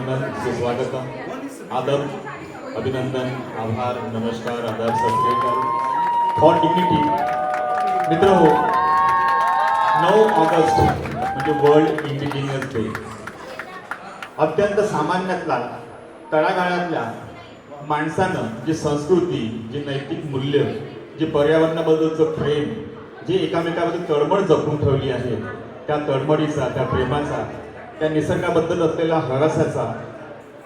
अभिनंदन, सुस्वागतम, आदर, अभिनंदन, आभार, नमस्कार, आदर, सत श्री अकाल फॉर डिग्निटी. मित्र हो, 9 ऑगस्ट म्हणजे वर्ल्ड इंडिजिनियस डे. अत्यंत सामान्यातला तळागाळातल्या माणसानं जी संस्कृती, जी नैतिक मूल्य, जे पर्यावरणाबद्दलचं प्रेम, जे एकामेकाबद्दल तळमळ जपून ठेवली आहे, त्या तळमळीचा, त्या प्रेमाचा, त्या निसर्गाबद्दल असलेल्या हरसाचा,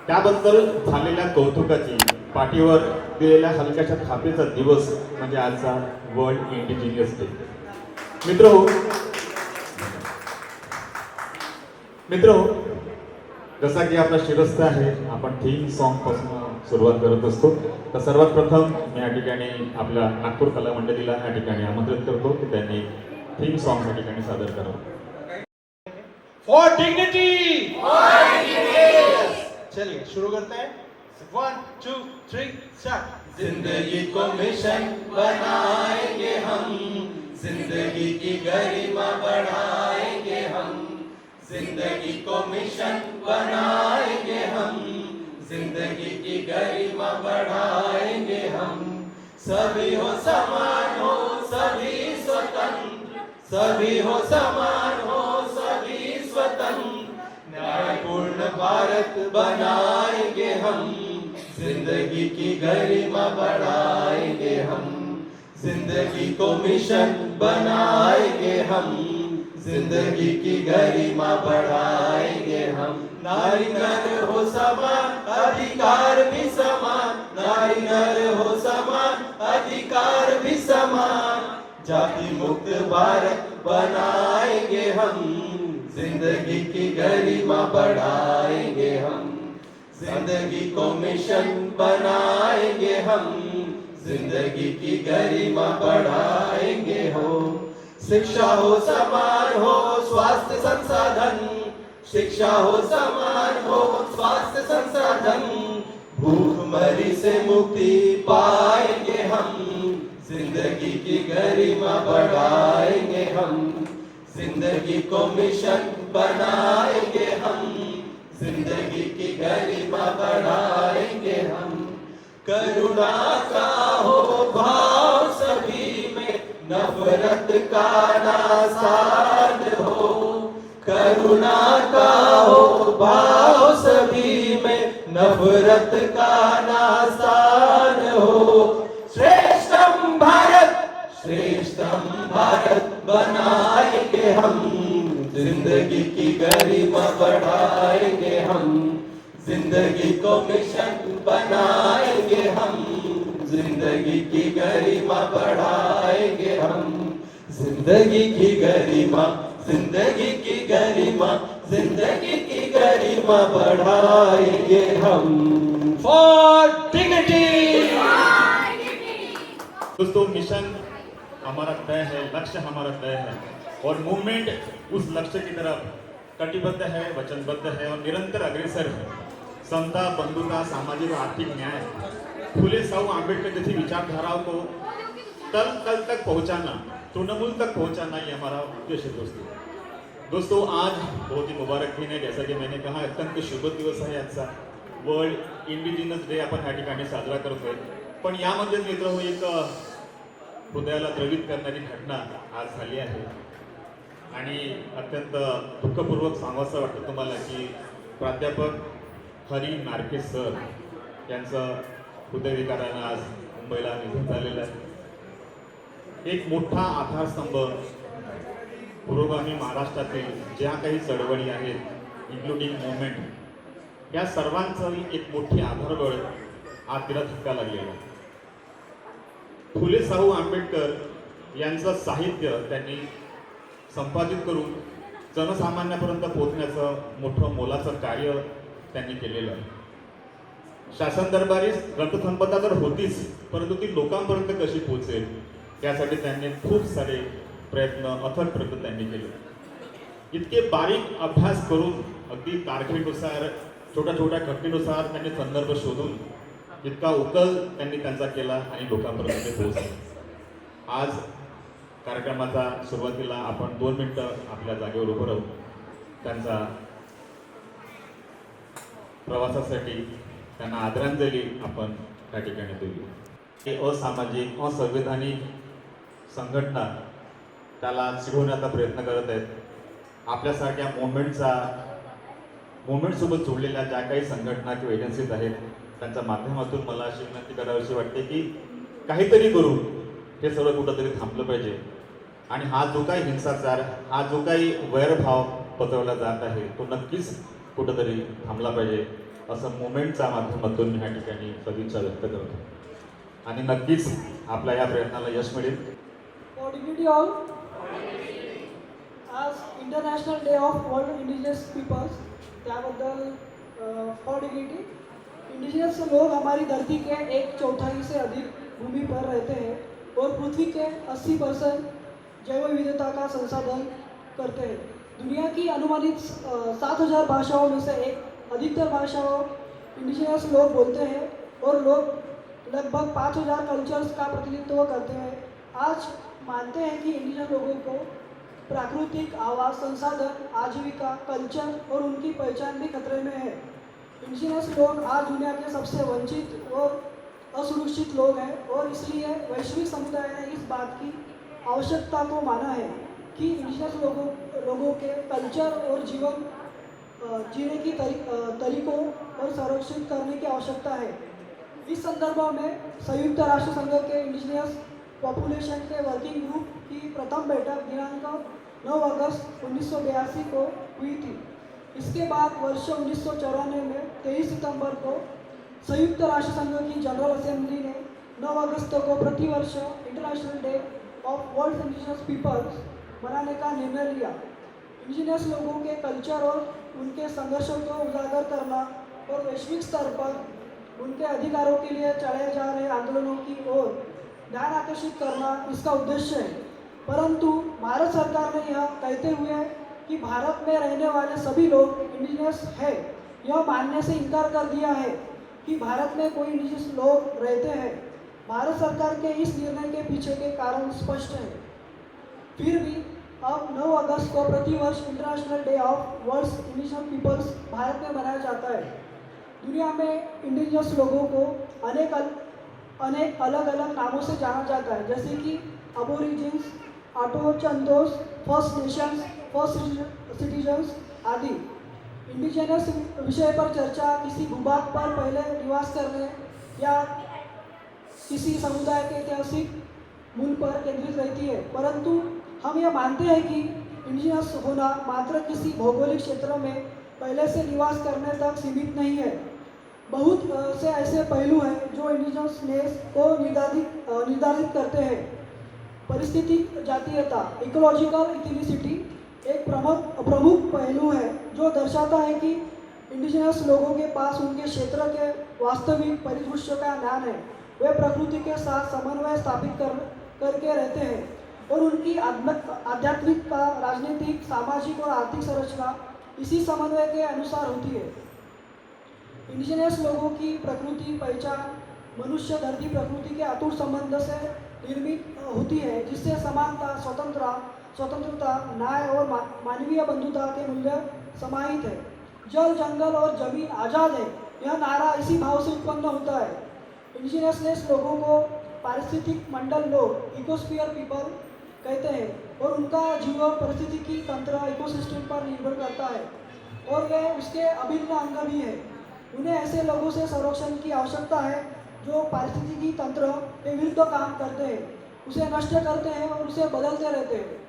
त्याबद्दल झालेल्या कौतुकाची, पाठीवर दिलेल्या हलक्याशा थापेचा दिवस म्हणजे आजचा वर्ल्ड इंडिजिनियस डे. मित्र हो, जसा की आपला शिरस्थ आहे, आपण थीम सॉन्ग पासून सुरुवात करत असतो. तर सर्वात प्रथम मी या ठिकाणी आपल्या नागपूर कला मंडळीला या ठिकाणी आमंत्रित करतो की त्यांनी थीम सॉन्ग या ठिकाणी सादर करावं. For dignity. चलिए शुरू करते हैं. 1 2 3 स्टार्ट. जिंदगी को मिशन बनाएंगे हम, जिंदगी की गरिमा बढ़ाएंगे हम. जिंदगी को मिशन बनाएंगे हम, जिंदगी की गरिमा बढ़ाएंगे हम. सभी हो समान हो, सभी स्वतंत्र, सभी हो समान हो, सभी स्वतंत्र. न्यायपूर्ण भारत बनाएंगे हम, जिंदगी की गरिमा बढ़ाएंगे हम. जिंदगी को मिशन बनाएंगे हम, जिंदगी की गरिमा बढ़ाएंगे हम. नारी नर हो समान, अधिकार भी समान. नारी नर हो समान, अधिकार भी समान. जाति मुक्त भारत बनाएंगे हम, जिंदगी की गरिमा बढ़ाएंगे हम. जिंदगी को मिशन बनाएंगे हम, जिंदगी की गरिमा बढ़ाएंगे हो. शिक्षा हो समान हो, स्वास्थ्य संसाधन. शिक्षा हो समान हो, स्वास्थ्य संसाधन. भूखमरी से मुक्ति पाएंगे हम, जिंदगी की गरिमा बढ़ाएंगे हम. जिंदगी को मिशन बनाएंगे हम, जिंदगी की गरिमा बढ़ाएंगे हम. करुणा का हो भाव सभी में, नफरत का नासान हो. करुणा का हो भाव सभी में, नफरत का नासान हो. श्रेष्ठम भारत, श्रेष्ठम भारत बनाएंगे हम, जिंदगी की गरिमा बढ़ाएंगे हम. जिंदगी को मिशन बनाएंगे हम, जिंदगी की गरिमा बढ़ाएंगे हम. जिंदगी की गरिमा, जिंदगी की गरिमा, जिंदगी की गरिमा बढ़ाएंगे हम. For dignity. दोस्तों, मिशन हमारा तय है, लक्ष्य हमारा तय है और मूवमेंट उस लक्ष्य की तरफ कटिबद्ध है, वचनबद्ध है और निरंतर अग्रसर है. समता, बंधुता, सामाजिक और आर्थिक न्याय, फुले साहू आम्बेडकर जैसी विचारधाराओं को तल तल तक पहुंचाना, तृणमूल तक पहुंचाना, ये हमारा उद्देश्य है. दोस्तों, आज बहुत ही मुबारक दिन है. जैसा कि मैंने कहा, अत्यंत शुभ दिवस आहे आजचा. वर्ल्ड इंडिजिनस डे आपण या ठिकाणी साजरा करतोय. पण यामध्ये मित्र हो, एक हृदयाला द्रवित करणारी घटना आज झाली आहे आणि अत्यंत दुःखपूर्वक सांगावंसं वाटतं तुम्हाला की प्राध्यापक हरी नारके सर यांचं हृदयविकारानं आज मुंबईला निधन झालेलं आहे. एक मोठा आधारस्तंभ पुरोगामी महाराष्ट्रातील ज्या काही चळवळी आहेत, इन्क्लुडिंग मुवमेंट, या सर्वांचं एक मोठी आधारबळ आज तिला धक्का लागलेला आहे. फुले साहू आंबेडकर यांचं साहित्य त्यांनी संपादित करून जनसामान्यापर्यंत पोहोचण्याचं मोठं मोलाचं कार्य त्यांनी केलेलं आहे. शासन दरबारी रक्तसंपदा तर होतीच, परंतु ती लोकांपर्यंत कशी पोहोचेल यासाठी त्यांनी खूप सारे प्रयत्न, अथक प्रयत्न त्यांनी केले. इतके बारीक अभ्यास करून, अगदी तारखेनुसार, छोट्या छोट्या घटनेनुसार त्यांनी संदर्भ शोधून इतका उकल त्यांनी त्यांचा केला आणि लोकांपर्यंत पोहोचले. आज कार्यक्रमाचा सुरुवातीला आपण 2 मिनिटं आपल्या जागेवर उभं राहू, त्यांचा प्रवासासाठी त्यांना आदरांजली आपण त्या ठिकाणी दिली. हे असामाजिक असंवैधानिक संघटना त्याला चिडवण्याचा प्रयत्न करत आहेत. आपल्यासारख्या मुवमेंटसोबत जोडलेल्या ज्या काही संघटना किंवा एजन्सीज आहेत त्यांच्या माध्यमातून मला अशी विनंती करावीशी वाटते की काहीतरी करून हे सर्व कुठंतरी थांबलं पाहिजे आणि हा जो काही हिंसाचार, हा जो काही वैरभाव पचवला जात आहे तो नक्कीच कुठंतरी थांबला पाहिजे असं मुवमेंटच्या माध्यमातून मी ह्या ठिकाणी सदिच्छा व्यक्त करतो आणि नक्कीच आपल्या या प्रयत्नाला यश मिळेल. For dignity all, आज international day of world indigenous peoples, त्याबद्दल फॉर डिग्निटी इंडिजिनस लोग हमारी धरती के 1/4 से अधिक भूमि पर रहते हैं और पृथ्वी के 80% जैव विविधता का संसाधन करते हैं. दुनिया की अनुमानित 7000 भाषाओं में से अधिकतर भाषाओं इंडिजिनस लोग बोलते हैं और लोग लगभग 5000 कल्चर्स का प्रतिनिधित्व करते हैं. आज मानते हैं कि इंडिजिनस लोगों को प्राकृतिक आवास, संसाधन, आजीविका, कल्चर और उनकी पहचान भी खतरे में है. इंडिजिनस लोग आज दुनिया के सबसे वंचित और असुरक्षित लोग हैं और इसलिए वैश्विक समुदाय ने इस बात की आवश्यकता को माना है कि इंडिजिनस लोगों के कल्चर और जीवन जीने की तरीकों और संरक्षित करने की आवश्यकता है. इस संदर्भ में संयुक्त राष्ट्र संघ के इंडिजिनस पॉपुलेशन के वर्किंग ग्रुप की प्रथम बैठक दिनांक 9 अगस्त 1982 को हुई थी. इसके बाद वर्ष 1994 में 23 सितंबर को संयुक्त राष्ट्र संघ की जनरल असेंबली ने 9 अगस्त को प्रतिवर्ष international day of world indigenous peoples मनाने का निर्णय लिया. इंडिजिनस लोगों के कल्चर और उनके संघर्षों को उजागर करना और वैश्विक स्तर पर उनके अधिकारों के लिए चलाए जा रहे आंदोलनों की ओर ध्यान आकर्षित करना इसका उद्देश्य है. परंतु भारत सरकार ने यह कहते हुए कि भारत में रहने वाले सभी लोग इंडिजिनस है, यह मानने से इनकार कर दिया है कि भारत में कोई इंडिजिनस लोग रहते हैं. भारत सरकार के इस निर्णय के पीछे के कारण स्पष्ट है. फिर भी अब 9 अगस्त को प्रतिवर्ष international day of world indigenous peoples भारत में मनाया जाता है. दुनिया में इंडिजिनस लोगों को अनेक अलग अलग नामों से जाना जाता है, जैसे कि अबोरिजिन्स, आटोचंतोस, फर्स्ट नेशंस, फर्स्ट सिटीजन्स आदि. इंडिजिनस विषय पर चर्चा किसी भूभाग पर पहले निवास करने या किसी समुदाय के ऐतिहासिक मूल पर केंद्रित रहती है. परंतु हम यह मानते हैं कि इंडिजिनस होना मात्र किसी भौगोलिक क्षेत्र में पहले से निवास करने तक सीमित नहीं है. बहुत से ऐसे पहलू हैं जो इंडिजिनसनेस को निर्धारित करते हैं. परिस्थितिक जातीयता, इकोलॉजिकल इथिनिसिटी एक प्रमुख पहलू है जो दर्शाता है कि इंडिजिनस लोगों के पास उनके क्षेत्र के वास्तविक परिदृश्य का ज्ञान है. वे प्रकृति के साथ समन्वय स्थापित करके रहते हैं और उनकी आध्यात्मिकता, राजनीतिक, सामाजिक और आर्थिक संरचना इसी समन्वय के अनुसार होती है. इंडिजिनस लोगों की प्रकृति पहचान मनुष्य धरती प्रकृति के अटूट संबंध से निर्मित होती है, जिससे समानता, स्वतंत्रता, न्याय और मानवीय बंधुता के मूल्य समाहित है. जल, जंगल और जमीन आज़ाद है, यह नारा इसी भाव से उत्पन्न होता है. इंडिजिनस लोगों को पारिस्थितिक मंडल लोग, इकोस्फीयर पीपल कहते हैं और उनका जीवन परिस्थितिकी तंत्र इकोसिस्टम पर निर्भर करता है और वे उसके अभिन्न अंग भी है. उन्हें ऐसे लोगों से संरक्षण की आवश्यकता है जो पारिस्थितिकी तंत्र के विरुद्ध काम करते हैं, उसे नष्ट करते हैं और उसे बदलते रहते हैं.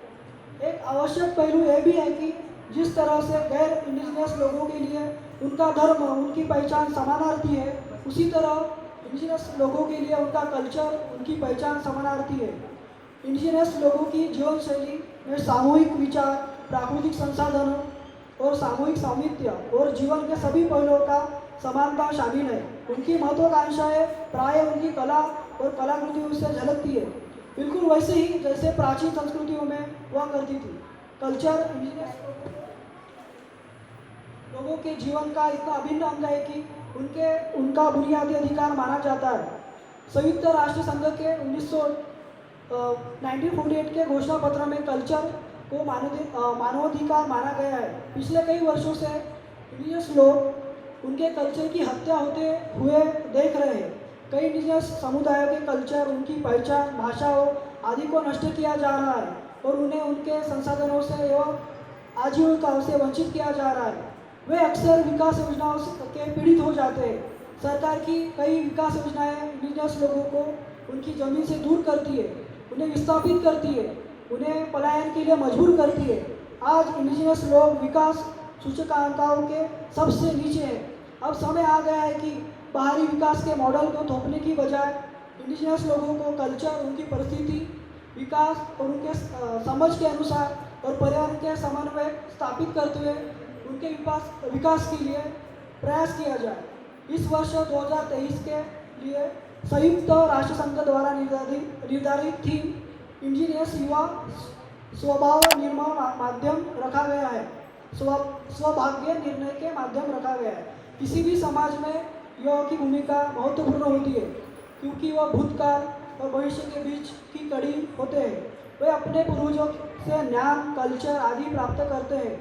एक आवश्यक पहलू यह भी है कि जिस तरह से गैर इंडिजिनस लोगों के लिए उनका धर्म, उनकी पहचान समानार्थी है, उसी तरह इंडिजिनस लोगों के लिए उनका कल्चर, उनकी पहचान समानार्थी है. इंडिजिनस लोगों की जीवन शैली में सामूहिक विचार, प्राकृतिक संसाधनों और सामूहिक सामित्य और जीवन के सभी पहलुओं का समानता शामिल है. उनकी महत्वाकांक्षाएं प्राय उनकी कला और कलाकृतियों से झलकती है, बिल्कुल वैसे ही जैसे प्राचीन संस्कृतियों में हुआ करती थी. कल्चर इंडिजिनस लोगों के जीवन का इतना अभिन्न अंग है कि उनका बुनियादी अधिकार माना जाता है. संयुक्त राष्ट्र संघ के 1948 के घोषणा पत्र में कल्चर को मानवाधिकार माना गया है. पिछले कई वर्षों से इंडिजिनस लोग उनके कल्चर की हत्या होते हुए देख रहे हैं। कई इंडिजिनस समुदायों के कल्चर, उनकी पहचान, भाषाओं आदि को नष्ट किया जा रहा है और उन्हें उनके संसाधनों से एवं आजीविका से वंचित किया जा रहा है। वे अक्सर विकास योजनाओं के पीड़ित हो जाते हैं। सरकार की कई विकास योजनाएं इंडिजिनस लोगों को उनकी ज़मीन से दूर करती है, उन्हें विस्थापित करती है, उन्हें पलायन के लिए मजबूर करती है। आज इंडिजिनस लोग विकास सूचकांकों के सबसे नीचे हैं। अब समय आ गया है कि बाहरी विकास के मॉडल को थोपने की बजाय इंडिजिनस लोगों को कल्चर, उनकी परिस्थिति, विकास और उनके समझ के अनुसार और पर्यावरण के समन्वय स्थापित करते हुए उनके विकास के लिए प्रयास किया जाए। इस वर्ष 2023 के लिए संयुक्त राष्ट्र संघ द्वारा निर्धारित थीम इंडिजिनस युवा स्वभाव निर्माण माध्यम रखा गया है, स्वभाग्य निर्णय के माध्यम रखा गया है। किसी भी समाज में युवा की भूमिका महत्वपूर्ण होती है क्योंकि वह भूतकाल और भविष्य के बीच की कड़ी होते हैं। वे अपने पूर्वजों से ज्ञान, कल्चर आदि प्राप्त करते हैं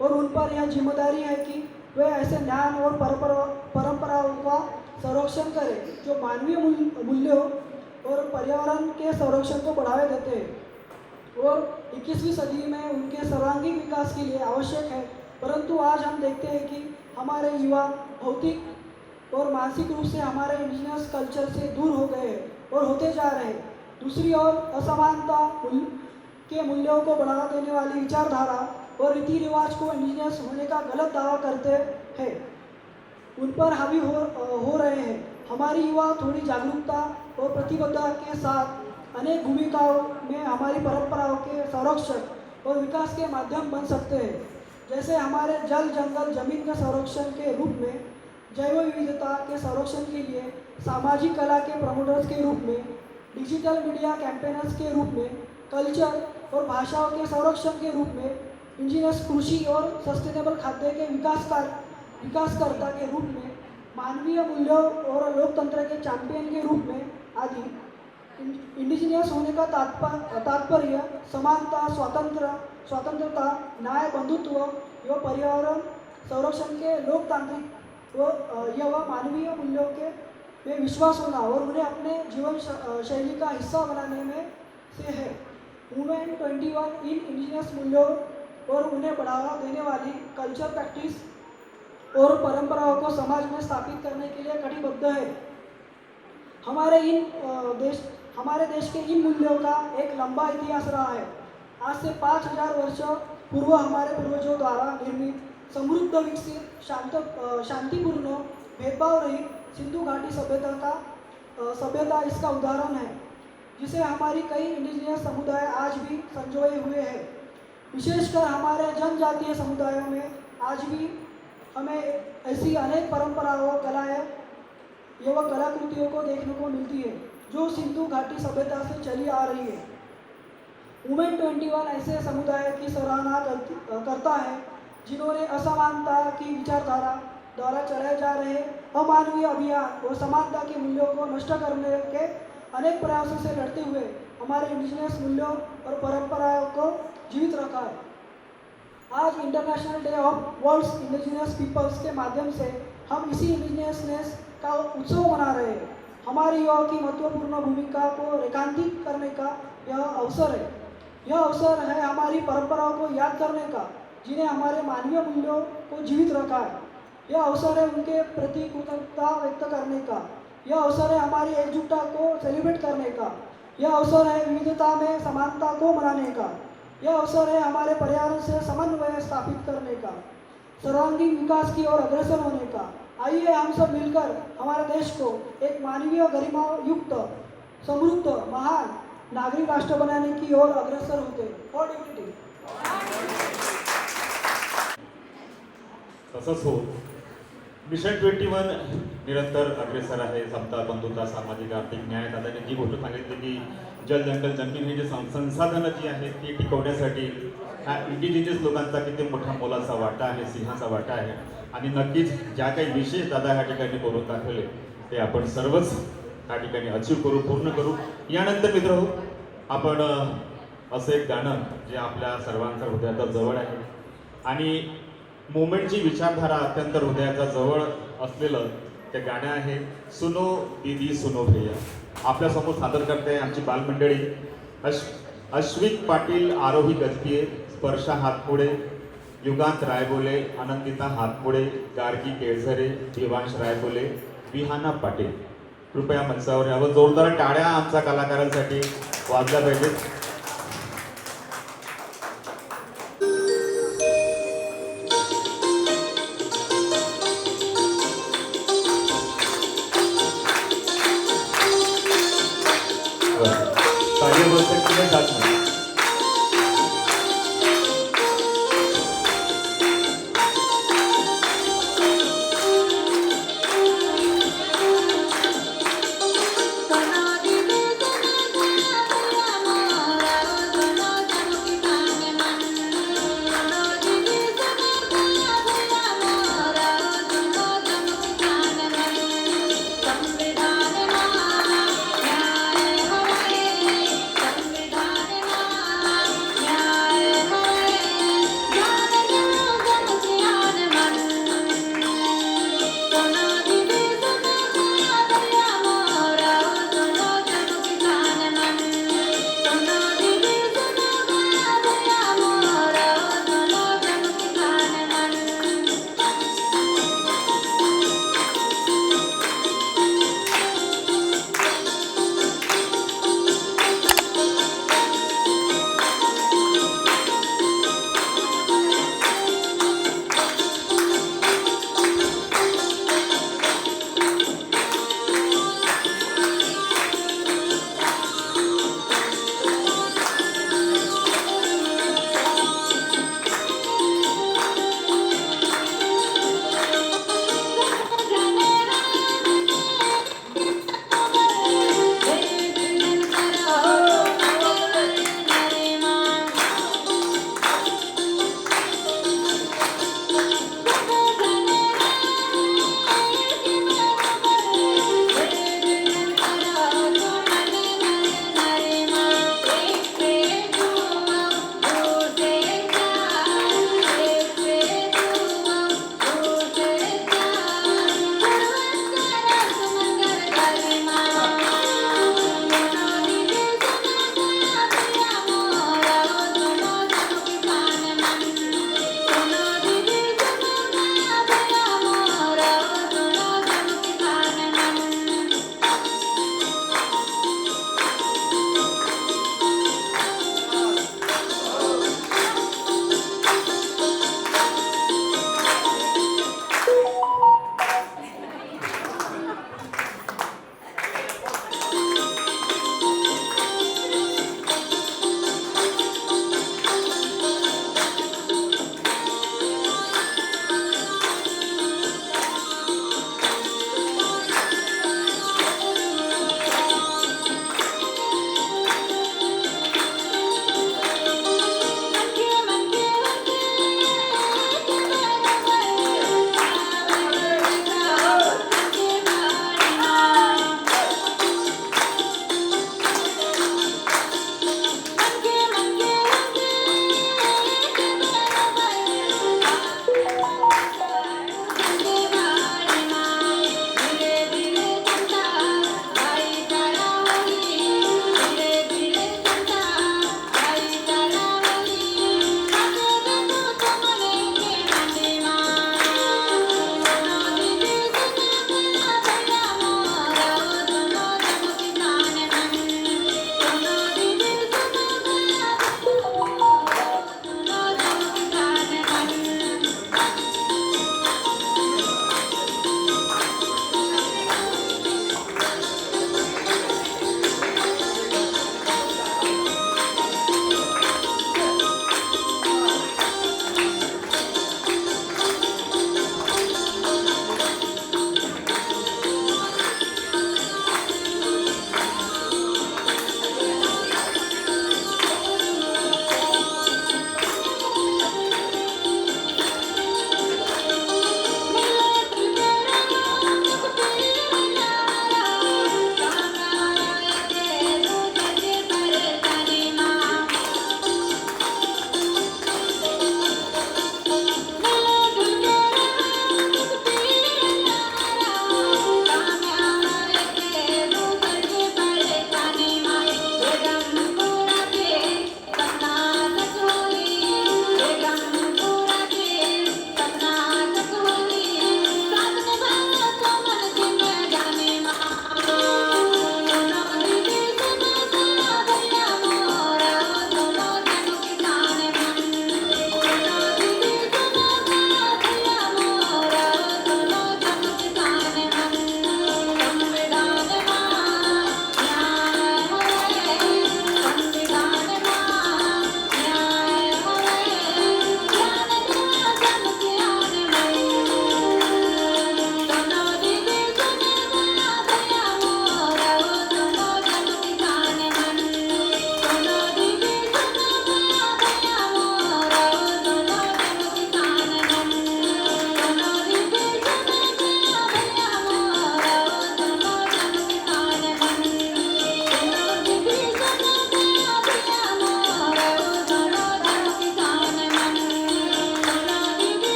और उन पर यह जिम्मेदारी है कि वे ऐसे ज्ञान और परंपराओं का संरक्षण करें जो मानवीय मूल्यों और पर्यावरण के संरक्षण को बढ़ावा देते हैं और 21वीं सदी में उनके सर्वांगीण विकास के लिए आवश्यक है। परंतु आज हम देखते हैं कि हमारे युवा भौतिक और मानसिक रूप से हमारे इंडिजिनस कल्चर से दूर हो गए हैं और होते जा रहे हैं। दूसरी ओर असमानता के मूल्यों को बढ़ावा देने वाली विचारधारा और रीति रिवाज को इंडिजिनस होने का गलत दावा करते हैं, उन पर हावी हो रहे हैं। हमारी युवा थोड़ी जागरूकता और प्रतिबद्धता के साथ अनेक भूमिकाओं में हमारी परंपराओं के संरक्षण और विकास के माध्यम बन सकते हैं, जैसे हमारे जल, जंगल, जमीन के संरक्षण के रूप में, जैव विविधता के संरक्षण के लिए सामाजिक कला के प्रमोटर्स के रूप में, डिजिटल मीडिया कैंपेनर्स के रूप में, कल्चर और भाषाओं के संरक्षण के रूप में, इंडिजिनस कृषि और सस्टेनेबल खाद्य के विकासकर्ता के रूप में, मानवीय मूल्यों और लोकतंत्र के चैंपियन के रूप में आदि। इंडिजिनियस होने का तात्पर्य समानता, स्वतंत्रता, न्याय, बंधुत्व एवं पर्यावरण संरक्षण के लोकतांत्रिक व मानवीय मूल्यों के में विश्वास होना और उन्हें अपने जीवन शैली का हिस्सा बनाने में से है। वुमेन 21 इन इंडिजिनस मूल्यों और उन्हें बढ़ावा देने वाली कल्चर, प्रैक्टिस और परंपराओं को समाज में स्थापित करने के लिए कटिबद्ध है। हमारे देश के इन मूल्यों का एक लंबा इतिहास रहा है। आज से 5000 वर्ष पूर्व हमारे पूर्वजों द्वारा निर्मित समृद्ध, विकसित, शांतिपूर्ण, भेदभाव रहित सिंधु घाटी सभ्यता इसका उदाहरण है, जिसे हमारी कई इंडिजिनियस समुदाय आज भी संजोए हुए हैं। विशेषकर हमारे जनजातीय समुदायों में आज भी हमें ऐसी अनेक परंपराओं, कलाएं एवं कलाकृतियों को देखने को मिलती है जो सिंधु घाटी सभ्यता से चली आ रही है। वुमेन 21 ऐसे समुदाय की सराहना करता है जिन्होंने असमानता की विचारधारा द्वारा चलाए जा रहे अमानवीय अभियान और समानता के मूल्यों को नष्ट करने के अनेक प्रयासों से लड़ते हुए हमारे इंडिजिनियस मूल्यों और परंपराओं को जीवित रखा है। आज international day of world's indigenous peoples के माध्यम से हम इसी इंडिजिनियसनेस का उत्सव मना रहे हैं। हमारी युवाओं की महत्वपूर्ण भूमिका को रेखांकित करने का यह अवसर है। यह अवसर है हमारी परंपराओं को याद करने का, जिन्हें हमारे मानवीय मूल्यों को जीवित रखा है। यह अवसर है उनके प्रति कृतज्ञता व्यक्त करने का। यह अवसर है हमारी एकजुटता को सेलिब्रेट करने का। यह अवसर है विविधता में समानता को मनाने का। यह अवसर है हमारे पर्यावरण से समन्वय स्थापित करने का, सर्वांगीण विकास की ओर अग्रसर होने का। आइए हम सब मिलकर हमारे देश को एक मानवीय, गरिमा युक्त, समृद्ध, महान नागरिक राष्ट्र बनाने की ओर अग्रसर होते हैं। For unity. तसंच हो, मिशन 21 निरंतर अग्रेसर आहे। समता, बंधुता, सामाजिक, आर्थिक न्याय. दादाने जी गोष्ट सांगितली की जल, जंगल, जमीन हे जे संसाधनं जी आहेत ती टिकवण्यासाठी ह्या इंडिजिनियस लोकांचा किती मोठा मोलाचा वाटा आहे, सिंहाचा वाटा आहे. आणि नक्कीच ज्या काही विशेष दादा ह्या ठिकाणी बोलून दाखवले ते आपण सर्वच ह्या ठिकाणी अचीव करू, पूर्ण करू. यानंतर मित्र आपण असं एक गाणं जे आपल्या सर्वांच्या हृदयात जवळ आहे आणि मुवमेंटची विचारधारा अत्यंत हृदयाच्या जवळ असलेलं ते गाणं आहे सुनो दीदी सुनो भैया. आपल्यासमोर सादर करते आमची बालमंडळी अश्विक पाटील, आरोही गजबिये, स्पर्शा हातपुडे, युगांत रायबोले, आनंदिता हातपुडे, गार्गी केळझरे, दिवांश रायबोले, विहाना पाटील. कृपया मंचावर यावं. जोरदार टाळ्या आमच्या कलाकारांसाठी वाजल्या पाहिजेत. तालीबद्दल कुठे जात नाही. संविधान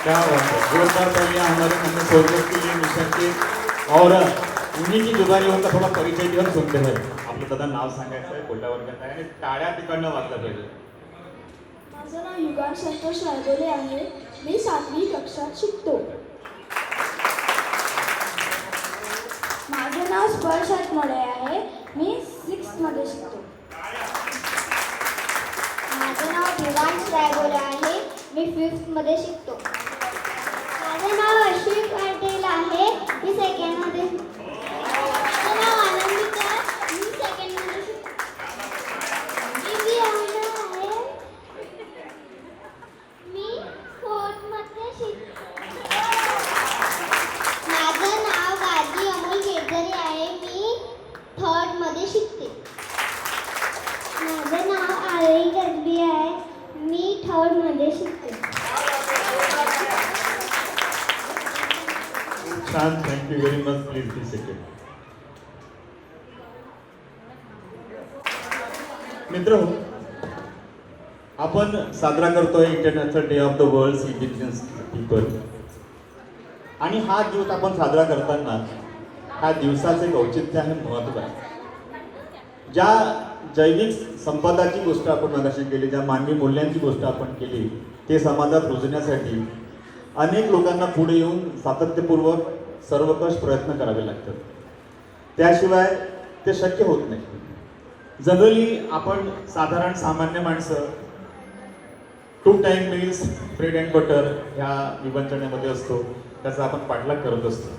क्या बात है, जोरदार तालियां हमारे हमने सोल्जर्स के लिए मिशन के। और उन्हीं की जुबानी उनका थोड़ा परिचय भी हम सुनते हैं. आपलं दादा नाव सांगायचं आहे, कोणत्या वर्गात आहे आणि टाळ्या तिकडनं वाजल्या पाहिजे. माझं नाव युगान संतोष रायगोले आहे. मी 7वी कक्षात शिकतो. माझं नाव स्पर्श हातमळे आहे. मी 6th मध्ये शिकतो. माझं नाव दिवांश रायगोले आहे. मी 5th मध्ये शिकतो. माझं नाव अश्विन पाटील आहे. मी 2nd मध्ये शिकतो. माझं नाव आनंदिता. मी 2nd मध्ये शिकतो. मी आहे. मी 4th मध्ये शिकतो. माझं नाव गाजी अमोल केतकरी आहे. मी 3rd मध्ये शिकते. माझं नाव आरवी गजबी आहे. मी 3rd मध्ये शिकते. छान, thank you very much. Please be settled. मित्र आपण साजरा करतोय international day of the world indigenous people. आणि हा दिवस आपण साजरा करताना ह्या दिवसाचे एक औचित्य आणि महत्त्व आहे. ज्या जैविक संपदाची गोष्ट आपण मगाशी केली, ज्या मानवी मूल्यांची गोष्ट आपण केली, ते समाजात रुजण्यासाठी अनेक लोकांना पुढे येऊन सातत्यपूर्वक सर्वकष प्रयत्न करावे लागतात. त्याशिवाय ते शक्य होत नाही. जनरली आपण साधारण सामान्य माणसं 2 time meals bread and butter ह्या विवंचनेमध्ये असतो, त्याचा आपण पाठलाग करत असतो.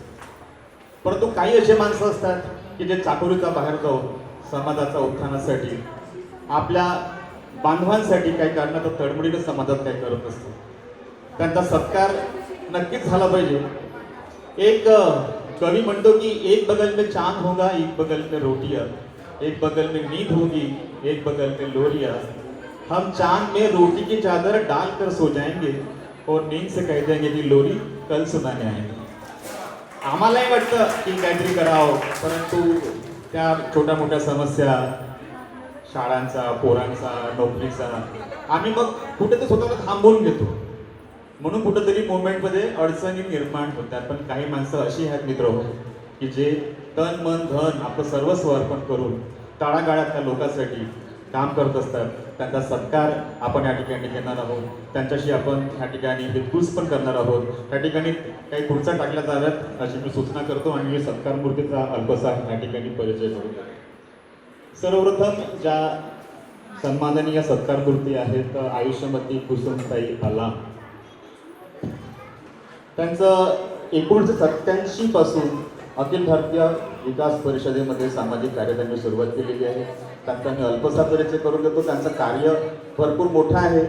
परंतु काही असे माणसं असतात की जे चाकोरीचा बाहेर जाऊन समाजाच्या उत्थानासाठी, आपल्या बांधवांसाठी काही कारणात तडमडीनं समाजात काही करत असतो. त्यांचा सत्कार नक्कीच झाला पाहिजे. एक कवी म्हणतो की एक बगल में चांद होगा, एक बगल में रोटियां, एक बगल में नींद होगी, एक बगल में लोरियां. हम चांद में रोटी की चादर डाल कर सो जाएंगे और नींद से कह देंगे की लोरी कल सुनाने आएंगे. आम्हालाही वाटतं की काहीतरी करावं, परंतु त्या छोट्या मोठ्या समस्या, शाळांचा, पोरांचा, नोकरीचा, आम्ही मग कुठे ते स्वतःला थांबवून घेतो. म्हणून कुठंतरी मोमेंटमध्ये अडचणी निर्माण होतात. पण काही माणसं अशी आहेत मित्र की जे तन मन धन आपलं सर्वस्व अर्पण करून तळागाळातल्या लोकांसाठी काम करत असतात. त्यांचा सत्कार आपण या ठिकाणी घेणार आहोत. त्यांच्याशी आपण या ठिकाणी हितगुज पण करणार आहोत. त्या ठिकाणी काही खुर्च्या टाकल्या जाव्यात अशी मी सूचना करतो आणि मी सत्कार मूर्तीचा अल्पसा या ठिकाणी परिचय करून देतो. सर्वप्रथम ज्या सन्माननीय सत्कार मूर्ती आहेत आयुष्यमती कुसुमताई आलाम. त्यांचं 1987 पासून अखिल भारतीय विकास परिषदेमध्ये सामाजिक कार्य त्यांनी सुरुवात केलेली आहे. त्यांचा मी अल्पसा परिचय करून देतो. त्यांचं कार्य भरपूर मोठं आहे.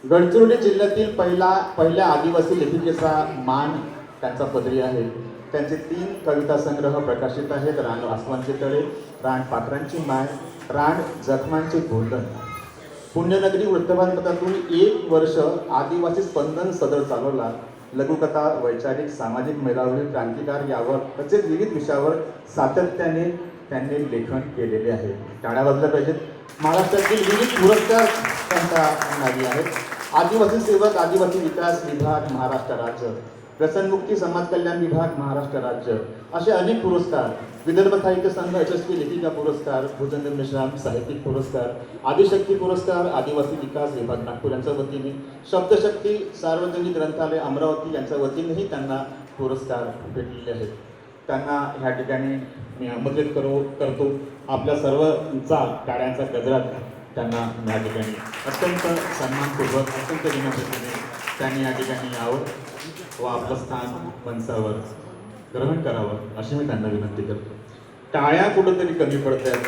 गडचिरोली जिल्ह्यातील पहिल्या आदिवासी लेखिकेचा मान त्यांचा पदरी आहे. त्यांचे 3 कविता संग्रह प्रकाशित आहेत. रान आसमानचे तळे, रान पाखरांची माय, रान जखमांचे गोंधन. पुण्यनगरी वृत्तपत्रातून 1 वर्ष आदिवासी स्पंदन सदर चालवला. लघुकथा, वैचारिक, सामाजिक, मेधावी, क्रांतिकार यावर तसेच विविध विषयावर सातत्याने त्यांनी लेखन केलेले आहे. टाळ्या वाजल्या पाहिजेत. महाराष्ट्रातील विविध पुरस्कार त्यांच्या नावी आहेत. आदिवासी सेवक, आदिवासी विकास विभाग, महाराष्ट्र राज्य, व्यसनमुक्ती समाज कल्याण विभाग, महाराष्ट्र राज्य, असे अनेक पुरस्कार. विदर्भ साहित्य संघ यशस्वी लेखिका पुरस्कार, भुजंग मेश्राम साहित्यिक पुरस्कार, आदिशक्ती पुरस्कार, आदिवासी विकास विभाग नागपूर यांच्या वतीने, शब्दशक्ती सार्वजनिक ग्रंथालय अमरावती यांच्या वतीनेही त्यांना पुरस्कार भेटलेले आहेत. त्यांना ह्या ठिकाणी मी आमंत्रित करतो. आपल्या सर्वांचा टाळ्यांचा गजरात त्यांना या ठिकाणी अत्यंत सन्मानपूर्वक, अत्यंत विनम्रतेने त्यांनी या ठिकाणी यावं व आपलं स्थान मंचावर ग्रहण करावं अशी मी त्यांना विनंती करतो. टाळ्या कुठंतरी कमी पडत आहेत.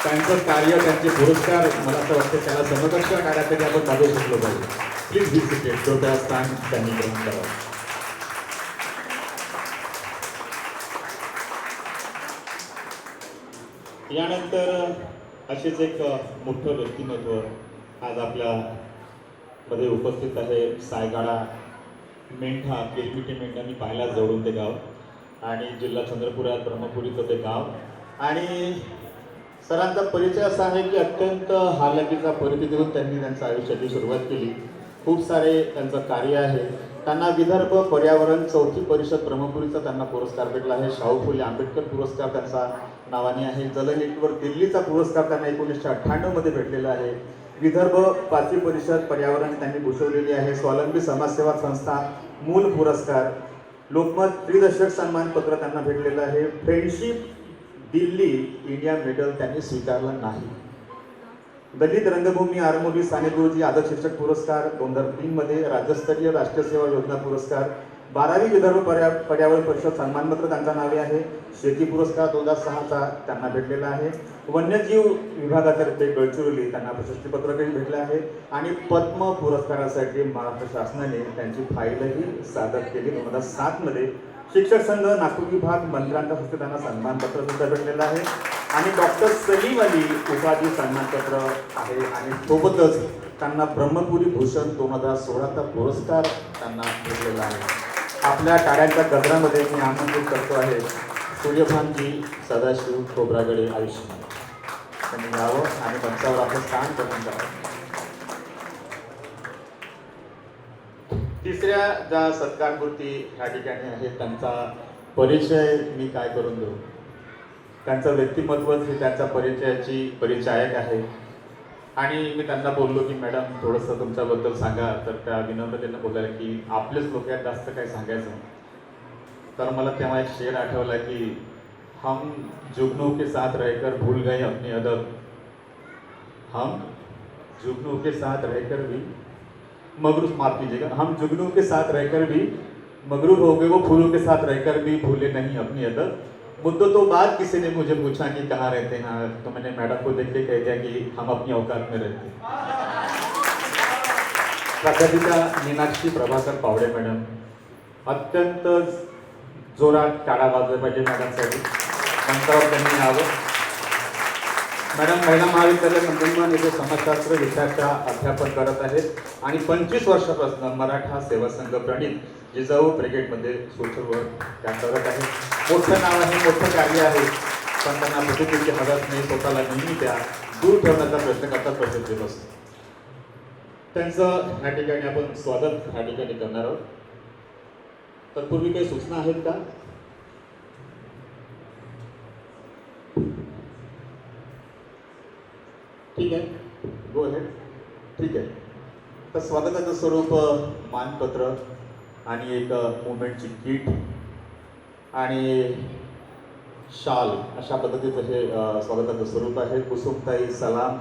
त्यांचं कार्य, त्यांचे पुरस्कार, मला असं वाटतं त्याला समकक्ष टाळ्या तरी आपण मागू शकलो पाहिजे. Please be seated. कृपया स्थान त्यांनी ग्रहण करावं. यानंतर असेच एक मोठं व्यक्तिमत्व आज आपल्या मध्ये उपस्थित आहे. सायगाडा मेंढा, केलपिटी मेंढा मी पाहिला जवळून ते गाव, आणि जिल्हा चंद्रपुरात ब्रह्मपुरीचं ते गाव, आणि सरांचा परिचय असा आहे की अत्यंत हालाकीचा परिस्थितीतून त्यांनी त्यांच्या आयुष्याची सुरुवात केली. खूप सारे त्यांचं कार्य आहे. त्यांना विदर्भ पर्यावरण चौथी परिषद ब्रह्मपुरीचा त्यांना पुरस्कार भेटला आहे. शाहू फुले आंबेडकर पुरस्कार त्यांचा नावाने आहे. जलनेटवर दिल्लीचा पुरस्कार त्यांना 1998 मध्ये भेटलेला आहे. विदर्भ पाचवी परिषद पर्यावरण त्यांनी भूषवलेली आहे. स्वावलंबी समाजसेवा संस्था मूल पुरस्कार, लोकमत त्रिदशक सन्मान पत्र त्यांना भेटलेलं आहे. फ्रेंडशिप दिल्ली इंडिया मेडल त्यांनी स्वीकारला नाही. दलित रंगभूमी आरमोली साने गुरुजी आदर्श शिक्षक पुरस्कार 2003 मध्ये, राज्यस्तरीय राष्ट्रीय सेवा योजना पुरस्कार, 12वी विदर्भ पर्यावरण परिषद सन्मानपत्र त्यांच्या नावे आहे. शेती पुरस्कार 2006चा त्यांना भेटलेला आहे. वन्यजीव विभागातर्फे गडचिरोली त्यांना प्रशस्तीपत्रकही भेटले आहे. आणि पद्म पुरस्कारासाठी महाराष्ट्र शासनाने त्यांची फाईलही सादर केली. 2007 मध्ये शिक्षक संघ नागपूर विभाग मंत्र्यांच्या हस्ते त्यांना सन्मानपत्र सुद्धा भेटलेलं आहे. आणि डॉक्टर सलीम अली उपाधी सन्मानपत्र आहे. आणि सोबतच त्यांना ब्रह्मपुरी भूषण 2016चा पुरस्कार त्यांना भेटलेला आहे. आपल्या टाळ्यांच्या गजरामध्ये मी आमंत्रित करतो आहे सूर्यभानजी सदाशिव खोब्रागडे आयुष्यमान. त्यांनी यावं आणि मंचावर आपलं स्थान ग्रहण करावं. तिसऱ्या ज्या सत्कारमूर्ती ह्या ठिकाणी आहेत त्यांचा परिचय मी काय करून देऊ. त्यांचं व्यक्तिमत्वच हे त्यांच्या परिचयाची परिचायक आहे. आणि मी त्यांना बोललो की मॅडम थोडंसं तुमच्याबद्दल सांगा. तर त्या विनम्रतेनं बोलल्या की आपलेच लोक यात जास्त काही सांगायचं. तर मला तेव्हा एक शेर आठवला की हम जुगनू के साथ रहकर भूल गए अपने अदब, हम जुगनू के साथ रहकर भी मगरूर, माफ कीजिएगा, हम जुगनू के साथ रहकर भी मगरूर हो गए, वो फूलों के साथ रहकर भी भूले नहीं अपनी अदब. मुद्दतों बाद किसी ने मुझे पूछा कि कहाँ रहते हैं, तो मैंने मैडम को देख के कह दिया कि हम अपनी औकात में रहते हैं. प्राध्यापिका मीनाक्षी प्रभाकर पावडे मॅडम, अत्यंत जोरात टाळा वाजला पाहिजे मॅडमसाठी. मंचावर त्यांनी यावं. मॅडम महिला महाविद्यालय नंदुरबार येथे समाजशास्त्र विषयाच्या अध्यापन करत आहेत आणि 25 वर्षापासून मराठा सेवा संघ प्रणित जिजाऊ ब्रिगेडमध्ये सोशल वर्क त्या करत आहेत. मोठं नाव आहे, मोठं कार्य आहे. पण त्यांना प्रतिकृती हवत नाही. स्वतःला नेहमी त्या दूर ठेवण्याचा प्रयत्न करतात प्रसिद्धीपासून. त्यांचं ह्या ठिकाणी आपण स्वागत ह्या ठिकाणी करणार आहोत. तत्पूर्वी काही सूचना आहेत का? ठीक आहे, गो अहेड. ठीक आहे. तर स्वागताचं स्वरूप मानपत्र आणि एक मुवमेंटची किट आणि शाल अशा पद्धतीचं हे स्वागताचं स्वरूप आहे. कुसुमताई सलाम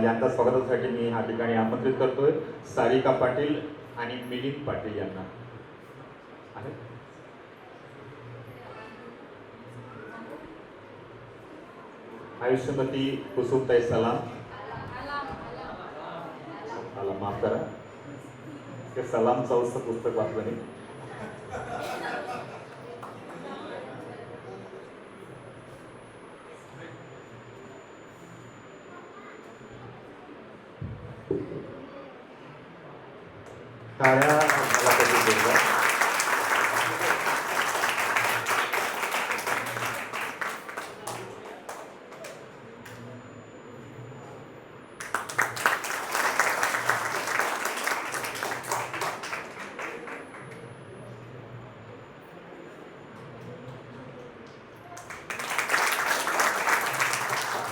यांच्या स्वागतासाठी मी ह्या ठिकाणी आमंत्रित करतोय. सारिका पाटील आणि मिलिंद पाटील यांना आहे. आयुष्यमती कुसुमताई सलाम, मला माफ करा ते सलाम चौथं पुस्तक वाचलं नाही. टाळ्या मला कधी देतात.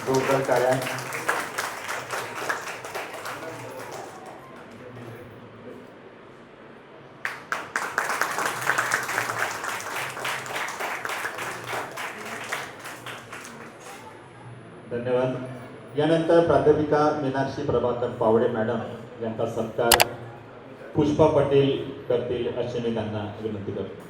जोरदार टाळ्या. धन्यवाद. यानंतर प्राध्यापिका मीनाक्षी प्रभाकर पावडे मॅडम यांचा सत्कार पुष्पा पटेल करतील अशी मी त्यांना विनंती करतो.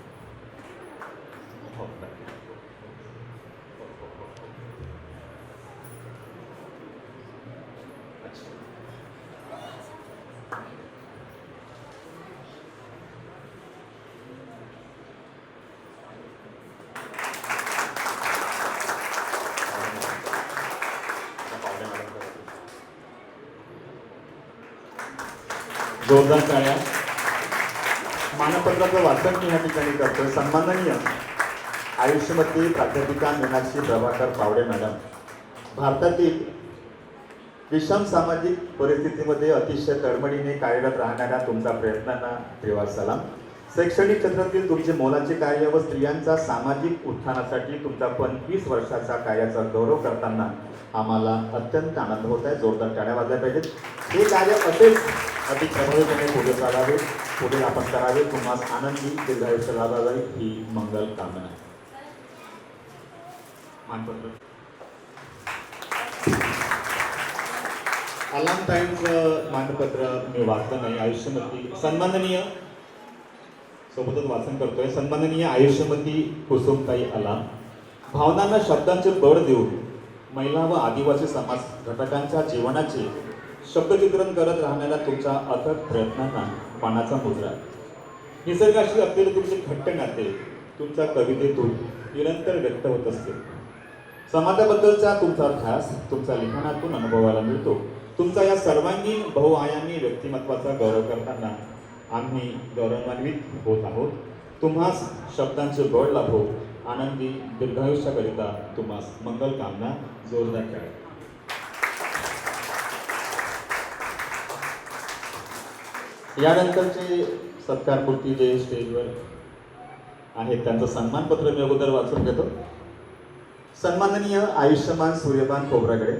जोरदार टाळ्या. मानपत्राचं वाचन मी या ठिकाणी करतोय. सन्माननीय आयुष्यमती प्राध्यापिका मीनाक्षी प्रभाकर पावडे मॅडम, भारतातील विषम सामाजिक परिस्थितीमध्ये अतिशय तळमळीने कार्यरत राहणाऱ्या तुमच्या प्रयत्नांना त्रिवार सलाम. शैक्षणिक क्षेत्रातील तुमचे मोलाचे कार्य व स्त्रियांचा सामाजिक उत्थानासाठी तुमचा 25 वर्षाचा कार्याचा गौरव करताना आम्हाला अत्यंत आनंद होत आहे. जोरदार टाळ्या वाजल्या पाहिजेत. हे कार्य असेच अधिक प्रभावीपणे पुढे चालावे, पुढे आपण करावे. तुम्हाला आनंदी दीर्घायुष्य लाभावे ही मंगल कामना. मानपत्र अलाम टाइम्स मानपत्र मी वाचलं नाही. आयुष्यमती सन्माननीय सोबतच वाचन करतोय. सन्माननीय आयुष्यमती कुसुमताई अलाम, भावनांना शब्दांचे बळ देऊन महिला व आदिवासी समाज घटकांच्या जीवनाचे शब्दचित्रण करत राहणाऱ्या तुमच्या अथक प्रयत्नांना मानाचा मुजरा. निसर्गाशी असलेले तुमचे घट्ट नाते तुमच्या कवितेतून निरंतर व्यक्त होत असते. समाजाबद्दलचा तुमचा ध्यास तुमच्या लिखाणातून अनुभवायला मिळतो. तुमचा या सर्वांगीण बहुआयामी व्यक्तिमत्वाचा गौरव करताना आम्ही गौरवान्वित होत आहोत. तुम्हास शब्दांचे बळ लाभो. आनंदी दीर्घायुष्याकरिता तुम्हास मंगल कामना. जोरदार टाळ्या. यानंतरचे सत्कारपूर्ती जे स्टेजवर आहेत त्यांचं सन्मानपत्र मी अगोदर वाचून घेतो. सन्माननीय आयुष्यमान सूर्यकांत खोब्रागडे,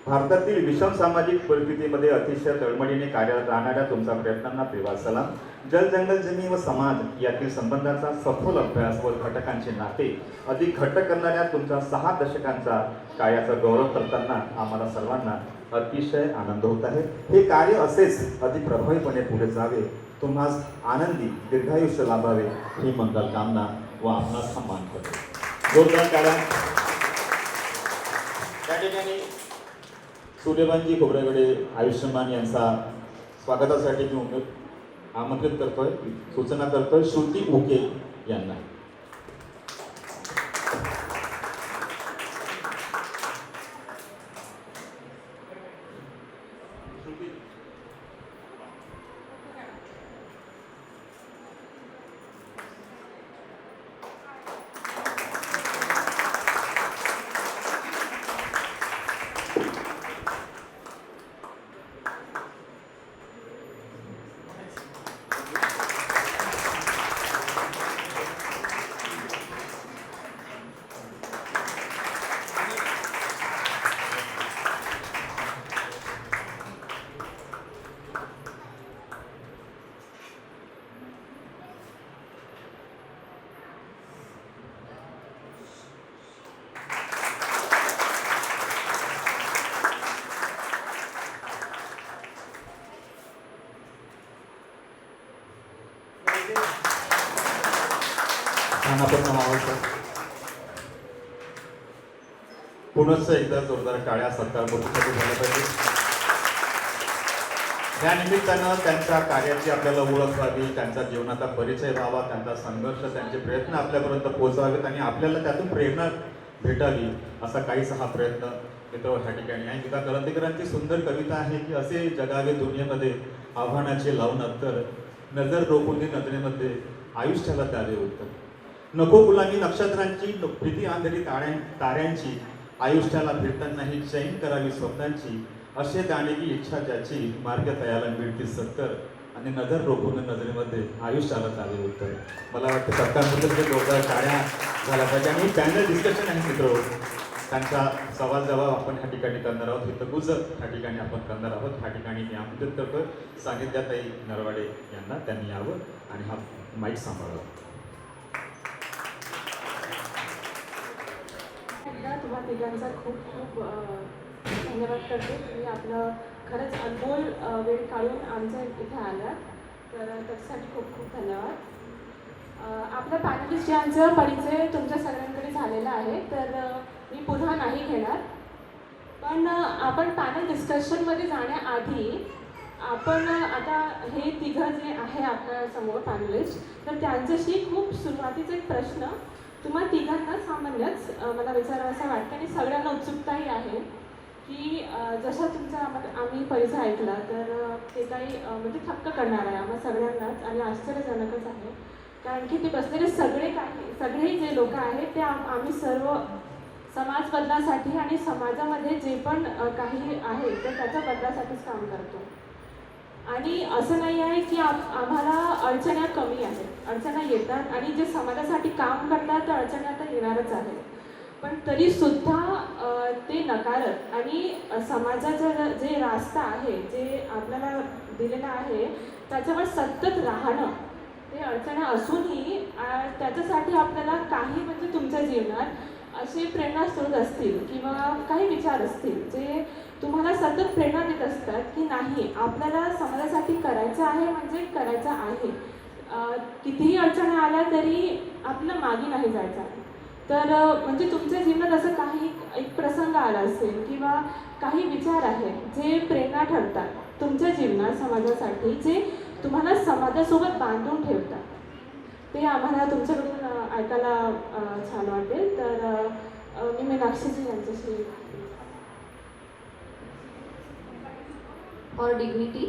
भारतातील विषम सामाजिक परिस्थितीमध्ये अतिशय तळमळीने कार्यरत राहणाऱ्या तुमच्या प्रयत्नांना त्रिवार सलाम. जल जंगल जमीन व समाज यातील संबंधाचा सखोल अभ्यास व घटकांचे नाते अधिक घट्ट करणाऱ्या तुमच्या 6 दशकांचा कार्याचा गौरव करताना आम्हाला सर्वांना अतिशय आनंद होत आहे. हे कार्य असेच अधिक प्रभावीपणे पुढे जावे. तुम्हास आनंदी दीर्घायुष्य लाभावे ही मंगल कामना व आपणास सन्मान करतो. जोरदार टाळ्या. त्या ठिकाणी सूर्यकांतजी खोब्रागडे आयुष्यमान यांचा स्वागतासाठी मी आमंत्रित करतोय, सूचना करतोय श्रुती उके यांना. पुनश्च एकदा जोरदार टाळ्या सत्कारपूर्तीसाठी झाल्या पाहिजे. या निमित्तानं त्यांच्या कार्याची आपल्याला ओळख व्हावी, त्यांच्या जीवनाचा परिचय व्हावा, त्यांचा संघर्ष, त्यांचे प्रयत्न आपल्यापर्यंत पोहोचावेत आणि आपल्याला त्यातून प्रेरणा भेटावी असा काहीसा हा प्रयत्न मित्र ह्या ठिकाणी आहे. गीता करंदीकरांची सुंदर कविता आहे की असे जगावे दुनियेमध्ये आव्हानाचे लावून अत्तर, नजर रोखून नजरेमध्ये आयुष्याला द्यावे उत्तर. नको गुलामी नक्षत्रांची, प्रीती आंधळी ताऱ्यांची, आयुष्याला फिरतानाही चैन करावी स्वप्नांची. असे दाणे की इच्छा ज्याची, मार्ग तयाला मिळतील सत्तर, आणि नजर रोखून नजरेमध्ये आयुष्याला द्यावे उत्तर. मला वाटतं सरकारबद्दल जोरदार टाळ्या झाल्या पाहिजे. आणि पॅनल डिस्कशन आहे मित्र, त्यांचा सवाल जवाब आपण ह्या ठिकाणी करणार आहोत. इथं गुजर ह्या ठिकाणी आपण करणार आहोत. ह्या ठिकाणी मी आमंत्रित करतोय सांगितल्याताई नरवाडे यांना, त्यांनी यावं आणि हा माईक सांभाळावा. तुम्हा तिघांचा खूप खूप धन्यवाद करते. तुम्ही आपलं खरंच अनमोल वेळ काढून आमच्या इथे आला, तर त्याच्यासाठी खूप खूप धन्यवाद. आपल्या पॅनलिस्ट यांचा परिचय तुमच्या सगळ्यांकडे झालेला आहे, तर मी पुन्हा नाही घेणार. पण आपण पॅनल डिस्कशनमध्ये जाण्याआधी आपण आता हे तिघं जे आहे आपल्यासमोर पॅनलिस्ट, तर त्यांच्याशी खूप सुरुवातीचा एक प्रश्न तुम्हा तिघांना सामान्यच मला विचारायचं वाटतं आणि सगळ्यांना उत्सुकताही आहे की जसा तुमचा आम्ही परिचय ऐकला तर ते काही म्हणजे थक्क करणार आहे आम्हा सगळ्यांनाच आणि आश्चर्यजनकच आहे. कारण की ते बसलेले सगळे जे लोक आहेत ते आम्ही सर्व समाज बदलासाठी आणि समाजामध्ये जे पण काही आहे तर त्याच्या बदलासाठीच काम करतो. आणि असं नाही आहे की आम्हाला अडचण्या कमी आहेत, अडचण्या येतात आणि जे समाजासाठी काम करतात तर अडचण्या तर येणारच आहेत. पण तरीसुद्धा ते नकारत आणि समाजाचं जे रास्ता आहे जे आपल्याला दिलेलं आहे त्याच्यावर सतत राहणं, ते अडचण्या असूनही त्याच्यासाठी आपल्याला काही म्हणजे तुमच्या जीवनात असे प्रेरणास्रोत असतील किंवा काही विचार असतील जे तुम्हाला सतत प्रेरणा देत असतात की नाही आपल्याला समाजासाठी करायचं आहे म्हणजे करायचं आहे. कितीही अडचणी आल्या तरी आपलं मागे नाही जायचं आहे. तर म्हणजे तुमच्या जीवनात असं काही एक प्रसंग आला असेल किंवा काही विचार आहेत जे प्रेरणा ठरतात तुमच्या जीवनात समाजासाठी, जे तुम्हाला समाजासोबत बांधून ठेवतात, ते आम्हाला तुमच्याकडून ऐकायला छान वाटेल. तर मी मीनाक्षीजी यांच्याशी फॉर डिग्निटी.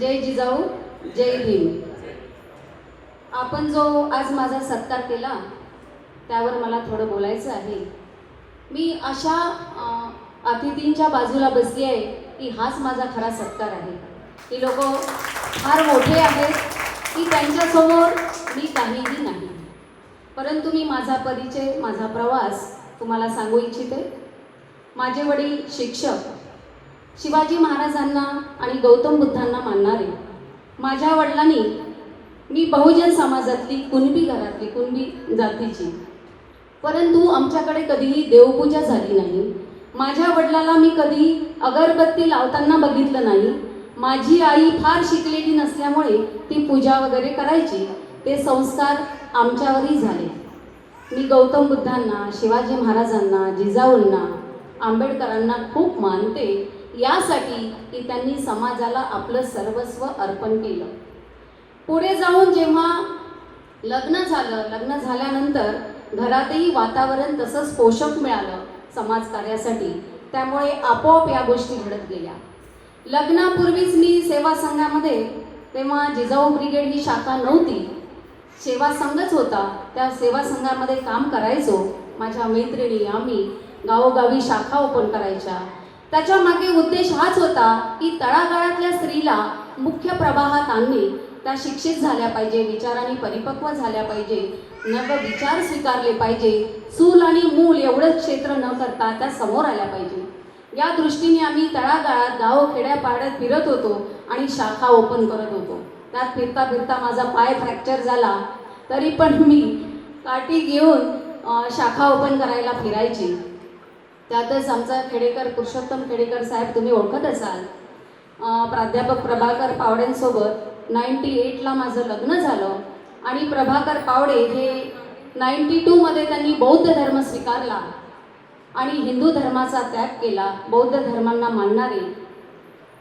जय जिजाऊ, जय भीम. आपण जो आज माझा सत्कार केला त्यावर मला थोडं बोलायचं आहे. मी अशा अतिथींच्या बाजूला बसली आहे की हाच माझा खरा सत्कार आहे. ही लोक फार मोठे आहेत की त्यांच्यासमोर मी काहीही नाही. परंतु मी माझा परिचय, माझा प्रवास तुम्हाला सांगू इच्छिते. माझे वडील शिक्षक, शिवाजी महाराजांना आणि गौतम बुद्धांना मानणारे. माझ्या वडिलांनी, मी बहुजन समाजातली कुणबी घरातली, कुणबी जातीची, परंतु आमच्याकडे कधीही देवपूजा झाली नाही. माझ्या वडिलाला मी कधी अगरबत्ती लावताना बघितलं नाही. माझी आई फार शिकलेली नसल्यामुळे ती पूजा वगैरे करायची. ते संस्कार आमच्यावरही झाले. मी गौतम बुद्धांना, शिवाजी महाराजांना, जिजाऊंना, आंबेडकरांना खूप मानते, यासाठी की त्यांनी समाजाला आपलं सर्वस्व अर्पण केलं. पुढे जाऊन जेव्हा लग्न झालं, लग्न झाल्यानंतर घरातही वातावरण तसंच पोषक मिळालं समाजकार्यासाठी, त्यामुळे आपोआप या गोष्टी घडत गेल्या. लग्नापूर्वीच मी सेवा संघामध्ये, तेव्हा जिजाऊ ब्रिगेड ही शाखा नव्हती, सेवा संघच होता, त्या सेवा संघामध्ये काम करायचो. माझ्या मैत्रिणी आम्ही गावोगावी शाखा ओपन करायच्या. त्याच्या मागे उद्देश हाच होता की तळागाळातल्या स्त्रीला मुख्य प्रवाहात आणणे, त्या शिक्षित झाल्या पाहिजे, विचारांनी परिपक्व झाल्या पाहिजे, नव विचार स्वीकारले पाहिजे, चूल आणि मूल एवढंच क्षेत्र न करता त्या समोर आल्या पाहिजे. या दृष्टीने आम्ही तळागाळात गाव खेड्यापाड्यात फिरत होतो आणि शाखा ओपन करत होतो. त्यात फिरता फिरता माझा पाय फ्रॅक्चर झाला, तरी पण मी काठी घेऊन शाखा ओपन करायला फिरायची. त्यातच आमचा खेडेकर, पुरुषोत्तम खेडेकर साहेब तुम्ही ओळखत असाल, प्राध्यापक प्रभाकर पावडेंसोबत 98ला माझं लग्न झालं. आणि प्रभाकर पावडे हे 92मध्ये त्यांनी बौद्ध धर्म स्वीकारला आणि हिंदू धर्माचा त्याग केला. बौद्ध धर्मांना मानणारे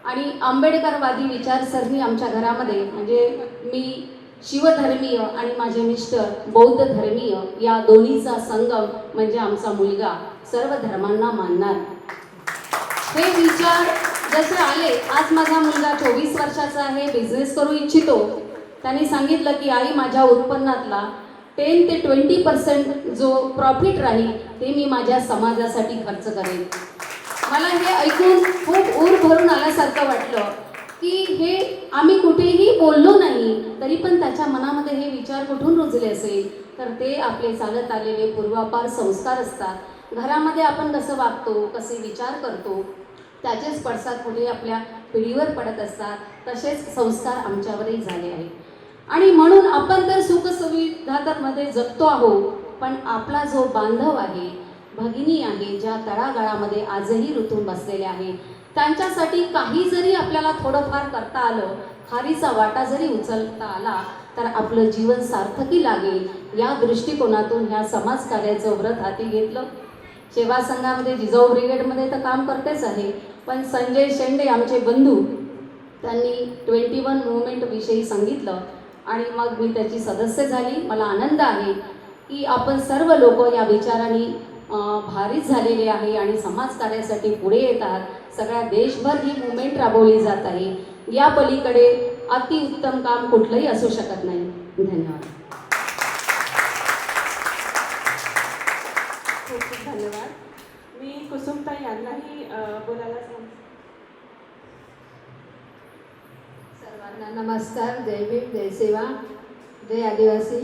आणि आंबेडकरवादी विचारसरणी आमच्या घरामध्ये, म्हणजे मी शिवधर्मीय आणि माझे मिस्टर बौद्ध धर्मीय, या दोन्हीचा संगम म्हणजे आमचा मुलगा, सर्व धर्मांना मानणार. हे विचार जसे आले, आज माझा मुलगा 24 वर्षाचा आहे, बिझनेस करू इच्छितो. त्यांनी सांगितलं की आई, माझ्या उत्पन्नातला 10 ते 20% जो प्रॉफिट राहील ते मी माझ्या समाजासाठी खर्च करेन. मला हे ऐकून खूप ऊर भरून आल्यासारखं वाटलं की हे आम्ही कुठेही बोललो नाही, तरी पण त्याच्या मनामध्ये हे विचार कुठून रुजले असेल, तर ते आपले चालत आलेले पूर्वापार संस्कार असतात. घरामध्ये आपण कसं वागतो, कसे विचार करतो, त्याचेच पडसाद पुढे आपल्या पिढीवर पडत असतात. तसेच संस्कार आमच्यावरही झाले आहेत. आणि म्हणून आपण तर सुखसुविधा तर मध्ये जगतो आहोत, पण आपला जो बांधव आहे, भगिनी आहे, ज्या तळागाळामध्ये आजही रुतून बसलेले आहे, त्यांच्यासाठी काही जरी आपल्याला थोडंफार करता आलं, खारीचा वाटा जरी उचलता आला, तर आपलं जीवन सार्थकी लागेल. या दृष्टिकोनातून ह्या समाजकार्याचं व्रत हाती घेतलं. सेवा संघामध्ये, जिजाऊ ब्रिगेडमध्ये तर काम करतेच आहे, पण संजय शेंडे आमचे बंधू, त्यांनी 21 मुवमेंटविषयी सांगितलं आणि मग मी त्याची सदस्य झाली. मला आनंद आहे की आपण सर्व लोक या विचारांनी भारित झालेले आहे आणि समाजकार्यासाठी पुढे येतात. सगळ्या देशभर ही मुवमेंट राबवली जात आहे. या पलीकडे अतिउत्तम काम कुठलंही असू शकत नाही. धन्यवाद. खूप खूप धन्यवाद. मी कुसुमताई यांनाही बोलायला सांग. सर्वांना नमस्कार. जय भीम, जय सेवा, जय आदिवासी.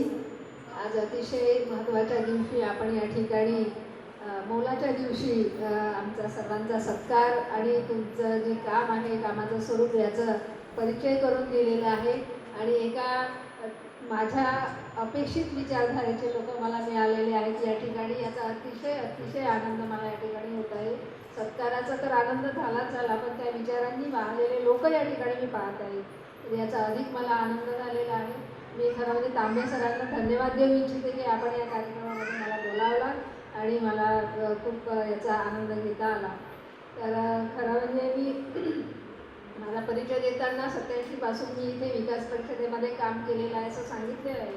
आज अतिशय महत्त्वाच्या दिवशी आपण या ठिकाणी मोलाच्या दिवशी आमचा सर्वांचा सत्कार आणि तुमचं जे काम आहे, कामाचं स्वरूप याचं परिचय करून दिलेला आहे. आणि एका माझ्या अपेक्षित विचारधारेचे लोक मला मिळालेले आहेत या ठिकाणी. याचा अतिशय आनंद मला या ठिकाणी होत आहे. सत्काराचा तर आनंद झालाच झाला, पण त्या विचारांनी वाहलेले लोक या ठिकाणी मी पाहत आहे, तर याचा अधिक मला आनंद झालेला आहे. मी खरं म्हणजे तांबे सरांना धन्यवाद देऊ इच्छिते की आपण या कार्यक्रमामध्ये मला बोलावला आणि मला खूप याचा आनंद घेता आला. तर खरं म्हणजे मी माझा परिचय देताना 87 पासून मी इथे विकास परिषदेमध्ये काम केलेलं आहे असं सांगितलेलं आहे.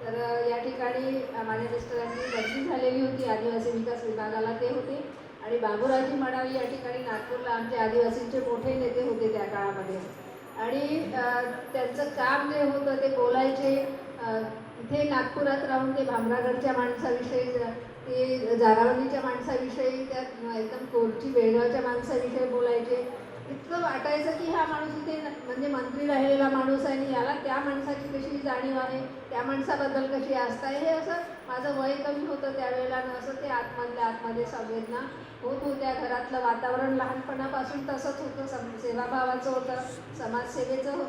तर या ठिकाणी माझ्या मिस्टरांची बदली झालेली होती आदिवासी विकास विभागाला, ते होते. आणि बाबूराजी मडावी या ठिकाणी नागपूरला आमचे आदिवासींचे मोठे नेते होते त्या काळामध्ये. आणि त्यांचं काम जे होतं ते बोलायचे. इथे नागपुरात राहून ते भामरागडच्या माणसाविषयी, ते जारावलीच्या माणसाविषयी, त्या एकदम कोरची बेळगावच्या माणसाविषयी बोलायचे. इतकं वाटायचं की हा माणूस इथे म्हणजे मंत्री राहिलेला माणूस आहे आणि याला त्या माणसाची कशी जाणीव आहे, त्या माणसाबद्दल कशी आस्था आहे. हे असं माझं वय कमी होतं त्यावेळेला, असं ते आतमध्ये संवेदना होत होत्या. घरातलं वातावरण लहानपणापासून तसंच होतं, सेवाभावाचं होतं, समाजसेवेचं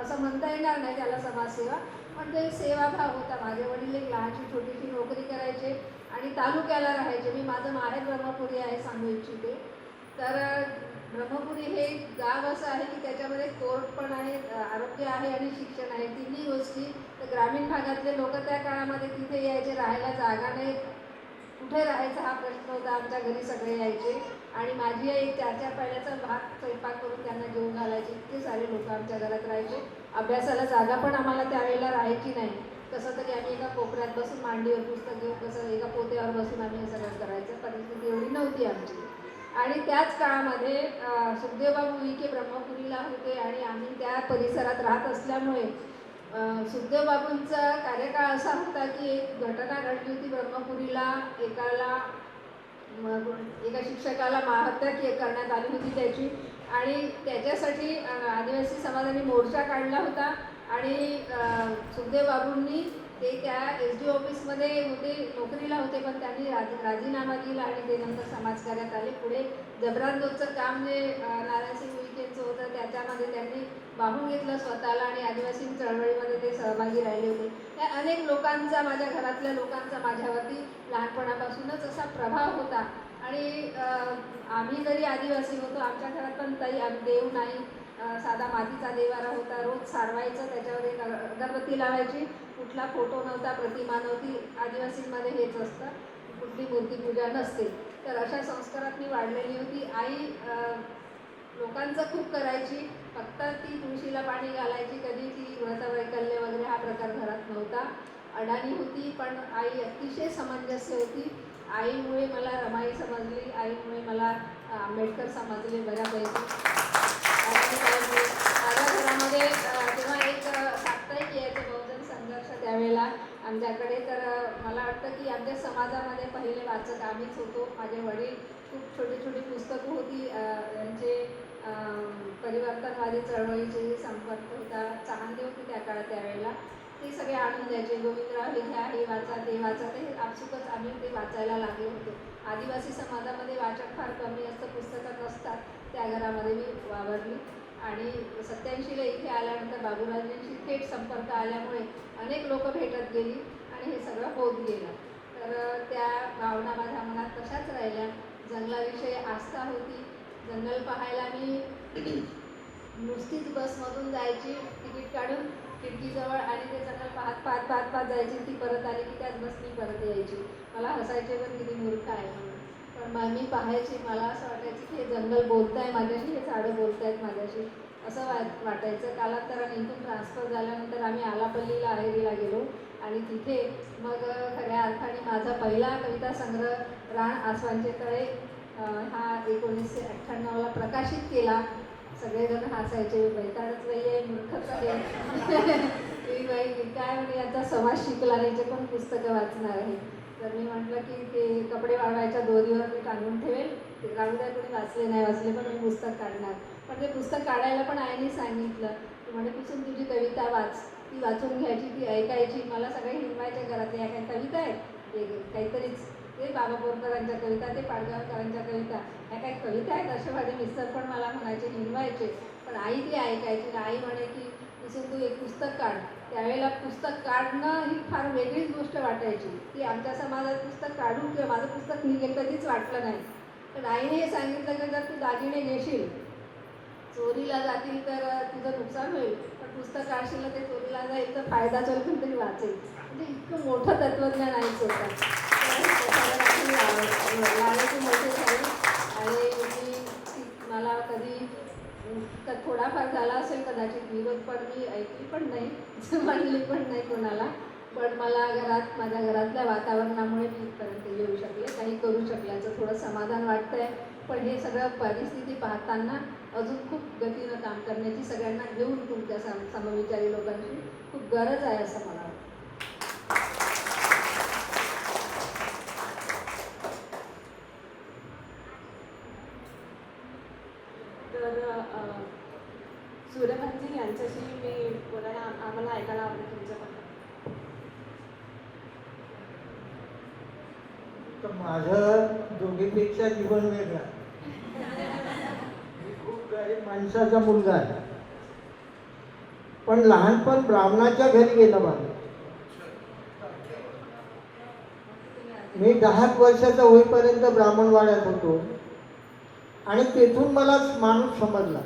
असं म्हणता येणार नाही त्याला समाजसेवा, पण ते सेवाभाव होता. माझे वडील एक लहानशी छोटीशी नोकरी करायचे आणि तालुक्याला राहायचे. मी माझं माहेर ब्रह्मपुरी आहे सांगू इच्छिते. तर ब्रह्मपुरी हे गाव असं आहे की त्याच्यामध्ये कोर्ट पण आहे, आरोग्य आहे आणि शिक्षण आहे, तिन्ही गोष्टी. तर ग्रामीण भागातले लोक त्या काळामध्ये तिथे यायचे, राहायला जागा नाही, कुठे राहायचा हा प्रश्न होता. आमच्या घरी सगळे यायचे आणि माझी आई एक 4-4 पायल्याचा भात स्वयंपाक करून त्यांना जेवून घालायचे. इतके सारे लोक आमच्या घरात राहायचे. अभ्यासाला जागा पण आम्हाला त्यावेळेला राहायची नाही. कसं तरी आम्ही एका कोपऱ्यात बसून मांडीवर पुस्तक घेऊन कसं एका पोत्यावर बसून आम्ही हे सगळं करायचं. परिस्थिती एवढी नव्हती आमची. आणि त्याच काळामध्ये सुखदेवबाबू विखे ब्रह्मपुरीला होते आणि आम्ही त्या परिसरात राहत असल्यामुळे सुखदेवबाबूंचा कार्यकाळ असा होता की एक घटना घडली होती ब्रह्मपुरीला. एका शिक्षकाला हत्या करण्यात आली होती त्याची, आणि त्याच्यासाठी आदिवासी समाजाने मोर्चा काढला होता. आणि सुखदेवबाबूंनी ते त्या SD ऑफिसमध्ये होते, नोकरीला होते, पण त्यांनी राजीनामा दिला आणि ते नंतर समाजकार्यात आले. पुढे जबरांदोजचं काम जे नारायणसिंग विखेंचं होतं त्याच्यामध्ये त्यांनी वाहून घेतलं स्वतःला आणि आदिवासी चळवळीमध्ये ते सहभागी राहिले होते. त्या अनेक लोकांचा, माझ्या घरातल्या लोकांचा माझ्यावरती लहानपणापासूनच असा प्रभाव होता. आणि आम्ही जरी आदिवासी होतो, आमच्या घरात पण देव नाही, साधा मातीचा देवारा होता, रोज सारवायचं, त्याच्यावर एक अगरबत्ती लावायची. कुठला फोटो नव्हता, प्रतिमा नव्हती. आदिवासींमध्ये हेच असतं, कुठली मूर्तीपूजा नसते. तर अशा संस्कारात मी वाढलेली होती. आई लोकांचं खूप करायची, फक्त ती तुळशीला पाणी घालायची. कधी ती व्रतवैकल्य वगैरे हा प्रकार घरात नव्हता. अडाणी होती, पण आई अतिशय समंजस्य होती. आईमुळे मला रमाई समजली, आईमुळे मला आंबेडकर समजले बऱ्यापैकी. माझ्या घरामध्ये तेव्हा एक साप्ताहिक यायचं बहुजन संघर्ष त्यावेळेला आमच्याकडे. तर मला वाटतं की आमच्या समाजामध्ये पहिले वाचक आम्हीच होतो. माझे वडील खूप छोटी छोटी पुस्तकं होती, यांचे परिवर्तनवादी चळवळीचे संपर्क होता, चांगली होती त्या काळात त्यावेळेला. ते सगळे आणून द्यायचे. गोविंदराव हे घ्या, हे वाचा, ते वाचा. ते आपसुकच आम्ही ते वाचायला लागलो होतो. आदिवासी समाजामध्ये वाचक फार कमी असतं, पुस्तकं नसतात. त्या घरामध्ये मी वावरली. आणि 87ला इथे आल्यानंतर बाबूराजांशी थेट संपर्क आल्यामुळे अनेक लोक भेटत गेली आणि हे सगळं होत गेलं. तर त्या भावना माझ्या मनात तशाच राहिल्या. जंगलाविषयी आस्था होती. जंगल पाहायला मी नुसतीच बसमधून जायची, तिकीट काढून खिडकीजवळ, आणि ते जंगल पाहत जायची. ती परत आली की त्याच बसनी परत यायची. मला हसायचे पण किती मूर्ख आहे म्हणून. पण मी पाहायची, मला असं वाटायचं की हे जंगल बोलत आहे माझ्याशी, हे झाडं बोलत आहेत माझ्याशी, असं वाटायचं. कालांतराने इथून ट्रान्सफर झाल्यानंतर आम्ही आलापल्लीला अहेरीला गेलो आणि तिथे मग खऱ्या अर्थाने माझा पहिला कविता संग्रह रान आसवांचे तळे हा 1998ला प्रकाशित केला. सगळेजण हसायचे, बैताळच बाई आहे, मूर्खच आहे, ही बाई काय म्हणजे आता समाज शिकला नाही, पण पुस्तकं वाचणार आहे. तर मी म्हटलं की ते कपडे वाळवायच्या दोरीवर मी टांगून ठेवेल, ते राहू द्या, कोणी वाचले नाही वाचले पण मी पुस्तक काढणार. पण ते पुस्तक काढायला पण आईने सांगितलं की म्हणे कुसुम तुझी कविता वाच, ती वाचून घ्यायची, ती ऐकायची. मला सगळे हिंडवायच्या घरात, या काही कविता आहेत, हे काहीतरीच ते बाबा बोरकरांच्या कविता, ते पाडगावकरांच्या कविता, ह्या काही कविता आहेत असे माझे मिस्टर पण मला म्हणायचे, हिंडवायचे. पण आई ती ऐकायची. आई म्हणे की कुसुम तू एक पुस्तक काढ. त्यावेळेला पुस्तक काढणं ही फार वेगळीच गोष्ट वाटायची, की आमच्या समाजात पुस्तक काढून किंवा माझं पुस्तक निघेल कधीच वाटलं नाही. पण आईने हे सांगितलं की जर तू दागिने घेशील, चोरीला जातील तर तुझं नुकसान होईल, पण पुस्तक काढशील तर ते चोरीला जाईल तर फायदा चोरून तरी वाचेल. म्हणजे इतकं मोठं तत्त्वज्ञान आईच होतं. लाडाची मोठी झाली आणि मला कधी थोडाफार झाला असेल कदाचित विरोध, पण मी ऐकली पण नाही, म्हणली पण नाही कोणाला. पण मला घरात, माझ्या घरातल्या वातावरणामुळे मी इथपर्यंत येऊ शकले, काही करू शकल्याचं थोडं समाधान वाटतं आहे. पण हे सगळं परिस्थिती पाहताना अजून खूप गतीनं काम करण्याची, सगळ्यांना घेऊन तुमच्या समविचारी लोकांची खूप गरज आहे असं मला वाटतं. तर सूर्यकांतजी यांच्याशी मी बोलायला आम्हाला ऐकायला आवडेल तुमच्याकडनं. तर माझं दोघीपेक्षा जीवन वेगळं. मी खूप गरीब माणसाचा मुलगा आहे, पण लहानपण ब्राह्मणाच्या घरी गेलं माझं. मी 10 वर्षाचा होईपर्यंत ब्राह्मणवाड्यात होतो आणि तेथून मला माणूस समजला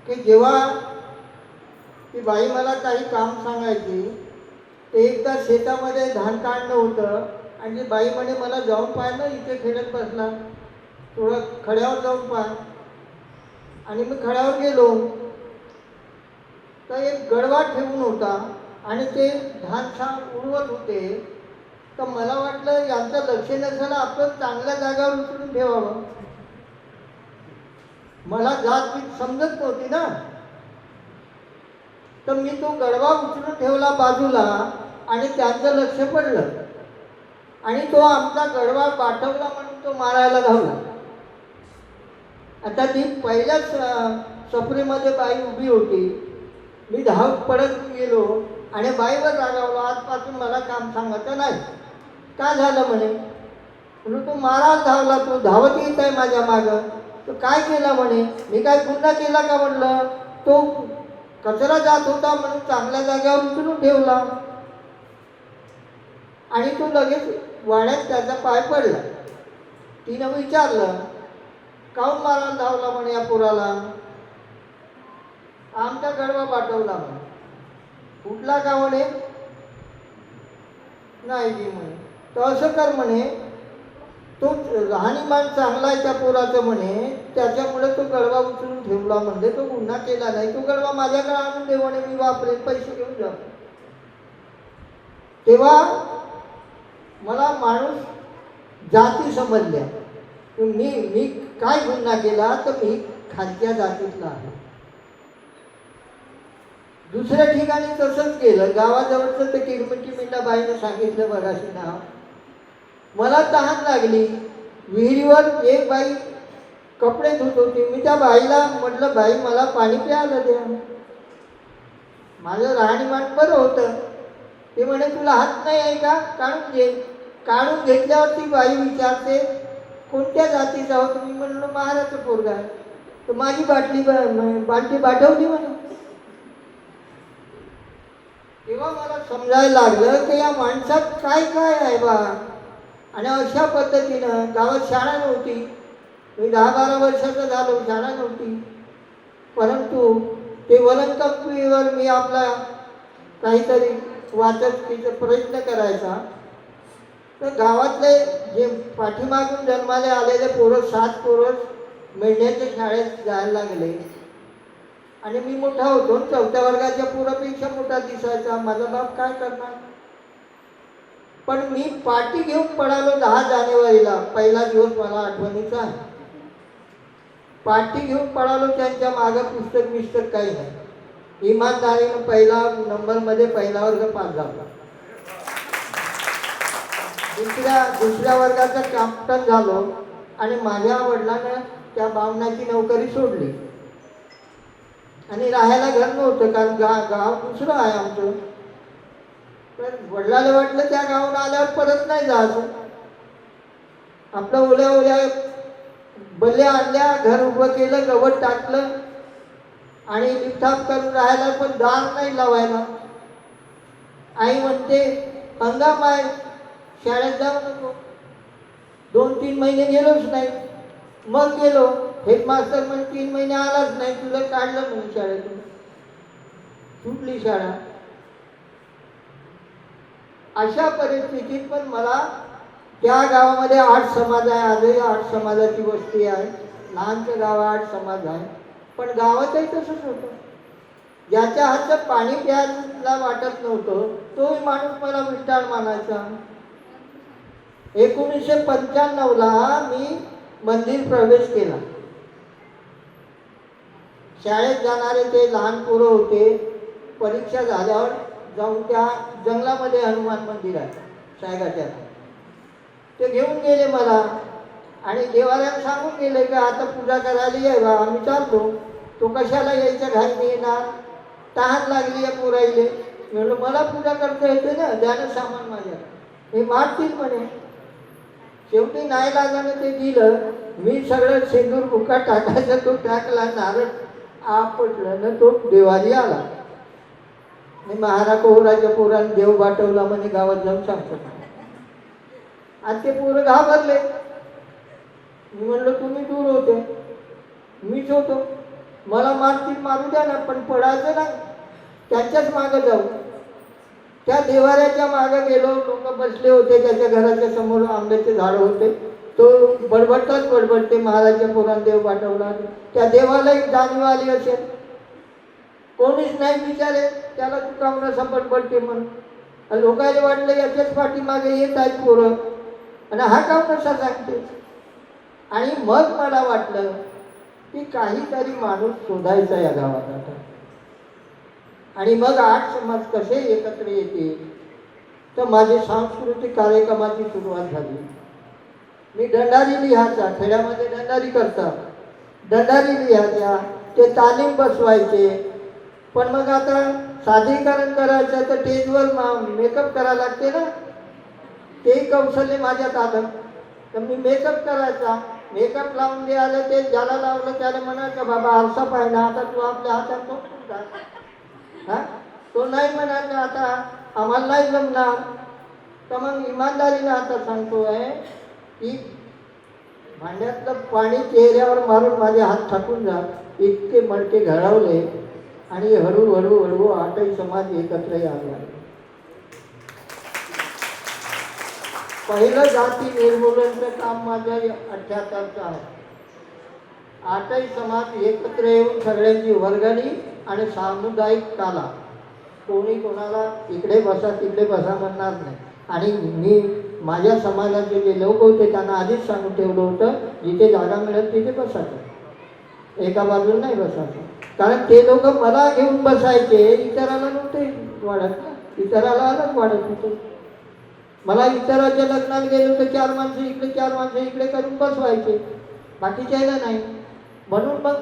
की जेव्हा ती बाई मला काही काम सांगायची, ते एकदा शेतामध्ये धान काढणं होतं आणि ती बाई म्हणे मला जाऊन पाह ना, इथे खेळत बसला, थोडं खड्यावर जाऊन पाह. आणि मी खड्यावर गेलो तर एक गडवा ठेवून होता आणि ते धान उडवत होते. तर मला वाटलं यांचं लक्ष नसेल, आपण चांगल्या जागावर उचलून ठेवावं. मला जात समजत नव्हती ना, तर मी तो गडवा उचलून ठेवला बाजूला आणि त्यांचं लक्ष पडलं आणि तो आमचा गडवा पाठवला म्हणून तो मारायला धावला. आता ती पहिल्याच सफरीमध्ये बाई उभी होती. मी धावत पडत गेलो आणि बाईवर रागावलो, आजपासून मला काम सांगायचं नाही. का झालं म्हणे? म्हणून तो मारायला धावला, तो धावत येत आहे माझ्या मागं. तो काय केला म्हणे? मी काय गुन्हा केला का म्हटलं? तो कचरा जात होता म्हणून चांगल्या जागेवर उचलून ठेवला आणि तो लगेच वाड्यात त्याचा पाय पडला. तिनं विचारलं, काहून मारायला धावला म्हणे या पोराला? आमचा गडवा पाठवला म्हणे. कुठला का म्हणे? नाही ती म्हणे. तर असं कर म्हणे, तो राहणीमान चांगला आहे त्या पोराचं म्हणे, त्याच्यामुळे तो गडवा उचलून ठेवला म्हणजे, तो गुन्हा केला नाही. तो गडवा माझ्याकडे आणून दे म्हणे, मी वापरेन, पैसे घेऊन जा. तेव्हा मला माणूस जाती समजल्या. मी काय गुन्हा केला तर मी खालच्या जातीतला आहे. दुसऱ्या ठिकाणी तसंच केलं. गावाजवळचं ते किरमिटी मिंडाबाईने सांगितलं बघाशी नाव. मला तहान लागली, विहिरीवर एक बाई कपडे धुत होती. मी त्या बाईला म्हटलं, बाई मला पाणी प्यायला द्या. माझं राहणीमान बरं होतं. ते म्हणे, तुला हात नाही आहे का? काढून घे. काढून घेतल्यावर ती बाई विचारते, कोणत्या जातीचा आहोत? मी म्हणलो, महाराचं पोरगा आहे. तर माझी बाटली पाठवली म्हणून. तेव्हा मला समजायला लागलं की या माणसात काय काय आहे बा. आणि अशा पद्धतीनं गावात शाळा नव्हती. मी 10-12 वर्षाचा झालो, शाळा नव्हती. परंतु ते वलंकपीवर मी आपला काहीतरी वाचकीचा प्रयत्न करायचा. तर गावातले जे पाठीमागून जन्माले आलेले पोरं, 7 पोरं मेंढ्याच्या शाळेत जायला लागले आणि मी मोठा होतो. 4थ्या वर्गाच्या पोरापेक्षा मोठा दिसायचा. माझा बाप काय करणार? पण मी पाठी घेऊन पळालो 10 जानेवारीला. पहिला दिवस मला आठवणीचा आहे. पाठी घेऊन पळालो, त्यांच्या मागं पुस्तक काही नाही. इमानदारीनं पहिला नंबरमध्ये पहिला वर्ग पास झाला. दुसऱ्या वर्गाचा कॅप्टन झालो आणि माझ्या वडिलांना त्या बामणाची नोकरी सोडली आणि राहायला घर नव्हतं, कारण गाव दुसरं आहे आमचं. तर वडिलाला वाटलं त्या गावाला आल्यावर परत नाही जायचं. आपलं ओल्या बल्ल्या आणल्या, घर उभं केलं, गवत टाकलं आणि लिपथाप करून राहायला, पण दार नाही लावायला. आई म्हणते हंगाम आहे, शाळेत जाऊ नको. 2-3 महिने गेलोच नाही. मग गेलो, हेडमास्टर म्हणे 3 महिने आलाच नाही, तुला काढलं म्हणून शाळेतून. सुटली शाळा. अशा परिस्थितीत पण मला त्या गावामध्ये 8 समाज आहे. आजही 8 समाजाची वस्ती आहे. लहानचं गाव 8 समाज आहे. पण गावातही तसंच होतं. ज्याच्या हातचं पाणी प्यायला वाटत नव्हतं तोही माणूस मला विटाळ मानायचा. 1995ला मी मंदिर प्रवेश केला. शाळेत जाणारे ते लहान पोरं होते. परीक्षा झाल्यावर जाऊन त्या जंगलामध्ये हनुमान मंदिर आहे सायगाट्यात, ते घेऊन गेले मला आणि देवाऱ्याला सांगून गेले की आता पूजा करायला ये बा. आम्ही चालतो. तो कशाला यायच्या घाईने येणार, तहान लागली आहे पोराईले. म्हणलं मला पूजा करता येते ना, द्या ना सामान माझ्या, हे मारतील म्हणे. शेवटी नाही लागानं ते दिलं. मी सगळं शेंदूर बुका टाकायचा, तो टाकला, नारळ आपटलं ना, तो देवारी आला. आणि महाराज कोहराच्या पोराने देव वाटवला म्हणे गावात जाऊन सांगतो. आज ते पोरं घाबरले. मी म्हणलं तुम्ही दूर होते, मीच होतो. मला मारतील मारू द्या ना, पण पडायचं नाही. त्यांच्याच मागं जाऊ. त्या देवाऱ्याच्या मागं गेलो. लोक बसले होते. त्याच्या घराच्या समोर आंब्याचे झाड होते. तो बडबडते महाराजच्या पोराने देव पाठवला. त्या देवालाही जाणीव आली असेल. कोणीच नाही विचारे त्याला तू काम नसा बडबडते म्हणून. लोकांना वाटलं याच्याच पाठीमागे येत आहेत पोरं आणि हा काम नसा सांगते. आणि मग मला वाटलं की काहीतरी माणूस शोधायचा या गावात आता. आणि मग 8 समाज कसे एकत्र येते, तर माझी सांस्कृतिक कार्यक्रमाची सुरुवात झाली. मी दंडारी लिहायचा, खेड्यामध्ये दंडारी करतात, दंडारी लिहायचा. ते तालीम बसवायचे. पण मग आता सादरीकरण करायचं तर स्टेजवर मेकअप करायला लागते ना, ते कौशल्य माझ्यात आलं. तर मी मेकअप करायचा. मेकअप लावून द्यायला ते ज्याला लावलं त्याला म्हणायचं बाबा आरसा पाहिजे, आता तू आपल्या हातात तो हा, तो नाही म्हणायचा आता आम्हाला नाही जमणार. तर मग इमानदारीने आता सांगतो आहे की भांड्यातलं पाणी चेहऱ्यावर मारून माझे हात थकून जा इतके मडके घडवले आणि हळूहळू 8ही समाज एकत्र आला. पहिलं जाती निर्मूलनचं काम माझं 78चं आहे. 8ही समाज एकत्र येऊन सगळ्यांची वर्गणी आणि सामुदायिक ताला. कोणी कोणाला इकडे बसा तिकडे बसा म्हणणार नाही. आणि मी माझ्या समाजाचे जे लोक होते त्यांना आधीच सांगून ठेवलं होतं जिथे जागा मिळेल तिथे बसायचं, एका बाजूला नाही बसायचं. कारण ते लोक मला घेऊन बसायचे, इतराला नव्हते वाढत, इतराला अलग वाढत होते. मला इतराच्या लग्नात गेलो तर 4 माणसं इकडे 4 माणसं इकडे करून बसवायचे, बाकीच्याला नाही. म्हणून मग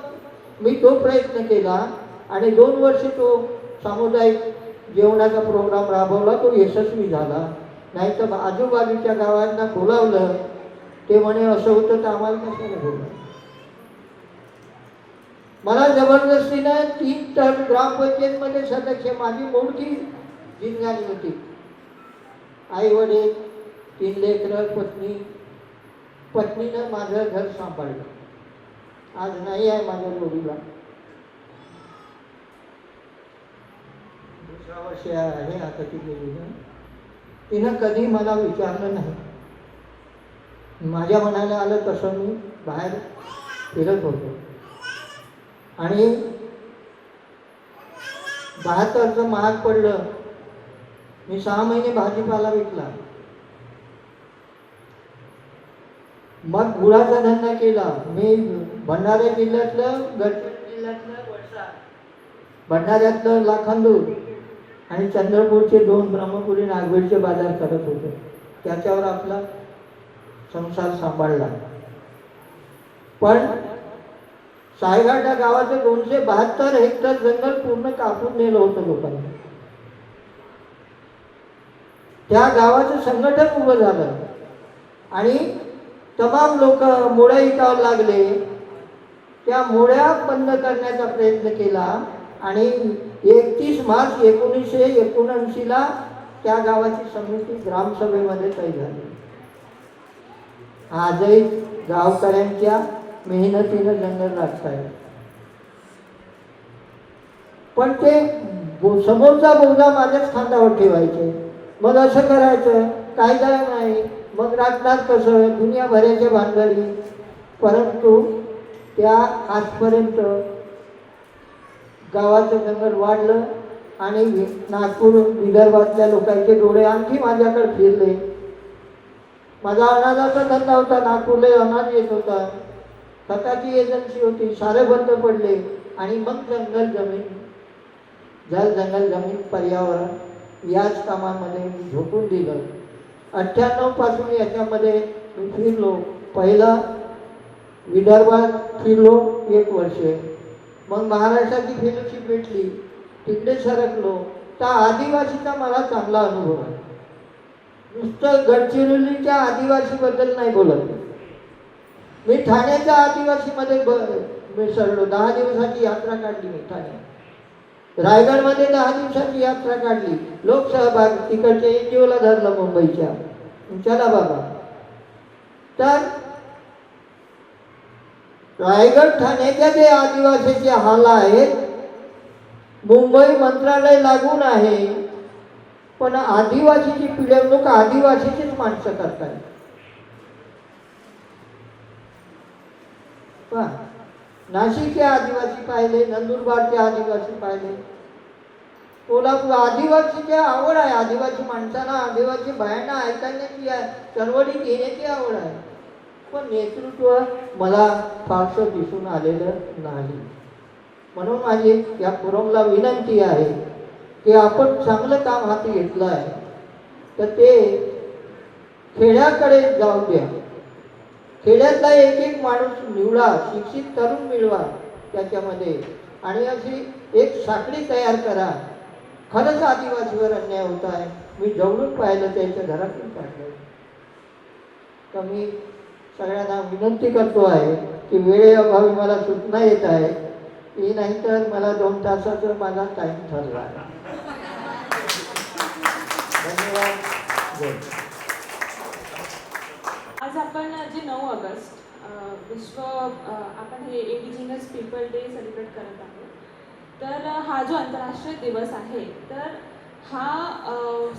मी तो प्रयत्न केला आणि 2 वर्ष तो सामुदायिक जेवणाचा प्रोग्राम राबवला. तो यशस्वी झाला. नाही तर आजूबाजूच्या गावांना बोलावलं, ते म्हणे असं होतं तर आम्हाला कशाला बोलवलं. मला जबरदस्तीनं 3 टर्म ग्रामपंचायतमध्ये सदस्य माझी मोठी जिंकणी होती. आई वडील, 3 लेकरं, पत्नीनं माझं घर सांभाळलं. आज नाही आहे माझ्या जोडीला, 2 वर्ष आहे आता ती गेलेली. तिनं कधी मला विचारलं नाही. माझ्या मनाला आलं तसं मी बाहेर फिरत होतो. आणि 72चं महाग पडलं. मी 6 महिने भाजीपाला विकला. मग गुळाचा धंदा केला. मी भंडारा जिल्ह्यातलं, गडचिरोली जिल्ह्यातलं वळसा, भंडाऱ्यातलं लाखांदूर आणि चंद्रपूरचे 2 ब्रह्मपुरी नागवेडचे बाजार करत होते. त्याच्यावर आपला संसार सांभाळला. पण सायघाट या गावाचं 272 हेक्टर जंगल पूर्ण कापून नेलं होतं लोकांनी. त्या गावाचं संघटन उभं झालं आणि तमाम लोक मोड्या विकायला लागले. त्या मोड्या बंद करण्याचा प्रयत्न केला आणि 31 मार्च 1979 त्या गावाची समिती ग्रामसभेमध्ये तय झाली. आजही गावकऱ्यांच्या मेहनतीनं जंगल राखत आहे. पण ते समोरचा बोजा माझ्याच खांद्यावर ठेवायचे. मग असं करायचं, कायदा नाही, मग राखणार कसं, दुनियाभराच्या भानगडी. परंतु त्या आजपर्यंत गावाचं जंगल वाढलं आणि नागपूर विदर्भातल्या लोकांचे डोळे आणखी माझ्याकडे फिरले. माझा अनाजाचा धंदा होता, नागपूरला अनाज येत होता, खताची एजन्सी होती, सारे बंद पडले. आणि मग जंगल जमीन पर्यावरण याच कामामध्ये मी झोकून दिलं. 98 पासून याच्यामध्ये मी फिरलो. पहिलं विदर्भात फिरलो 1 वर्ष, मग महाराष्ट्राची फेलोशिप भेटली, तिकडे सरकलो. त्या आदिवासीचा मला चांगला अनुभव आहे. नुसतं गडचिरोलीच्या आदिवासीबद्दल नाही बोलत, मी ठाण्याच्या आदिवासीमध्ये मिसळलो. 10 दिवसाची यात्रा काढली मी ठाण्यात. रायगडमध्ये 10 दिवसाची यात्रा काढली. लोकसहभाग तिकडच्या NGOला धरलं मुंबईच्या. चला बाबा. तर रायगड ठाण्याच्या जे आदिवासीचे हाल आहेत, मुंबई मंत्रालय लागून आहे, पण आदिवासीची पिळवणूक आदिवासीचीच माणसं करतात. नाशिकचे आदिवासी पाहिले, नंदुरबारचे आदिवासी पाहिले, कोल्हापूर आदिवासीची आवड आहे. आदिवासी माणसांना, आदिवासी बायांना ऐकण्याची आहे, चळवळी घेण्याची आवड आहे. पण नेतृत्व मला फारसं दिसून आलेलं नाही. म्हणून माझी या फोरमला विनंती आहे की आपण चांगलं काम हाती घेतलं आहे तर ते खेड्याकडे जाऊ द्या. खेड्यातला एक माणूस निवडा, शिक्षित तरुण मिळवा त्याच्यामध्ये, आणि अशी एक साखळी तयार करा. खरंच आदिवासीवर अन्याय होत आहे. मी जवळून पाहिलं, त्यांच्या घरातून काढलं. तर मी सगळ्यांना विनंती करतो आहे की वेळेअभावी मला सूचना येत आहे की नाहीतर मला 2 तासाचा माझा टाईम ठरला आहे. धन्यवाद. आज आपण जे 9 ऑगस्ट विश्व आपण हे इंडिजिनस पीपल डे सेलिब्रेट करत आहोत. तर हा जो आंतरराष्ट्रीय दिवस आहे, तर हा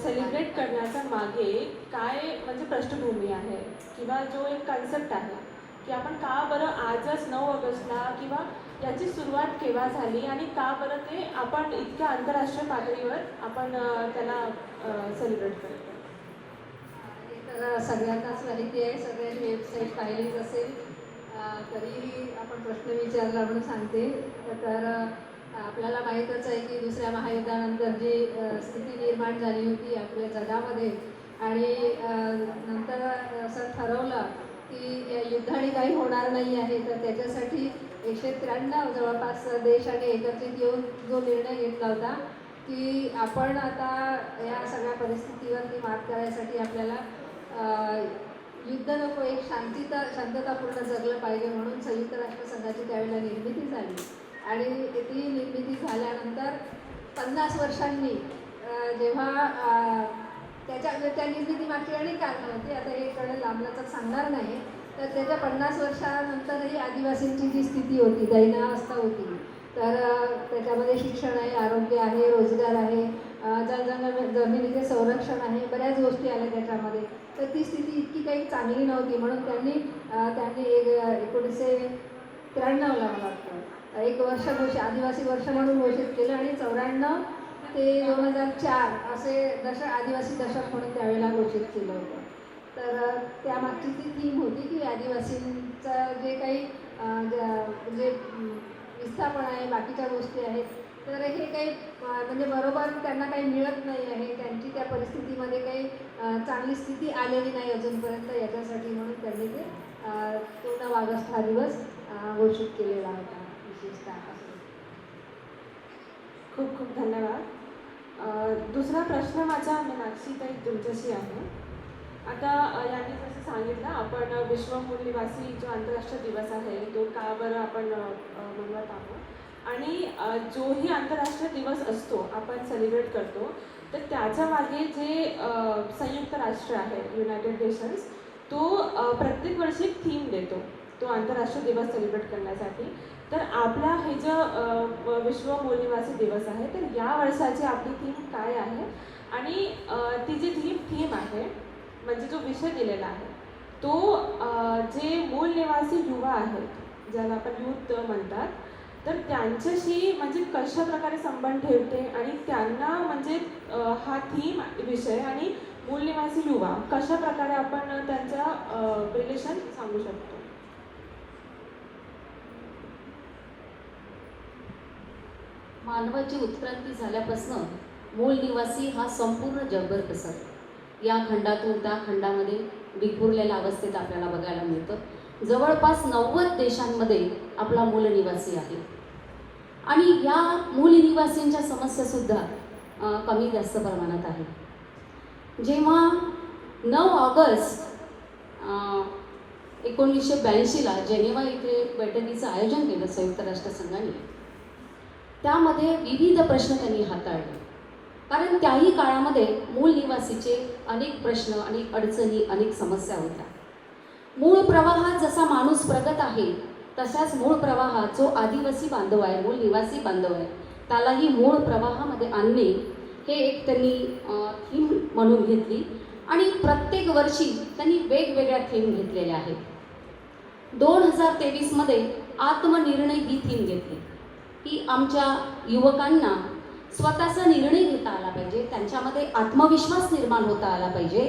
सेलिब्रेट करण्याचा मागे काय म्हणजे पृष्ठभूमी आहे किंवा जो एक कन्सेप्ट आहे की आपण का बरं आजच 9 ऑगस्टला किंवा याची सुरुवात केव्हा झाली आणि का बरं ते आपण इतक्या आंतरराष्ट्रीय पातळीवर आपण त्याला सेलिब्रेट करतो. तर सगळ्यांनाच माहिती आहे, सगळ्यांनी वेबसाईट पाहिलीच असेल, तरीही आपण प्रश्न विचारला म्हणून सांगते. तर आपल्याला माहीतच आहे की दुसऱ्या महायुद्धानंतर जी स्थिती निर्माण झाली होती आपल्या जगामध्ये, आणि नंतर असं ठरवलं की या युद्धाने काही होणार नाही आहे. तर त्याच्यासाठी 193 जवळपास देशाने एकत्रित येऊन जो निर्णय घेतला होता की आपण आता या सगळ्या परिस्थितीवरती मात करायसाठी आपल्याला युद्ध नको, एक शांततापूर्ण जगलं पाहिजे. म्हणून संयुक्त राष्ट्रसंघाची त्यावेळेला निर्मिती झाली. आणि ती निर्मिती झाल्यानंतर 50 वर्षांनी जेव्हा त्या निर्मिती मागची अनेक कारणं होती, आता हे लांबलचक सांगणार नाही. तर त्याच्या 50 वर्षानंतरही आदिवासींची जी स्थिती होती, दैनावस्था होती, तर त्याच्यामध्ये शिक्षण आहे, आरोग्य आहे, रोजगार आहे, जमिनीचे संरक्षण आहे, बऱ्याच गोष्टी आल्या त्याच्यामध्ये. तर ती स्थिती इतकी काही चांगली नव्हती. म्हणून त्यांनी 1993ला मला वाटतं 1 वर्ष आदिवासी वर्ष म्हणून घोषित केलं आणि 94 ते 2004 असे आदिवासी दशक म्हणून त्यावेळेला घोषित केलं होतं. तर त्यामागची ती थीम होती की आदिवासींचं जे काही जे विस्थापन आहे, बाकीच्या गोष्टी आहेत, तर हे काही म्हणजे बरोबर त्यांना काही मिळत नाही आहे, त्यांची त्या परिस्थितीमध्ये काही चांगली स्थिती आलेली नाही अजूनपर्यंत, याच्यासाठी म्हणून त्यांनी ते पूर्ण ऑगस्ट हा दिवस घोषित केलेला होता विशेषतः. खूप खूप धन्यवाद. दुसरा प्रश्न माझा मीनाक्षीताई तुमच्याशी आहे. आता यांनी जसं सांगितलं, आपण विश्व मूल निवासी जो आंतरराष्ट्रीय दिवस आहे तो का बरं आपण मनवत आहोत, आणि जोही आंतरराष्ट्रीय दिवस असतो आपण सेलिब्रेट करतो, तर त्याच्या मागे जे संयुक्त राष्ट्र आहे, युनायटेड नेशन्स, तो प्रत्येक वर्षी थीम देतो तो आंतरराष्ट्रीय दिवस सेलिब्रेट करण्यासाठी. तर आपला हे जो विश्व मूल निवासी दिवस आहे, तर या वर्षाची आपली थीम काय आहे, आणि ती जी थीम आहे म्हणजे जो विषय दिलेला आहे तो जे मूल निवासी युवा आहेत, ज्याला आपण यूथ म्हणतात, तर त्यांच्याशी म्हणजे कशा प्रकारे संबंध ठेवते, आणि त्यांना म्हणजे हा थीम विषय आणि मूल निवासी युवा कशा प्रकारे आपण त्यांच्या रिलेशन सांगू शकतो. मानवाची उत्क्रांती झाल्यापासून मूल निवासी हा संपूर्ण जगभर पसरला. या खंडातून त्या खंडामध्ये विखुरलेल्या अवस्थेत आपल्याला बघायला मिळतं. जवळपास 90 देशांमध्ये आपला मूल निवासी आहे, आणि या मूल निवासींच्या समस्यासुद्धा कमी जास्त प्रमाणात आहे. जेव्हा 9 ऑगस्ट 1982ला जेनेवा इथे बैठकीचं आयोजन केलं संयुक्त राष्ट्रसंघाने, त्यामध्ये विविध प्रश्न त्यांनी हाताळले. कारण त्याही काळामध्ये मूल निवासीचे अनेक प्रश्न, अनेक अडचणी, अनेक समस्या होत्या. मूळ प्रवाहात जसा माणूस प्रगत आहे, तशाच मूळ प्रवाहात जो आदिवासी बांधव आहे, मूल निवासी बांधव आहे, त्यालाही मूळ प्रवाहामध्ये आणणे हे एक त्यांनी थीम म्हणून घेतली, आणि प्रत्येक वर्षी त्यांनी वेगवेगळ्या थीम घेतलेल्या आहेत. 2023मध्ये आत्मनिर्णय ही थीम घेतली की आमच्या युवकांना स्वतःचा निर्णय घेता आला पाहिजे, त्यांच्यामध्ये आत्मविश्वास निर्माण होता आला पाहिजे,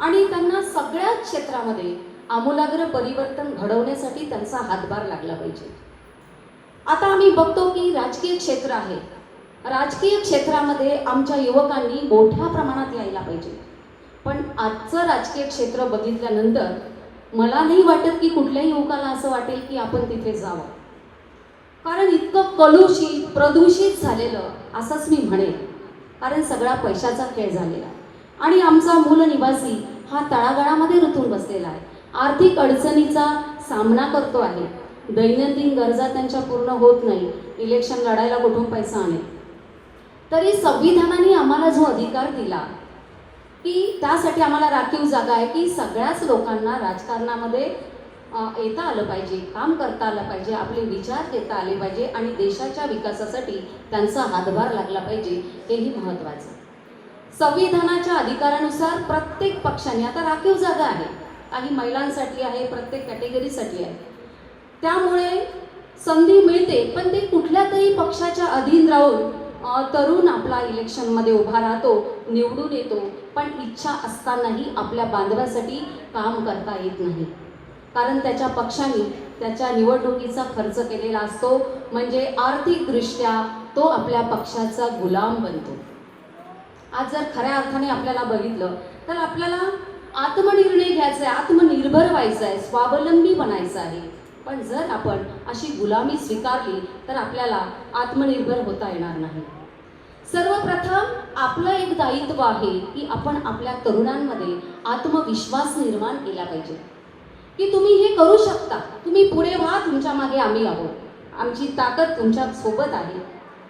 आणि त्यांना सगळ्या क्षेत्रामध्ये आमूलाग्र परिवर्तन घडवण्यासाठी त्यांचा हातभार लागला पाहिजे. आता आम्ही बघतो की राजकीय क्षेत्र आहे, राजकीय क्षेत्रामध्ये आमच्या युवकांनी मोठ्या प्रमाणात यायला पाहिजे. पण आजचं राजकीय क्षेत्र बघितल्यानंतर मला नाही वाटत की कुठल्याही युवकाला असं वाटेल की आपण तिथे जावं, कारण इतकं कलुषित प्रदूषित झालेलं असंच मी म्हणेन, कारण सगळा पैशाचा खेळ झालेला आहे. आणि आमचा मूल निवासी हा तळागाळामध्ये रुतून बसलेला आहे, आर्थिक अडचणीचा सामना करतो आहे, दैनंदिन गरजा त्यांच्या पूर्ण होत नाही, इलेक्शन लढायला कुठून पैसा आणेल. तरी संविधानाने आम्हाला जो अधिकार दिला की त्यासाठी आम्हाला राखीव जागा आहे की सगळ्याच लोकांना राजकारणामध्ये येता आलं पाहिजे, काम करता आलं पाहिजे, आपले विचार देता आले पाहिजे, आणि देशाच्या विकासासाठी त्यांचा हातभार लागला पाहिजे, हेही महत्त्वाचं. संविधानाच्या अधिकारानुसार प्रत्येक पक्षाने आता राखीव जागा आहे, काही महिलांसाठी आहे, प्रत्येक कॅटेगरीसाठी आहे, त्यामुळे संधी मिळते. पण ते कुठल्या तरी पक्षाच्या अधीन राहून तरुण आपला इलेक्शनमध्ये उभा राहतो, निवडून येतो, पण इच्छा असतानाही आपल्या बांधवासाठी काम करता येत नाही, कारण त्याच्या पक्षाने त्याच्या निवडणुकीचा खर्च केलेला असतो, म्हणजे आर्थिकदृष्ट्या तो आपल्या पक्षाचा गुलाम बनतो. आज जर खऱ्या अर्थाने आपल्याला बघितलं तर आपल्याला आत्मनिर्णय घ्यायचा आहे, आत्मनिर्भर व्हायचं आहे, स्वावलंबी बनायचं आहे. पण जर आपण अशी गुलामी स्वीकारली तर आपल्याला आत्मनिर्भर होता येणार नाही. सर्वप्रथम आपलं एक दायित्व आहे की आपण आपल्या तरुणांमध्ये आत्मविश्वास निर्माण केला पाहिजे की तुम्ही हे करू शकता, तुम्ही पुढे व्हा, तुमच्या मागे आम्ही आहोत, आमची ताकद तुमच्या सोबत आहे.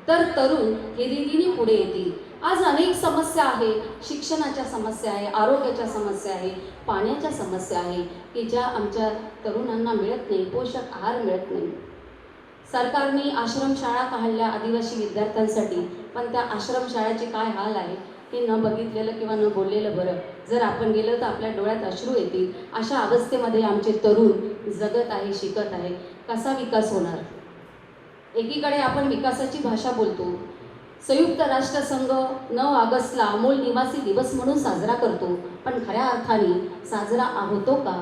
तर तरुण हिरिरीने पुढे येतील. आज अनेक समस्या आहे, शिक्षणाच्या समस्या आहे, आरोग्याच्या समस्या आहे, पाण्याच्या समस्या आहे की ज्या आमच्या तरुणांना मिळत नाही, पोषक आहार मिळत नाही. सरकारने आश्रमशाळा काढल्या आदिवासी विद्यार्थ्यांसाठी, पण त्या आश्रमशाळेचे काय हाल आहे हे न बघितलेलं किंवा न बोललेलं बरं. जर आपण गेलं तर आपल्या डोळ्यात अश्रू येतील. अशा अवस्थेमध्ये आमचे तरुण जगत आहे, शिकत आहे. कसा विकास होणार? एकीकडे आपण विकासाची भाषा बोलतो, संयुक्त राष्ट्रसंघ 9 ऑगस्टला मूल निवासी दिवस म्हणून साजरा करतो, पण खऱ्या अर्थाने साजरा होतो का?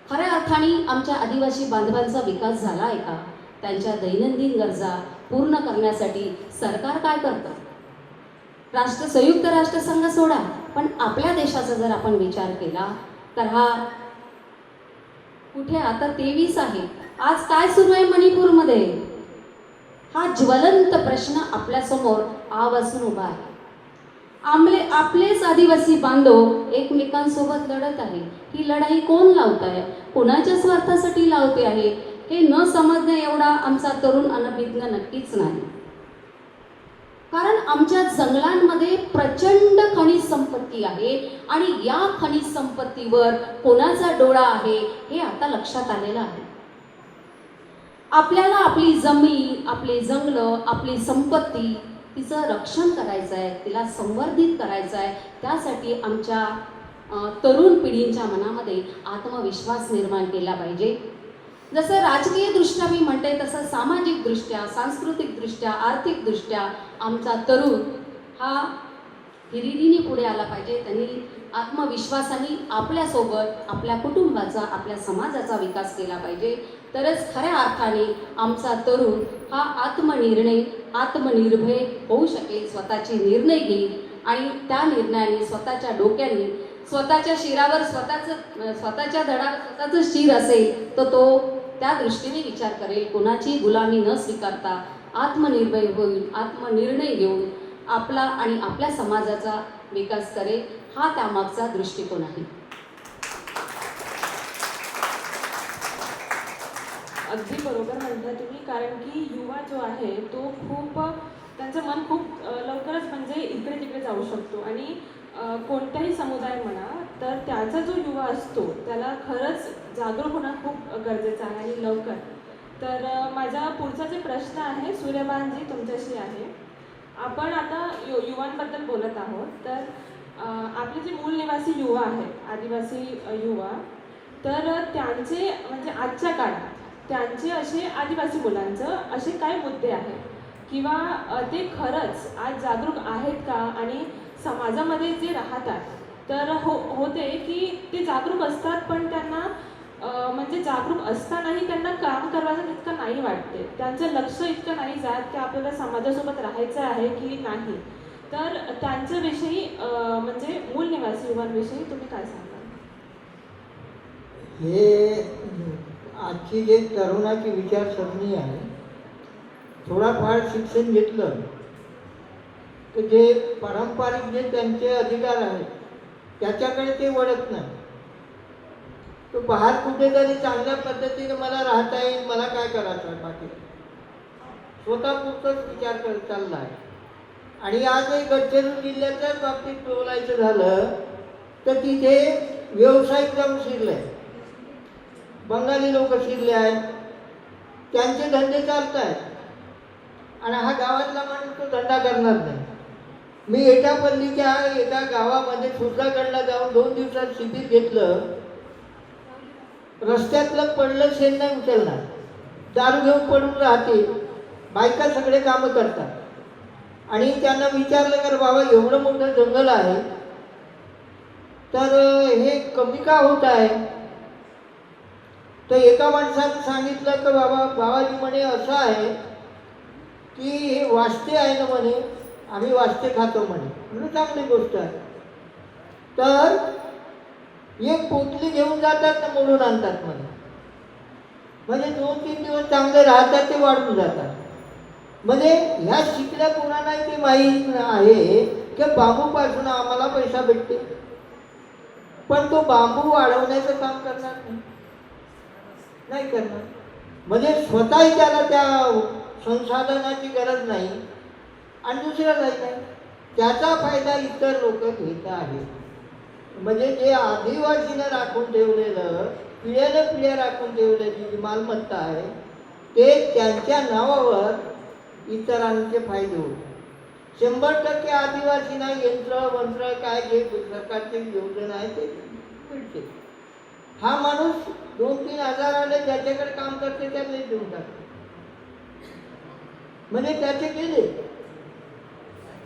खऱ्या अर्थाने आमच्या आदिवासी बांधवांचा विकास झाला आहे का? त्यांच्या दैनंदिन गरजा पूर्ण करण्यासाठी सरकार काय करतं? संयुक्त राष्ट्रसंघ सोडा, पण आपल्या देशाचा जर आपण विचार केला तर हा कुठे आता 23 आहे. आज काय सुरू आहे मणिपूरमध्ये? हा ज्वलंत प्रश्न आपल्यासमोर आवाजून उभा आहे. आपलेच आदिवासी बांधव एकमेकांसोबत लढत आहे. ही लढाई कोण लावत आहे? कोणाच्या स्वार्थासाठी लावते आहे? हे न समजणे एवढा आमचा तरुण अनभिज्ञ नक्कीच नाही. कारण आमच्या जंगलांमध्ये प्रचंड खनिज संपत्ती आहे आणि या खनिज संपत्तीवर कोणाचा डोळा आहे हे आता लक्षात आलेलं आहे. आपल्याला आपली जमीन, आपले जंगलं, आपली संपत्ती तिचं रक्षण करायचं आहे, तिला संवर्धित करायचं आहे. त्यासाठी आमच्या तरुण पिढींच्या मनामध्ये आत्मविश्वास निर्माण केला पाहिजे. जसं राजकीयदृष्ट्या मी म्हणते तसं सामाजिकदृष्ट्या, सांस्कृतिकदृष्ट्या, आर्थिकदृष्ट्या आमचा तरुण हा हिरिरीने पुढे आला पाहिजे. त्यांनी आत्मविश्वासाने आपल्यासोबत आपल्या कुटुंबाचा, आपल्या समाजाचा विकास केला पाहिजे. तरच खऱ्या अर्थाने आमचा तरुण हा आत्मनिर्भय होऊ शकेल, स्वतःचे निर्णय घेईल आणि त्या निर्णयाने स्वतःच्या डोक्याने, स्वतःच्या शिरावर स्वतःच्या धडावर स्वतःचं शिर असेल तर तो त्या दृष्टीने विचार करेल. कोणाची गुलामी न स्वीकारता आत्मनिर्भय होईल, आत्मनिर्णय घेऊन आपला आणि आपल्या समाजाचा विकास करेल. हा त्यामागचा दृष्टिकोन आहे. अगदी बरोबर म्हणता तुम्ही. कारण की युवा जो आहे तो खूप त्यांचं मन खूप लवकरच म्हणजे इकडे तिकडे जाऊ शकतो आणि कोणताही समुदाय म्हणा तर त्याचा जो युवा असतो त्याला खरंच जागरूक होणं खूप गरजेचं आहे आणि लवकर. तर माझा पुढचा जे प्रश्न आहे सूर्यबानजी तुमच्याशी आहे. आपण आता युवांबद्दल बोलत आहोत. तर आपले जे मूळ निवासी युवा आहेत, आदिवासी युवा, तर त्यांचे म्हणजे आजच्या काळात त्यांचे असे आदिवासी मुलांचं असे काय मुद्दे आहेत किंवा ते खरंच आज जागरूक आहेत का? आणि समाजामध्ये जे राहतात तर होते की ते जागरूक असतात पण त्यांना म्हणजे जागरूक असतानाही त्यांना काम करायचं तितकं नाही वाटते. त्यांचं लक्ष इतकं नाही जात की आपल्याला समाजासोबत राहायचं आहे की नाही. तर त्यांच्याविषयी म्हणजे मूळ निवासी युवांविषयी तुम्ही काय सांगाल? हे आजची जे तरुणाची विचारसरणी आहे, थोडाफार शिक्षण घेतलं तर जे पारंपरिक जे त्यांचे अधिकार आहेत त्याच्याकडे ते वळत नाही. तो बाहेर कुठेतरी चांगल्या पद्धतीने मला राहता येईल, मला काय करायचं आहे, बाकी स्वतःपुरतंच विचार करत चालला आहे. आणि आजही गडचिरोली जिल्ह्याच्याच बाबतीत बोलायचं झालं तर तिथे व्यावसायिक जाऊन शिरले आहे, बंगाली लोक शिरले आहेत, त्यांचे धंदे चालत आहेत आणि हा गावातला माणूस तो धंदा करणार नाही. मी एटापल्लीच्या एका गावामध्ये सुरजागडला जाऊन 2 दिवसात शिबिर घेतलं. रस्त्यातलं पडलं शेण नाही उचलणार, दारू घेऊन पडून राहते, बायका सगळे कामं करतात. आणि त्यांना विचारलं कर बाबा एवढं मोठं जंगल आहे तर हे कमी का होत आहे? तर एका माणसाने सांगितलं की बाबाजी म्हणे असं आहे की हे वाजते आहे ना म्हणे, आम्ही वाजते खातो म्हणे. म्हणून चांगली गोष्ट आहे. तर एक पोटली घेऊन जातात ना मोडून आणतात म्हणे, म्हणजे 2-3 दिवस चांगले राहतात, ते वाढून जातात. म्हणजे ह्या शिकल्या कोणालाही ते माहीत आहे की बांबूपासून आम्हाला पैसा भेटते, पण तो बांबू वाढवण्याचं काम करणार नाही करणार. म्हणजे स्वतःही त्याला त्या संसाधनाची गरज नाही आणि दुसऱ्यालाही नाही. त्याचा फायदा इतर लोक घेत आहेत. म्हणजे जे आदिवासीनं राखून ठेवलेलं, पिढ्यानं पिढ्या राखून ठेवलेली जी मालमत्ता आहे ते त्यांच्या नावावर इतरांचे फायदे होते. 100% आदिवासींना यंत्र काय जे सरकारचे योजना आहे ते मिळते. हा माणूस 2-3 हजार आले ज्याच्याकडे काम करते त्याला देऊन टाकते, म्हणजे त्याचे गेले.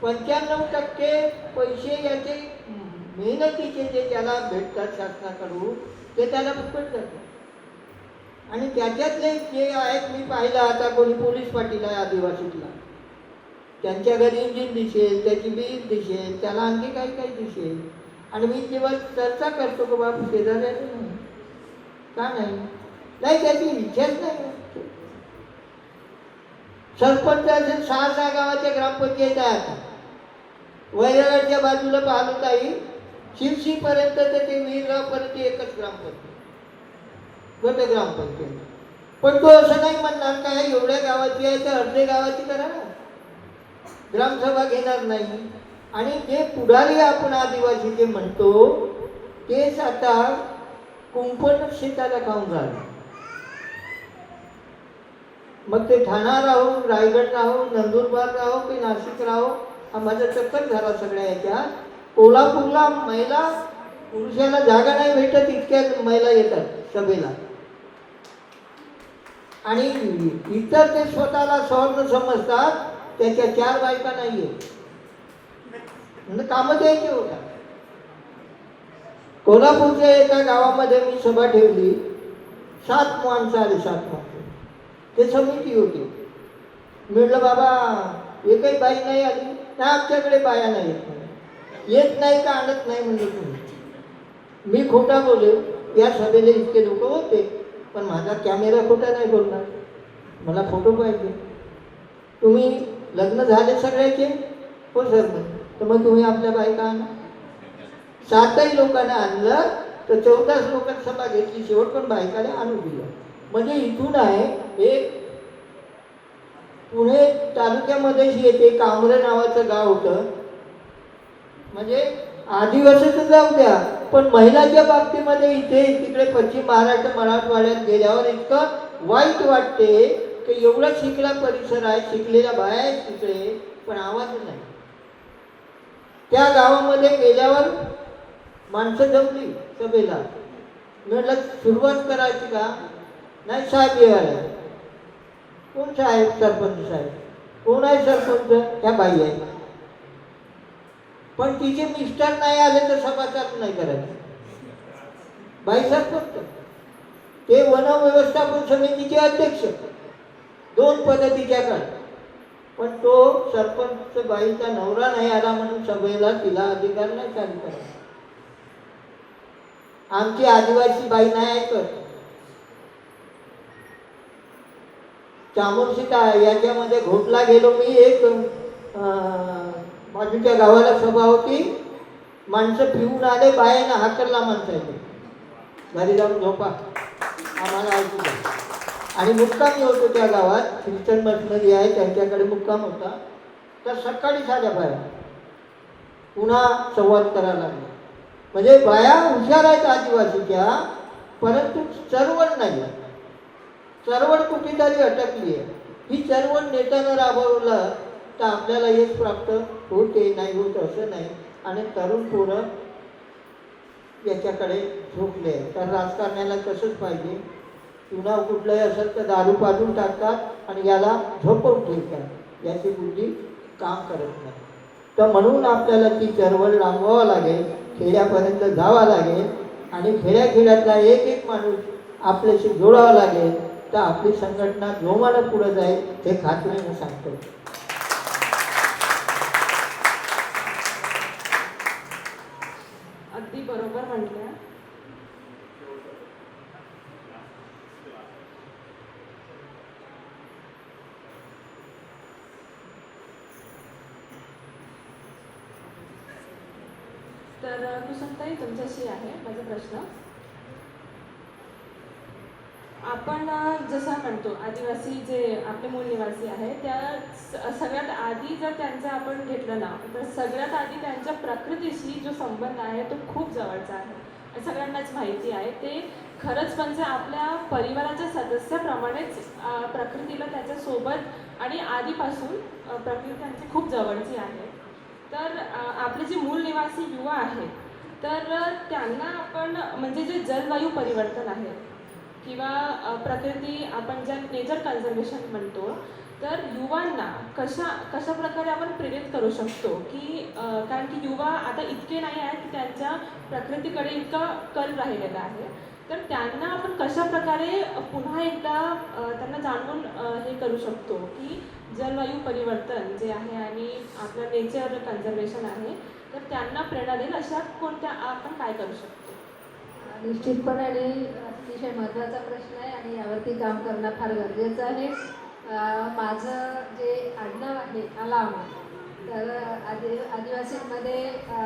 95% पैसे याचे मेहनतीचे जे त्याला भेटतात शासनाकडून ते त्याला फुकट जातात. आणि त्याच्यातले जे आहेत, मी पाहिलं आता कोणी पोलीस पाटील आहे आदिवासीतला, त्यांच्या घरी इंजिन दिसेल, त्याची वीज दिसेल, त्याला आणखी काही काही दिसेल. आणि मी जेव्हा चर्चा करतो की बाबा शेजाऱ्याला नाही, का नाही, नाही त्याची इच्छाच नाही. सरपंच असेल 6 गावाच्या ग्रामपंचायत आहे आता. वैरागडच्या बाजूला पाहिलं ताई, शिवशीपर्यंत तर ते वीरगावपर्यंत एकच ग्रामपंचायत, गट ग्रामपंचायत. पण तो असं नाही म्हणणार काय एवढ्या गावाची आहे तर अर्धे गावाची करा ना, ग्रामसभा घेणार नाही. आणि जे पुढारी आपण आदिवासी जे म्हणतो तेच आता कुंपण शेताला खाऊन झालं. मग ते ठाणा राहो, रायगड राहो, नंदुरबार राहो की नाशिक राहो, हा माझा चक्कर झाला सगळ्या याच्यात. कोल्हापूरला महिला पुरुषाला जागा नाही भेटत इतक्या महिला येतात सभेला. आणि इतर ते स्वतःला सवर्ण समजतात, त्याच्या 4 बायका नाहीये, म्हणजे कामं द्यायचे होता. कोल्हापूरच्या एका गावामध्ये मी सभा ठेवली, 7 माणसं आली, 7 माणसं. ते समिती होती. मी म्हटलं बाबा एकही बाई नाही आली, ना आमच्याकडे बाया नाही येत नाही का आणत नाही म्हणजे तुम्ही. मी खोटा बोले, या सभेला इतके लोक होते, पण माझा कॅमेरा खोटा नाही बोलणार, मला फोटो पाहिजे. तुम्ही लग्न झाले सगळ्याचे? हो सर. तर मग तुम्ही आपल्या बायका आणा. 7ही लोकांना आणलं तर 14 लोकांनी सभा घेतली, शेवट पण बायकाने आणून दिलं. म्हणजे इथून आहे एक पुणे तालुक्यामध्येच येते कांबरे नावाचं गाव होतं. म्हणजे आदिवासीचं जाऊ द्या, पण महिलांच्या बाबतीमध्ये इथे तिकडे पश्चिम महाराष्ट्र मराठवाड्यात गेल्यावर इतकं वाईट वाटते की एवढा शिकला परिसर आहे, शिकलेल्या बाया आहेत तिकडे, पण आवाज नाही. त्या गावामध्ये गेल्यावर माणसं जमली सभेला. म्हटलं सुरुवात करायची का? नाही साहेब येवायला. कोण साहेब? सरपंच साहेब. कोण आहे सरपंच? त्या बाई आहे. पण तिचे मिस्टर नाही आले तर सभा चालू नाही करायची. बाई सरपंच. ते वन व्यवस्थापन समितीचे अध्यक्ष, 2 पद तिच्याकडे. पण तो सरपंच बाईचा नवरा नाही आला म्हणून सभेला तिला अधिकार नाही चालू करायचा. आमची आदिवासी बाई नाही ऐकत. चामोर्शी याच्यामध्ये घोटला गेलो मी, एक बाजूच्या गावाला सभा होती, माणसं पिऊन आले, बायानं हाकलला माणसाने, घरी जाऊन झोपा, आम्हाला ऐकू द्या. आणि मुक्कामी होतो त्या गावात, ख्रिश्चन मशनरी आहे त्यांच्याकडे मुक्काम होता. तर सकाळी साध्या बाया पुन्हा संवाद करायला लागला. म्हणजे बाया हुशार आहेत आदिवासीच्या, परंतु चळवळ नाही. चळवळ कुठेतरी अटकली आहे. ही चळवळ नेत्यानं राबवलं तर आपल्याला यश प्राप्त होते, नाही होत असं नाही. आणि तरुण पोरं याच्याकडे झोपले. तर राजकारण्याला तसंच पाहिजे. चुनाव कुठलाही असेल तर दारू पाजून टाकतात आणि याला झोपवून ठेवतात, याची बुद्धी काम करत नाही. तर म्हणून आपल्याला ती चळवळ राबवावं लागेल, खेड्यापर्यंत जावं लागेल आणि खेड्याखेड्यातला एक माणूस आपल्याशी जोडावा लागेल, तर आपली संघटना जोमानं पुढे जाईल, हे खात्रीने सांगतो. अगदी बरोबर म्हटलं. तर कुसुमताई तुमच्याशी आहे माझा प्रश्न. आपण जसं म्हणतो आदिवासी जे आपले मूळ निवासी आहे त्या सगळ्यात आधी जर त्यांचं आपण घेतलं ना, तर सगळ्यात आधी त्यांच्या प्रकृतीशी जो संबंध आहे तो खूप जवळचा आहे, सगळ्यांनाच माहिती आहे. ते खरंच म्हणजे आपल्या परिवाराच्या सदस्याप्रमाणेच प्रकृतीला त्याच्यासोबत आणि आधीपासून प्रकृती त्यांची खूप जवळची आहे. तर आपले जे मूळ निवासी युवा आहेत तर त्यांना आपण म्हणजे जे जलवायू परिवर्तन आहे किंवा प्रकृती आपण ज्या नेचर कन्झर्वेशन म्हणतो, तर युवांना कशा प्रकारे आपण प्रेरित करू शकतो की कारण की युवा आता इतके नाही आहेत की त्यांच्या प्रकृतीकडे इतका कल राहिलेला आहे. तर त्यांना आपण कशा प्रकारे पुन्हा एकदा त्यांना जाणून हे करू शकतो की जलवायू परिवर्तन जे आहे आणि आपलं नेचर कन्झर्वेशन आहे, तर त्यांना प्रेरणा देईल अशा कोणत्या आपण काय करू शकतो? निश्चितपणे आणि अतिशय महत्त्वाचा प्रश्न आहे आणि यावरती काम करणं फार गरजेचं आहे. माझं जे आडनाव आहे अलाम, तर आदिवासींमध्ये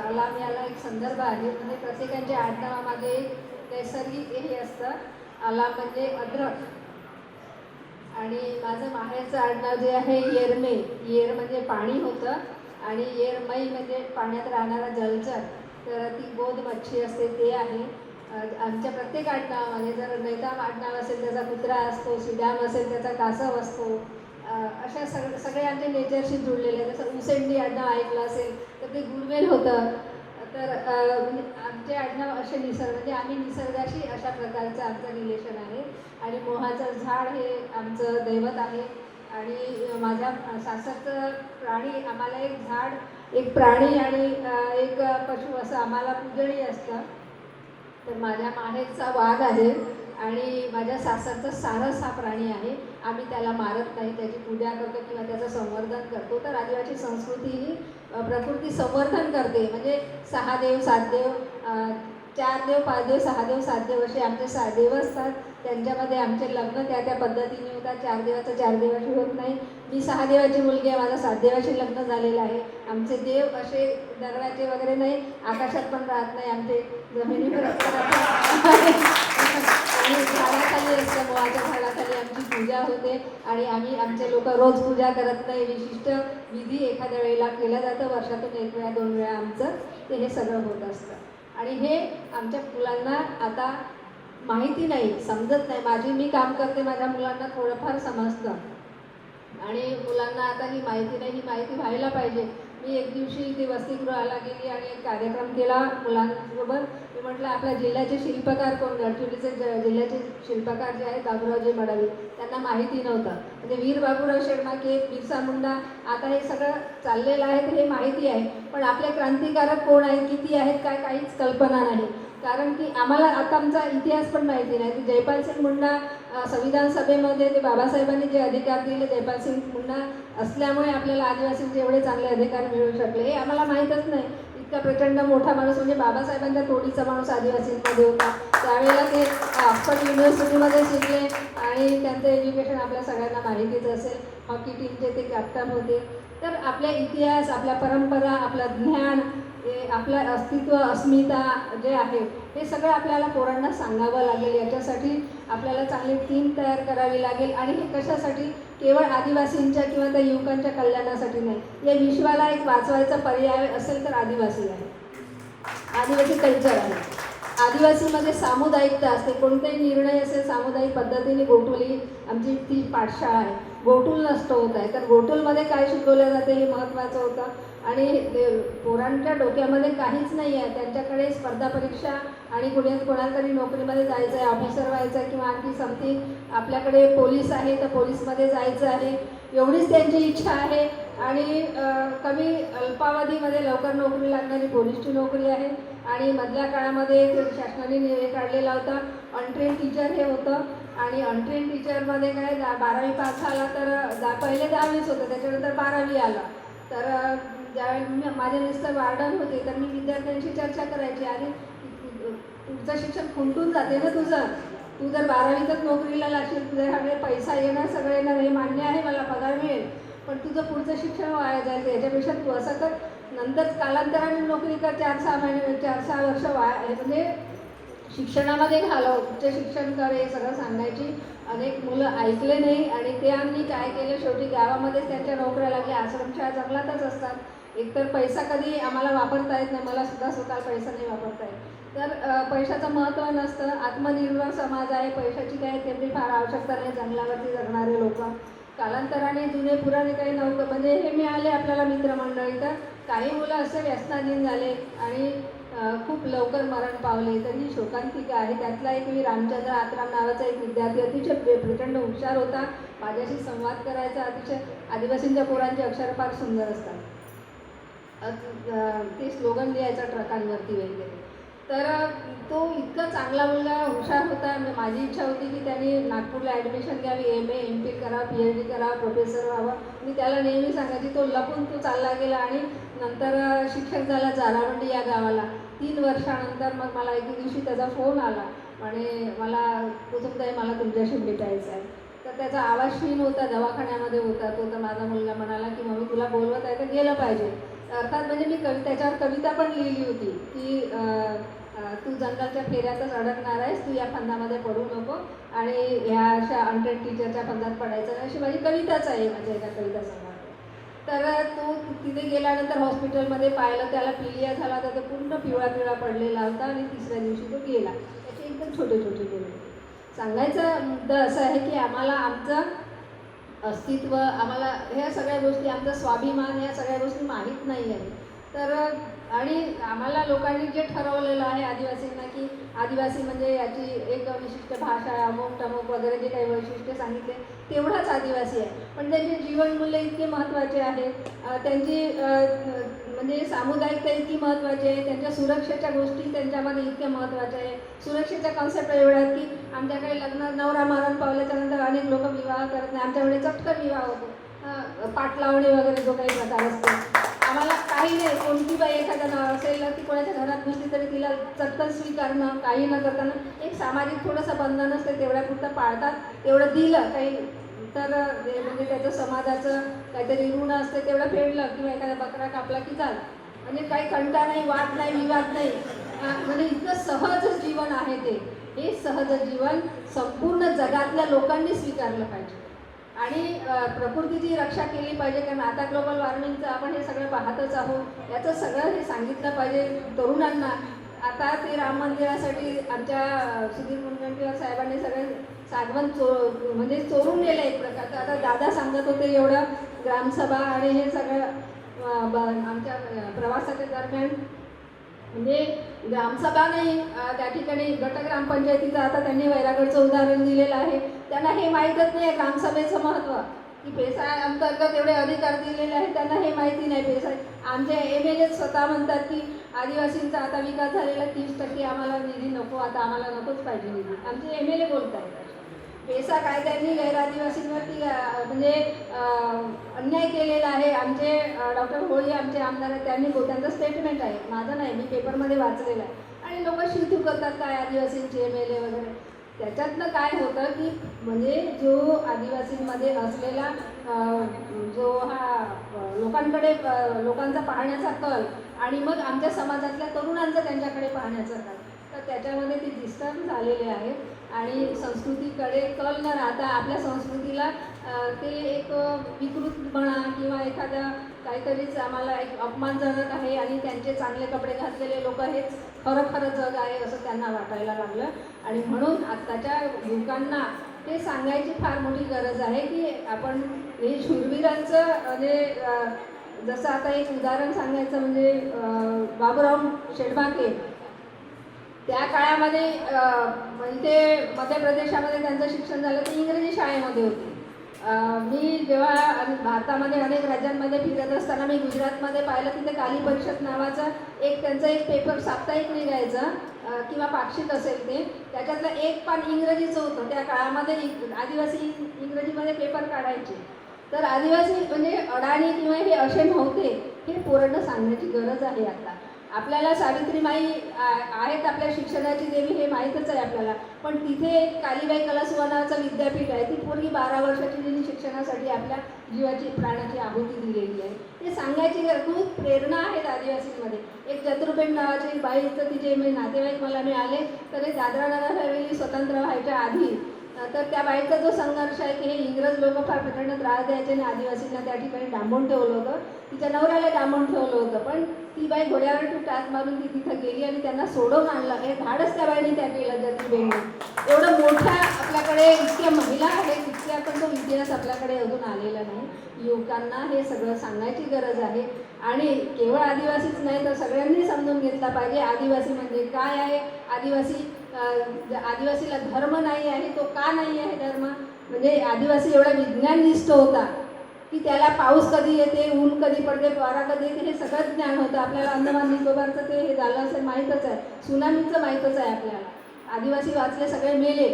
अलाम याला एक संदर्भ आहे. म्हणजे प्रत्येकाच्या आडनावामध्ये नैसर्गिक हे असतं. अलाम म्हणजे अद्रक. आणि माझं माहेरचं आडनाव जे आहे येरमे. येर म्हणजे पाणी होतं आणि येरमई म्हणजे पाण्यात राहणारा जलचर, तर ती बोध मच्छी असते ते आहे. आमच्या प्रत्येक आडनावामध्ये जर नैताम आडनाव असेल त्याचा कुत्रा असतो, सिडाम असेल त्याचा कासव असतो. अशा सगळे आमचे नेचरशी जुळलेले आहे. जसं उसेंडी आडनाव ऐकलं असेल तर ते गुरवेल होतं. तर आमचे आडनाव असे म्हणजे आम्ही निसर्गाशी अशा प्रकारचं आमचं रिलेशन आहे. आणि मोहाचं झाड हे आमचं दैवत आहे. आणि माझ्या सासरचं प्राणी आम्हाला एक झाड, एक प्राणी आणि एक पशु असं आम्हाला पूजनीय असतं. तर माझ्या माहेरचा वाघ आहे आणि माझ्या सासरचा सारस हा प्राणी आहे. आम्ही त्याला मारत नाही, त्याची पूजा करतो किंवा त्याचं संवर्धन करतो. तर आदिवासी संस्कृती ही प्रकृती संवर्धन करते. म्हणजे 6 देव 7 देव, 4 देव 5 देव 6 देव 7 देव असे आमचे 6 देव असतात. त्यांच्यामध्ये आमचे लग्न त्या पद्धतीने होतात. 4 देवाचं 4 देवाशी होत नाही. मी 6 देवाची मुलगी आहे, माझं 7 देवाशी लग्न झालेलं आहे. आमचे देव असे दगडाचे वगैरे नाही, आकाशात पण राहत नाही, आमचे जमिनीवर आणि झाडाखाली असतं. मोहाच्या झाडाखाली आमची पूजा होते आणि आम्ही आमचे लोक रोज पूजा करत नाही. विशिष्ट विधी एखाद्या वेळेला केलं जातं. वर्षातून 1 वेळा 2 वेळा आमचं हे सगळं होत असतं. आणि हे आमच्या मुलांना आता माहिती नाही, समजत नाही. मी काम करते, माझ्या मुलांना थोडंफार समजतं आणि मुलांना आता ही माहिती नाही. ही माहिती व्हायला पाहिजे. मी एक दिवशी इथे वसतिगृहाला गेली आणि एक कार्यक्रम केला मुलांबरोबर. मी म्हटलं आपल्या जिल्ह्याचे शिल्पकार कोण? गडचिरोलीचे जिल्ह्याचे शिल्पकार जे आहेत बाबूरावजी मडावी, त्यांना माहिती नव्हतं. म्हणजे वीर बाबूराव शेडमाके, बिरसा मुंडा, आता हे सगळं चाललेलं आहे तर हे माहिती आहे. पण आपले क्रांतिकारक कोण आहेत, किती आहेत, काय काहीच कल्पना नाही. कारण की आम्हाला आता आमचा इतिहास पण माहिती नाही. की जयपाल सिंग मुंडा संविधान सभेमध्ये ते बाबासाहेबांनी जे अधिकार दिले, जयपाल सिंग मुंडा असल्यामुळे आपल्याला आदिवासींचे एवढे चांगले अधिकार मिळू शकले, हे आम्हाला माहीतच नाही. इतका प्रचंड मोठा माणूस म्हणजे बाबासाहेबांच्या तोडीचा माणूस आदिवासींमध्ये होता. त्यावेळेला ते ऑक्सफर्ड युनिव्हर्सिटीमध्ये शिकले आणि त्यांचं एज्युकेशन आपल्या सगळ्यांना माहितीच असेल. हॉकी टीमचे ते कॅप्टन होते. तर आपला इतिहास, आपल्या परंपरा, आपलं ज्ञान, आपलं अस्तित्व, अस्मिता जे आहे हे सगळं आपल्याला पोरांना सांगावं लागेल. याच्यासाठी आपल्याला चांगली टीम तयार करावी लागेल. आणि हे कशासाठी? केवळ आदिवासींच्या किंवा त्या युवकांच्या कल्याणासाठी नाही. या विश्वाला एक वाचवायचा पर्याय असेल तर आदिवासी आहे, आदिवासी कल्चर आहे. आदिवासीमध्ये सामुदायिकता असते. कोणतेही निर्णय असेल सामुदायिक पद्धतीने. गोटुली आमची ती पाठशाळा आहे. गोटूल नष्ट होत आहे, तर गोटूलमध्ये काय शिकवलं जाते हे महत्त्वाचं होतं. आणि पोरांच्या डोक्यामध्ये काहीच नाही आहे. त्यांच्याकडे स्पर्धा परीक्षा आणि कोणाला तरी नोकरीमध्ये जायचं आहे, ऑफिसर व्हायचं आहे किंवा आणखी समथिंग. आपल्याकडे पोलीस आहे तर पोलीसमध्ये जायचं आहे, एवढीच त्यांची इच्छा आहे. आणि कमी अल्पावधीमध्ये लवकर नोकरी लागणारी पोलीसची नोकरी आहे. आणि मधल्या काळामध्ये शासनाने निर्णय काढलेला होता अनट्रेन टीचर हे होतं. आणि अनट्रेन टीचरमध्ये काय 12वी पास झाला तर पहिले 10वीच होतं, त्याच्यानंतर 12वी आला. तर ज्यावेळी माझे मिस्टर वार्डन होते तर मी विद्यार्थ्यांशी चर्चा करायची, अरे तुझं शिक्षण खुंटून जाते ना तुझं, तू जर 12वीतच नोकरीला लागशील, तुझ्याकडे पैसा येणार, सगळं येणार, हे मान्य आहे, मला पगार मिळेल, पण तुझं पुढचं शिक्षण वाया जायचं. याच्यापेक्षा तू असं कर, नंतर कालांतराने नोकरी कर, 4-6 वर्ष वाया म्हणजे शिक्षणामध्ये घालव, उच्च शिक्षण कर, हे सगळं सांगायची. अनेक मुलं ऐकले नाही आणि त्यांनी काय केलं, शेवटी गावामध्येच त्यांच्या नोकऱ्या लागल्या. आश्रमशाळा जंगलातच असतात. एकतर पैसा कधी आम्हाला वापरता येत नाही, मला सुद्धा स्वतः पैसा नाही वापरता येत. तर पैशाचं महत्त्व नसतं. आत्मनिर्भर समाज आहे, पैशाची काही तेवढी फार आवश्यकता नाही. जंगलावरती जगणारे लोक कालांतराने जुने पुराणे काही म्हणजे हे मिळाले आपल्याला मित्रमंडळी. तर काही मुलं असे व्यसनाधीन झाले आणि खूप लवकर मरण पावले, तर ही शोकांतिका आहे. त्यातला एक मी रामचंद्र आत्राम नावाचा एक विद्यार्थी अतिशय प्रचंड हुशार होता, माझ्याशी संवाद करायचा. अतिशय आदिवासींच्या पोरांचे अक्षर फार सुंदर असतात. ते स्लोगन लिहायचा ट्रकांवरती वगैरे. तर तो इतका चांगला मुलगा हुशार होता. माझी इच्छा होती की त्यांनी नागपूरला ॲडमिशन घ्यावी, MA MPhil करावं, PhD करावं, प्रोफेसर व्हावं. मी त्याला नेहमी सांगायची. तो लपून तो चालला गेला आणि नंतर शिक्षक झाला जारावंडी या गावाला. 3 वर्षानंतर मग मला एके दिवशी त्याचा फोन आला. म्हणे मला कुसुमताई मला तुमच्याशी भेटायचं आहे. तर त्याचा आवाज क्षीण होता, दवाखान्यामध्ये होता तो. तर माझा मुलगा म्हणाला की मम्मी तुला बोलवत आहे तर गेलं पाहिजे. अर्थात म्हणजे मी त्याच्यावर कविता पण लिहिली होती की तू जंगलच्या फेऱ्यातच अडकणार आहेस, तू या फंदामध्ये पडू नको आणि ह्या अशा अनट्रेड टीचरच्या फंदात पडायचं नाही, अशी माझी कविताच आहे माझ्या एका कविता संग्रहात. तर तो तिथे गेल्यानंतर हॉस्पिटलमध्ये पाहिलं, त्याला पिलिया झाला तर तो पूर्ण पिवळा पिवळा पडलेला होता आणि 3ऱ्या दिवशी तो गेला. त्याचे एकदम छोटे छोटे गेले. सांगायचा मुद्दा असा आहे की आम्हाला आमचं अस्तित्व, आम्हाला ह्या सगळ्या गोष्टी, आमचा स्वाभिमान, ह्या सगळ्या गोष्टी माहीत नाही आहे. तर आणि आम्हाला लोकांनी जे ठरवलेलं आहे आदिवासींना की आदिवासी म्हणजे याची एक विशिष्ट भाषा, अमुक टमुक वगैरे जे काही वैशिष्ट्य सांगितले तेवढाच आदिवासी आहे. पण त्यांचे जीवनमूल्य इतके महत्त्वाचे आहेत, त्यांची म्हणजे सामुदायिकता इतकी महत्त्वाची आहे, त्यांच्या सुरक्षेच्या गोष्टी त्यांच्यामध्ये इतक्या महत्त्वाच्या आहे. सुरक्षेच्या कॉन्सेप्ट एवढ्या आहेत की आमच्याकडे लग्न नवरा मरण पावल्याच्या नंतर अनेक लोक विवाह करत नाही. आमच्याकडे चटकन विवाह होतो. पाटलावणी वगैरे जो काही प्रकार असतो, आम्हाला काही नाही. कोणती बाई एखादा असेल की कोणाच्या घरात घुसली तरी तिला चटकन स्वीकारणं, काही न करताना एक सामाजिक थोडंसं बंधन असते, तेवढ्यापुरतं पाळतात. तेवढं दिलं काही तर म्हणजे त्याचं समाजाचं काहीतरी ऋण असते तेवढं फेडलं किंवा एखादा बकरा कापला की झालं. म्हणजे काही कंटा नाही, वाद नाही, विवाद नाही. म्हणजे इतकं सहज जीवन आहे ते. हे सहज जीवन संपूर्ण जगातल्या लोकांनी स्वीकारलं पाहिजे आणि प्रकृतीची रक्षा केली पाहिजे. कारण आता ग्लोबल वॉर्मिंगचं आपण हे सगळं पाहतच आहोत. याचं सगळं हे सांगितलं पाहिजे तरुणांना. आता ते राम मंदिरासाठी आमच्या सुधीर मुनगंटीवार साहेबांनी सगळे सागवन म्हणजे चोरून नेलं एक प्रकारचं. आता दादा सांगत होते एवढं ग्रामसभा आणि हे सगळं आमच्या प्रवासाच्या दरम्यान म्हणजे ग्रामसभा नाही, त्या ठिकाणी गट ग्रामपंचायतीचं आता त्यांनी वैरागडचं उदाहरण दिलेलं आहे. त्यांना हे माहीतच नाही ग्रामसभेचं महत्त्व की पेसा अंतर्गत एवढे अधिकार दिलेले आहेत, त्यांना हे माहिती नाही. पेसा आमचे MLA स्वतः म्हणतात की आदिवासींचा आता विकास झालेला 30% आम्हाला निधी नको, आता आम्हाला नकोच पाहिजे निधी. आमचे MLA बोलत आहेत. पेसा कायद्यांनी गैरआदिवासींवरती म्हणजे अन्याय केलेला आहे. आमचे डॉक्टर होळी आमचे आमदार आहेत, त्यांचं स्टेटमेंट आहे, माझं नाही, मी पेपरमध्ये वाचलेलं आहे. आणि लोक शिवतू करतात काय आदिवासींचे MLA वगैरे. त्याच्यातनं काय होतं की म्हणजे जो आदिवासींमध्ये असलेला जो हा लोकांकडे लोकांचा पाहण्याचा कल आणि मग आमच्या समाजातल्या तरुणांचा त्यांच्याकडे पाहण्याचा कल, तर त्याच्यामध्ये ते डिस्टर्ब झालेले आहेत आणि संस्कृतीकडे कल न राहता आपल्या संस्कृतीला ते एक विकृतपणा किंवा एखाद्या काहीतरीच आम्हाला एक अपमानजनक आहे आणि त्यांचे चांगले कपडे घातलेले लोक हेच खरं जग आहे असं त्यांना वाटायला लागलं. आणि म्हणून आत्ताच्या युवकांना ते सांगायची फार मोठी गरज आहे की आपण हे शूरवीरांचं म्हणजे जसं आता एक उदाहरण सांगायचं म्हणजे बाबूराव शेडबाके त्या काळामध्ये इथे मध्य प्रदेशामध्ये त्यांचं शिक्षण झालं ते इंग्रजी शाळेमध्ये होते. मी जेव्हा भारतामध्ये अनेक राज्यांमध्ये फिरत असताना मी गुजरातमध्ये पाहिलं तिथे काली परिषद नावाचं त्यांचं एक पेपर साप्ताहिक निघायचं किंवा पाक्षिक असेल ते, त्याच्यातलं एक पान इंग्रजीचं होतं. त्या काळामध्ये आदिवासी इंग्रजीमध्ये पेपर काढायचे. तर आदिवासी म्हणजे अडाणी किंवा हे असे नव्हते, हे पोरांना सांगण्याची गरज आहे. आता आपल्याला सावित्रीमाई आहेत आपल्या शिक्षणाची देवी हे माहीतच आहे आपल्याला, पण तिथे एक कालीबाई कलासुवनाचं विद्यापीठ आहे. ती पोरगी 12 वर्षाची तिने शिक्षणासाठी आपल्या जीवाची प्राणाची आहुती दिलेली आहे. ते सांगायची खूप प्रेरणा आहेत आदिवासींमध्ये. एक चतुर्बेन नावाची बाईचं तिचे नातेवाईक मला मिळाले, तर हे दादरा नगर हवेली स्वतंत्र व्हायच्या आधी तर त्या बाईचा जो संघर्ष आहे की हे इंग्रज लोक फार प्रचंड त्रास द्यायचे आणि आदिवासींना त्या ठिकाणी डांबून ठेवलं होतं. तिच्या नवऱ्याला डांबून ठेवलं होतं, पण ती बाई घोड्यावर टाच मारून ती तिथं गेली आणि त्यांना सोडवून आणलं. हे धाडच त्या बाईने त्या केलं ज्योतिबाईंनी. एवढं मोठ्या आपल्याकडे इतक्या महिला आहेत, इतक्या पण तो इतिहास आपल्याकडे अजून आलेला नाही. युवकांना हे सगळं सांगायची गरज आहे आणि केवळ आदिवासीच नाही तर सगळ्यांनी समजून घेतला पाहिजे आदिवासी म्हणजे काय आहे. आदिवासीला धर्म नाही आहे, तो का नाही आहे धर्म. म्हणजे आदिवासी एवढा विज्ञाननिष्ठ होता की त्याला पाऊस कधी येते, ऊन कधी पडते, वारा कधी येते, हे सगळं ज्ञान होतं. आपल्याला अंदमान निकोबारचं ते हे झालं असेल माहीतच आहे, सुनामीचं माहीतच आहे आपल्याला. आदिवासी वाचले, सगळे मेले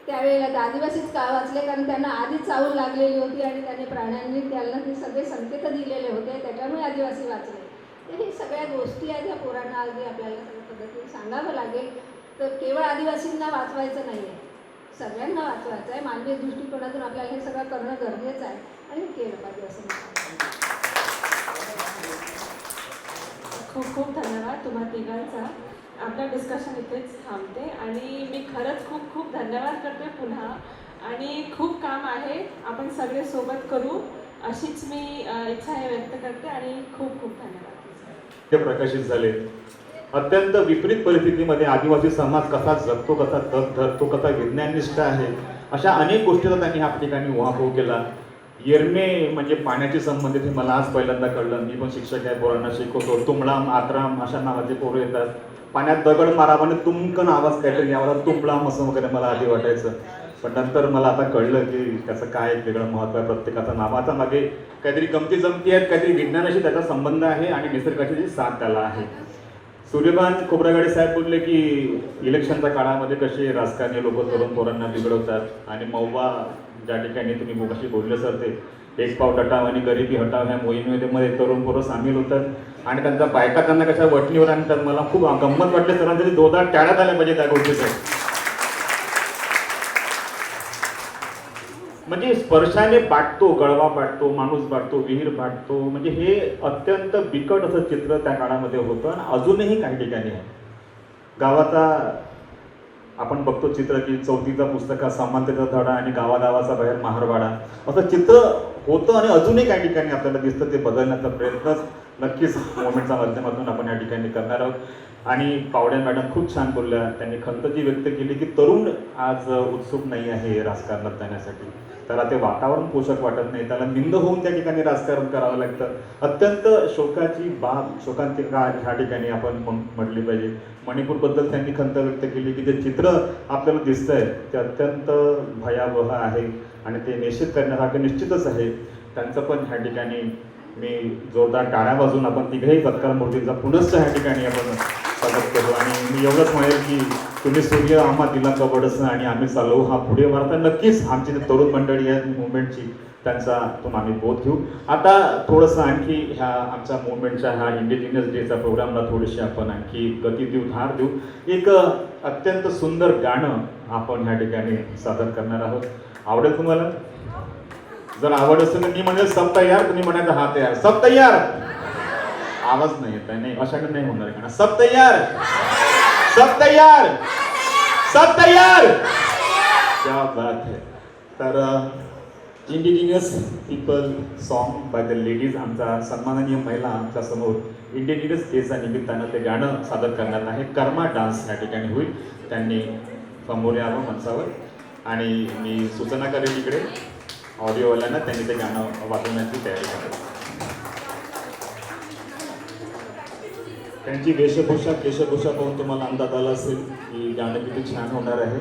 त्यावेळेला. तर आदिवासीच का वाचले? कारण त्यांना आधीच चावल लागलेली होती आणि त्यांनी प्राण्यांनी त्यांना ते सगळे संकेत दिलेले होते, त्याच्यामुळे आदिवासी वाचले. तर हे सगळ्या गोष्टी आहेत, ह्या पोरांना अगदी आपल्याला सगळ्या पद्धतीने सांगावं लागेल. तर केवळ आदिवासींना वाचवायचं नाही आहे, सगळ्यांना वाचवायचं आहे. मानवीय दृष्टिकोनातून आपल्याला हे सगळं करणं गरजेचं आहे आणि हे केलं पाहिजे असं मला वाटतं. खूप खूप धन्यवाद तुम्हा तिघांचा. आपलं डिस्कशन इथेच थांबते आणि मी खरंच खूप खूप धन्यवाद करते पुन्हा. आणि खूप काम आहे, आपण सगळे सोबत करू अशीच मी इच्छा हे व्यक्त करते आणि खूप खूप धन्यवाद. ते प्रकाशित झाले. अत्यंत विपरीत परिस्थितीमध्ये आदिवासी समाज कसा जगतो, कसा तग धरतो, कसा विज्ञाननिष्ठ आहे, अशा अनेक गोष्टीचा त्यांनी ह्या ठिकाणी उहापोह केला. येरमे म्हणजे पाण्याशी संबंधित हे मला आज पहिल्यांदा कळलं. मी पण शिक्षक आहे, पोरांना शिकवतो. तुंबळाम, आत्राम अशा नावाचे पोरं येतात. पाण्यात दगड मारावाने तुमकन आवाज काहीतरी यावर तुंबळाम असं वगैरे मला आधी वाटायचं. पण नंतर मला आता कळलं की त्याचं काय एक वेगळं महत्त्व आहे. प्रत्येकाचा नावाचा मागे काहीतरी गमती जमती आहेत, काहीतरी विज्ञानाशी त्याचा संबंध आहे आणि निसर्गाची जी साथ त्याला आहे. सूर्यकांत खोब्रागडे साहेब बोलले की इलेक्शनच्या काळामध्ये कसे राजकारणी लोक तरुण पोरांना बिघडवतात आणि मौवा ज्या ठिकाणी तुम्ही मोगाशी बोलले सर, ते एक पाव हटाव आणि गरिबी हटाव ह्या मोहिमेमध्ये तरुण पोरं सामील होतात आणि त्यांच्या बायका त्यांना कशा वटणीवर आणतात. मला खूप गंमत वाटले सरांच्या तरी जोरदार टाळ्यात आल्या पाहिजे त्या गोष्टीचं. म्हणजे स्पर्शाने बाटतो, गळवा बाटतो, माणूस बाटतो, विहीर बाटतो. म्हणजे हे अत्यंत बिकट असं चित्र त्या काळामध्ये होतं आणि अजूनही काही ठिकाणी आहे. गावाचा आपण बघतो चित्र की चौथीचा पुस्तकात समानतेचा धडा आणि गावागावाचा बाहेर महारवाडा असं चित्र होतं आणि अजूनही काही ठिकाणी आपल्याला दिसतं. ते बदलण्याचा प्रयत्नच नक्कीच मोमेंटच्या माध्यमातून आपण या ठिकाणी करणार आहोत. आणि पावड्या मॅडम खूप छान बोलल्या. त्यांनी खंत जी व्यक्त केली की तरुण आज उत्सुक नाही आहे राजकारणात जाण्यासाठी. त्याला ते वातावरण पोषक वाटत नाही, त्याला निंद होऊन त्या ठिकाणी राजकारण करावं लागतं. अत्यंत शोकाची बाब, शोकांतिका ह्या ठिकाणी आपण म्हटली पाहिजे. मणिपूरबद्दल त्यांनी खंत व्यक्त केली की जे चित्र आपल्याला दिसतंय ते अत्यंत भयावह आहे आणि ते निश्चित करण्यासारखं निश्चितच आहे. त्यांचं पण ह्या ठिकाणी मी जोरदार टाळ्या वाजवून आपण तिघेही सत्कार मूर्तींचा पुनश्च ह्या ठिकाणी आपण स्वागत करू. आणि मी एवढंच म्हणेल की तुम्ही सूर्य आम्हा दिला कबडसं आणि आम्ही चालवू हा पुढे वाढता. नक्कीच आमची जी तरुण मंडळी आहे मुवमेंटची त्यांचा तो आम्ही बोध घेऊ. आता थोडंसं आणखी ह्या आमच्या मुवमेंटच्या ह्या इंडिजिनियस डेचा प्रोग्रामला थोडीशी आपण आणखी गती देऊ, धार देऊ. एक अत्यंत सुंदर गाणं आपण ह्या ठिकाणी सादर करणार आहोत. आवडेल तुम्हाला? जर आवड असेल तर मी म्हणेल सब तयार, तुम्ही म्हणायचं हा तयार. सब तयार, आवाज नाही येत आहे, नाही अशाने नाही होणार गाणं. सब तयार, सब तयार, सब तयार, क्या बात है. तर indigenous people song by the ladies, आमचा सन्माननीय महिला आमच्या समोर इंडिजिनियस डेच्या निमित्तानं ते गाणं सादर करणार आहे. कर्मा डान्स या ठिकाणी होईल. त्यांनी समोर यावं मंचावर आणि मी सूचना करेन इकडे ऑडिओवाल्यांना, त्यांनी ते गाणं वाजवण्याची तयारी करावी. त्यांची केशभूषा पाहून तुम्हाला अंदाज आला असेल की गाणं किती छान होणार आहे.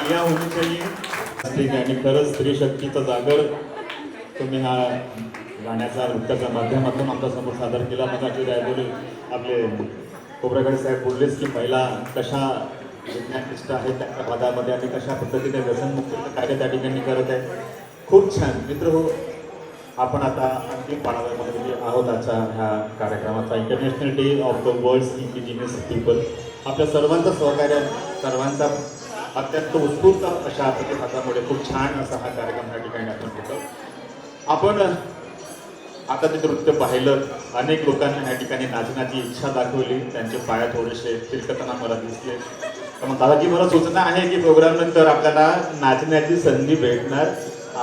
तालियां होनी चाहिए. ठीक आहे. आणि खरंच स्त्री शक्तीचा जागर तुम्ही हा गाण्याचा नृत्याच्या माध्यमातून आमच्यासमोर सादर केला. मग बोलले आपले खोब्रागडे साहेब बोललेच की महिला कशा विज्ञानिष्ठ आहेत त्या पदामध्ये आणि कशा पद्धतीने व्यसनमुक्तीचं कार्य त्या ठिकाणी करत आहे. खूप छान. मित्र हो, आपण आता अंतिम पाळाव्यामध्ये आहोत आजच्या ह्या कार्यक्रमाचा. International day of the world's indigenous people. आपल्या सर्वांचं सहकार्य, सर्वांचा अत्यंत उत्स्फूर्त अशा प्रतिसादामुळे खूप छान असा हा कार्यक्रम या ठिकाणी आपण घेतो. आपण आता ते नृत्य पाहिलं, अनेक लोकांना या ठिकाणी नाचण्याची इच्छा दाखवली, त्यांचे पाय थोडेसे तिरकताना मला दिसले. तर मग दादाजी मला सूचना आहे की प्रोग्राम नंतर आपल्याला नाचण्याची संधी भेटणार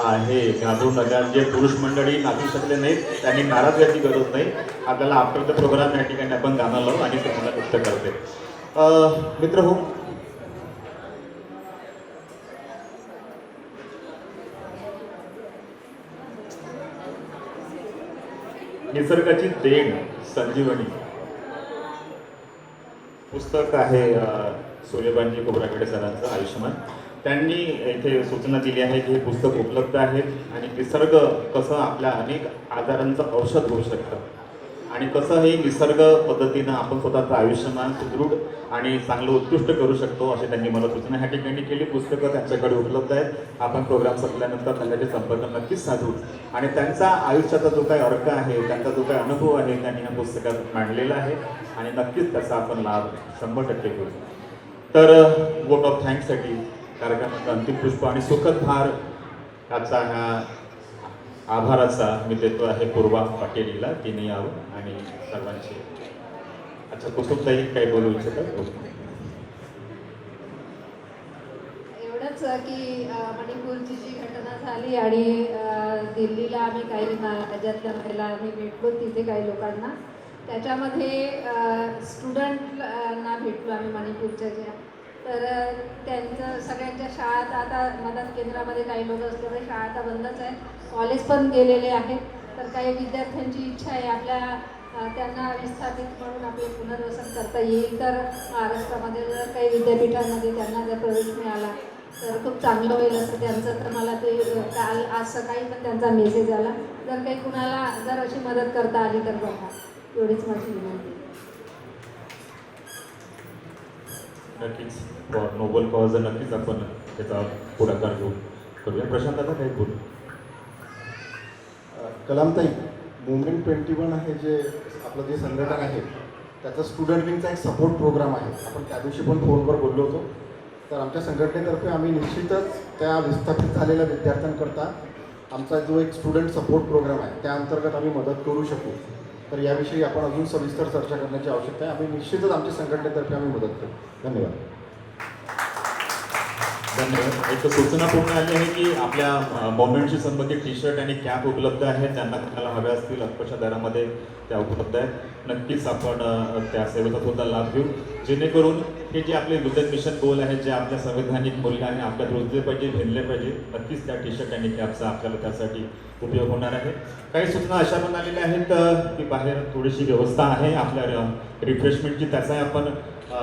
आहे. घाबरू नका. जे पुरुष मंडळी नाचू शकले नाहीत त्यांनी नाराज व्हायची गरज नाही. आपल्याला आफ्टर द प्रोग्राम या ठिकाणी आपण गाणं लावू आणि तुम्हाला नृत्य करते. मित्र हो, निसर्गाची देण संजीवनी पुस्तक आहे सूर्यबांजी खोब्रागडे सरांचं आयुष्यमान. त्यांनी इथे सूचना दिली आहे की हे पुस्तक उपलब्ध आहेत आणि निसर्ग कसं आपल्या अनेक आजारांचं औषध होऊ शकतं आणि कसं हे निसर्ग पद्धतीनं आपण स्वतःचं आयुष्यमान सुदृढ आणि चांगलं उत्कृष्ट करू शकतो अशी त्यांनी मला सूचना ह्या ठिकाणी केली. पुस्तकं त्यांच्याकडे उपलब्ध आहेत. आपण प्रोग्राम संपल्यानंतर त्यांच्याशी संपर्क नक्कीच साधू आणि त्यांचा आयुष्याचा जो काही अर्थ आहे, त्यांचा जो काही अनुभव आहे त्यांनी ह्या पुस्तकात मांडलेला आहे आणि नक्कीच त्याचा आपण लाभ 100% घेऊ. तर वोट ऑफ थँक्ससाठी कार्यक्रमाचा अंतिम पुष्प आणि सुखद भार याचा ह्या आभाराचा मी देतो आहे पूर्वा पाटीलला. तिने यावं आणि सर्वांची. अच्छा, कुसुमताई काही बोलू इच्छितात? एवढंच की मणिपूरची जी घटना झाली आणि दिल्लीला आम्ही काही राज्यातल्या महिला आम्ही भेटलो तिथे काही लोकांना. त्याच्यामध्ये स्टुडंटना भेटलो आम्ही मणिपूरच्या ज्या. तर त्यांचं सगळ्यांच्या शाळा आता मदत केंद्रामध्ये काही लोक असल्यामुळे शाळा आता बंदच आहे. कॉलेज पण गेलेले आहेत. तर काही विद्यार्थ्यांची इच्छा आहे आपल्या त्यांना विस्थापित म्हणून आपलं पुनर्वसन करता येईल. तर महाराष्ट्रामध्ये जर काही विद्यापीठांमध्ये त्यांना जर प्रवेश मिळाला तर खूप चांगलं होईल असं त्यांचं. तर मला ते काल आज सकाळी पण त्यांचा मेसेज आला. जर काही कुणाला जर अशी मदत करता आली तर बघा. एवढीच माझी विनंती. नक्कीच फॉर नोबल कॉज नक्कीच आपण त्याचा पुढाकार घेऊ करूया. प्रशांत आता काही बोलू? कलामताई, मुवमेंट 21 आहे जे आपलं जे संघटन आहे त्याचा स्टुडंट विंगचा एक सपोर्ट प्रोग्राम आहे. आपण त्या दिवशी पण फोनवर बोललो होतो. तर आमच्या संघटनेतर्फे आम्ही निश्चितच त्या विस्थापित झालेल्या विद्यार्थ्यांकरता आमचा जो एक स्टुडंट सपोर्ट प्रोग्राम आहे त्या अंतर्गत आम्ही मदत करू शकू. तर याविषयी आपण अजून सविस्तर चर्चा करण्याची आवश्यकता आहे. आम्ही निश्चितच आमच्या संघटनेतर्फे आम्ही मदत करू. धन्यवाद. धन्यवाद. एक सूचना पूर्ण आली आहे की आपल्या मोमेंटशी संबंधित टी शर्ट आणि कॅप उपलब्ध आहेत. ज्यांना कोणाला हव्या असतील अल्पशा दरामध्ये त्या उपलब्ध आहेत. नक्कीच आपण त्या सेवेचा सुद्धा लाभ घेऊ जेणेकरून हे जे आपले विजन मिशन गोल आहेत, जे आपल्या संवैधानिक मूल्य आणि आपल्यात रुजले पाहिजे, भिनले पाहिजे, नक्कीच त्या टी शर्ट आणि कॅपचा आपल्याला त्यासाठी उपयोग होणार आहे. काही सूचना अशा पण आलेल्या आहेत की बाहेर थोडीशी व्यवस्था आहे आपल्या रिफ्रेशमेंटची, त्याचाही आपण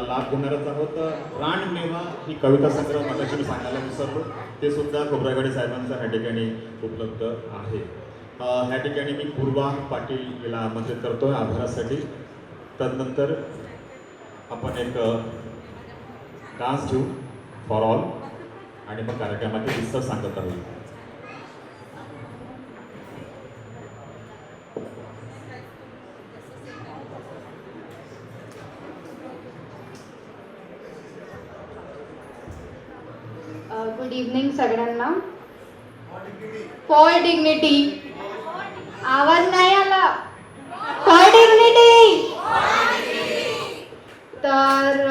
लाभ घेणारच आहोत. रानमेवा ही कविता संग्रह मगाशी मी सांगायला विसरलो, ते सुद्धा खोब्रागडे साहेबांचा ह्या ठिकाणी उपलब्ध आहे. ह्या ठिकाणी मी पूर्वा पाटील याला आमंत्रित करतोय आभारासाठी. तदनंतर आपण एक डान्स घेऊ फॉर ऑल आणि मग कार्यक्रमाची विस्तार सांगत आहोत. गुड इव्हनिंग सगळ्यांना. For dignity. आवाज नाही आला. For dignity. तर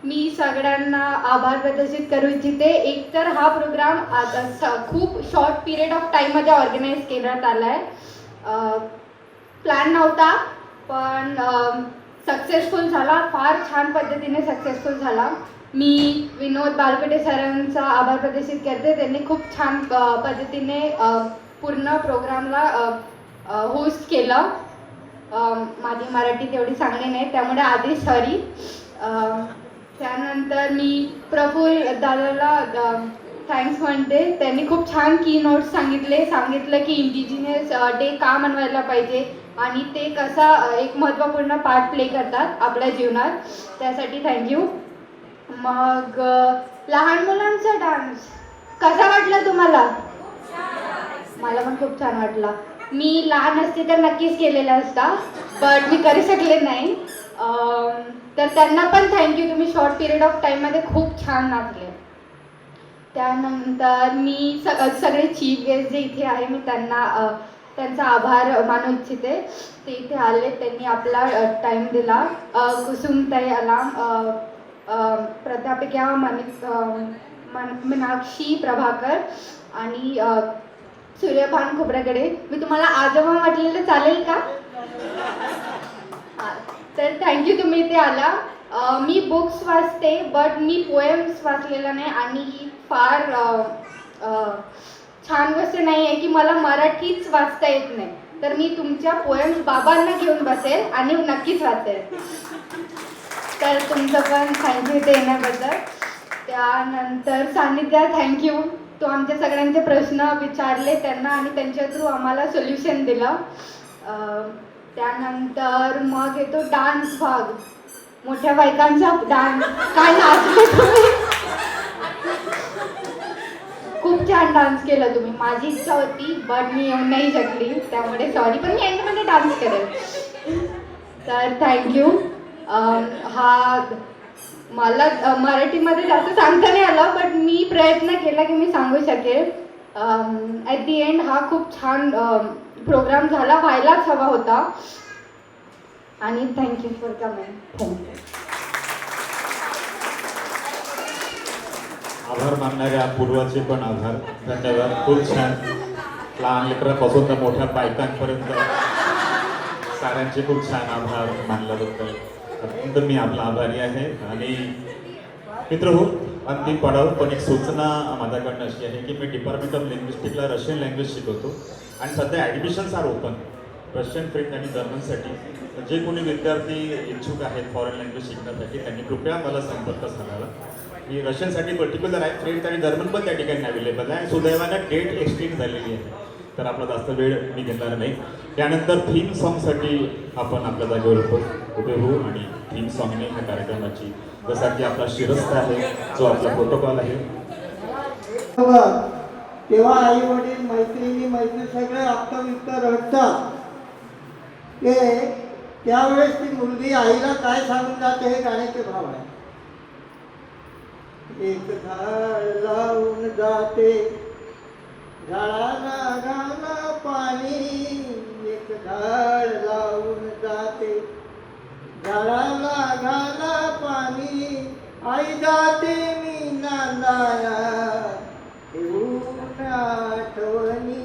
मी सगळ्यांना आभार प्रदर्शित करू इच्छिते. एकतर हा प्रोग्राम खूप शॉर्ट पिरियड ऑफ टाईममध्ये ऑर्गनाईज करण्यात आला आहे. प्लॅन नव्हता पण सक्सेसफुल झाला. फार छान पद्धतीने सक्सेसफुल झाला. मी विनोद बालपेटे सरांचा आभार प्रदर्शित करते. त्यांनी खूप छान पद्धतीने पूर्ण प्रोग्रामला होस्ट केलं. माझी मराठी तेवढी चांगली नाही त्यामुळे आधी सॉरी. त्यानंतर मी प्रफुल्ल दादाला थँक्स म्हणते. त्यांनी खूप छान की नोट्स सांगितलं की इंडिजिनियस डे का मनवायला पाहिजे आणि ते कसा एक महत्त्वपूर्ण पार्ट प्ले करतात आपल्या जीवनात. त्यासाठी थँक्यू. मग लहान मुलांचा डान्स कसा वाटला तुम्हाला? मला पण खूप छान वाटला. मी लहान असते तर नक्कीच केलेला असता, बट मी करू शकले नाही. तर त्यांना पण थँक्यू. तुम्ही शॉर्ट पिरियड ऑफ टाईममध्ये खूप छान नाचले. त्यानंतर मी सगळे चीफ गेस्ट जे इथे आहे मी त्यांचा आभार मानू इच्छिते. ते इथे आले, त्यांनी आपला टाईम दिला. कुसुमताई अलाम, प्राध्यापिका मीनाक्षी प्रभाकर आणि सूर्यभान खोबऱ्याकडे. मी तुम्हाला आजोबा म्हटलेलं चालेल का? तर थँक्यू तुम्ही इथे आला. मी बुक्स वाचते बट मी पोएम्स वाचलेला नाही आणि ही फार छान गोष्ट नाही आहे की मला मराठीच वाचता येत नाही. तर मी तुमच्या पोएम्स बाबांना घेऊन बसेल आणि नक्कीच वाचेल. तर तुमचं पण थँक्यू इथे येण्याबद्दल. त्यानंतर सानिध्या थँक्यू. तो आमच्या सगळ्यांचे प्रश्न विचारले त्यांना आणि त्यांच्या थ्रू आम्हाला सोल्युशन दिलं. त्यानंतर मग येतो डान्स भाग. मोठ्या बायकांचा डान्स काय नाचले तुम्ही. खूप छान डान्स केला तुम्ही. माझी इच्छा होती बट मी येऊ नाही शकली, त्यामुळे सॉरी, पण मी एंडमध्ये डान्स करेल. तर थँक्यू. हा मला मराठीमध्ये जास्त सांगता नाही आलं बट मी प्रयत्न केला की मी सांगू शकेल. ॲट दी एंड हा खूप छान प्रोग्राम झाला, व्हायलाच हवा होता. आणि थँक्यू फॉर कमिंग. थँक्यू. आभार मानणाऱ्या पूर्वाचे पण आभार, धन्यवाद. खूप छान. लहान लेकरापासून तर मोठ्या बायकांपर्यंत साऱ्यांचे खूप छान आभार मानल्याबद्दल अत्यंत मी आपला आभारी आहे. आणि मित्रहो, अंतिम पडाव पण एक सूचना माझ्याकडनं अशी आहे की मी डिपार्टमेंट ऑफ लिंग्विस्टिकला रशियन लँग्वेज शिकवतो आणि सध्या admissions are open Russian, French आणि जर्मनसाठी. जे कोणी विद्यार्थी इच्छुक आहेत फॉरेन लँग्वेज शिकण्यासाठी त्यांनी कृपया मला संपर्क साधावा. ही रशियनसाठी पर्टिक्युलर आहे, फ्रेंच आणि जर्मन पण त्या ठिकाणी अवेलेबल आहे. आणि सुदैवानं डेट एक्सटेंड झालेली आहे, तर आपला जास्त वेळ मी घेणार नाही. त्यानंतर थीम सॉन्गसाठी आपण आपल्या जागेवर उभे होऊ आणि थीम सॉन्गने ह्या कार्यक्रमाची, जसा की आपला शिरस्ता आहे जो आपला प्रोटोकॉल आहे. तेव्हा आई वडील मैत्रिणी सगळे आपलं रडतात. ते त्यावेळेस ती मुलगी आईला काय सांगून जाते हे गाण्याचे भाव आहे. एक झाड लावून जाते झाडाला घाला पाणी, एक झाड लावून जाते झाडाला घाला पाणी, आई जाते मी नांदाया ठेवून आठवणी,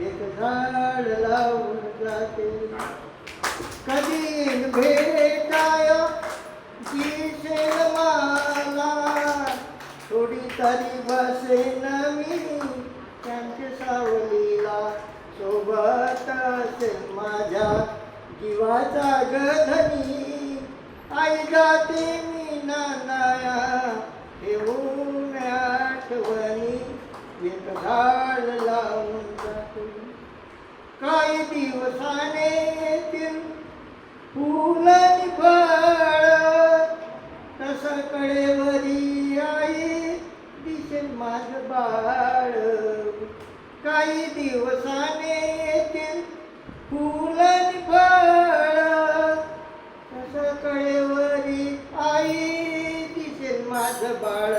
एक झाड लावून जाते. कधी भेटाय दिसेल मला, थोडी तरी बसेन मी त्यांच्या सावलीला, सोबत असेल माझ्या जीवाचा गधनी, आई जाते मी नांदाया ठेवून आठवणी, एक झाड लावून जाते. काही दिवसाने येतील फूल आणि फळ, तसं कळेवरी आई दिसेल माझं बाळ. काही दिवसाने येतील फूल आणि फळ, तसं कळेवरी आई दिसेल माझं बाळ.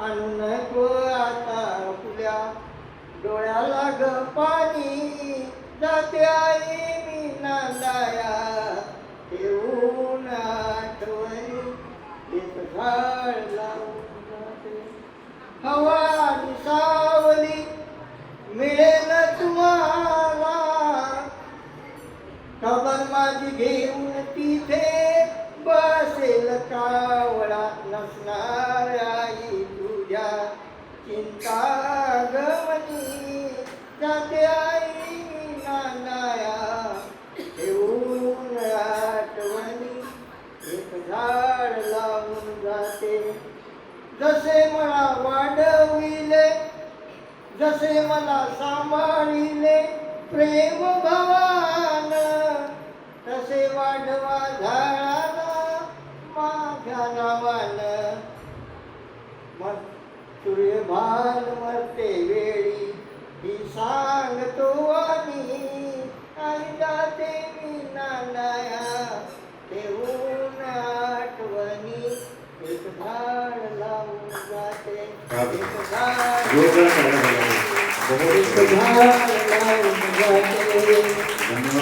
आणू नको आता फुल्या डोळ्याला ग पाणी, जाते आई मी नांदाया ठेवून आठवणी, एक झाड लावून जाते. हवा आणि सावली मिळेल तुम्हाला, खबर माझी घेऊन तिथे बसेल कावळा, नसणार आई तुझ्या चिंता गमनी, जाते आई नांदाया ठेवून आठवणी, एक झाड लावून जाते. जसे मला वाढविले, जसे मला सांभाळिले प्रेम भवान, तसे वाढवा झाडाला माझ्या नावानं. मग सूर्यभान मरते वेळी ही सांगतो आणि जाते मी नांदाया ठेवून आठवणी. एक झाड लावून जाते, एक झाड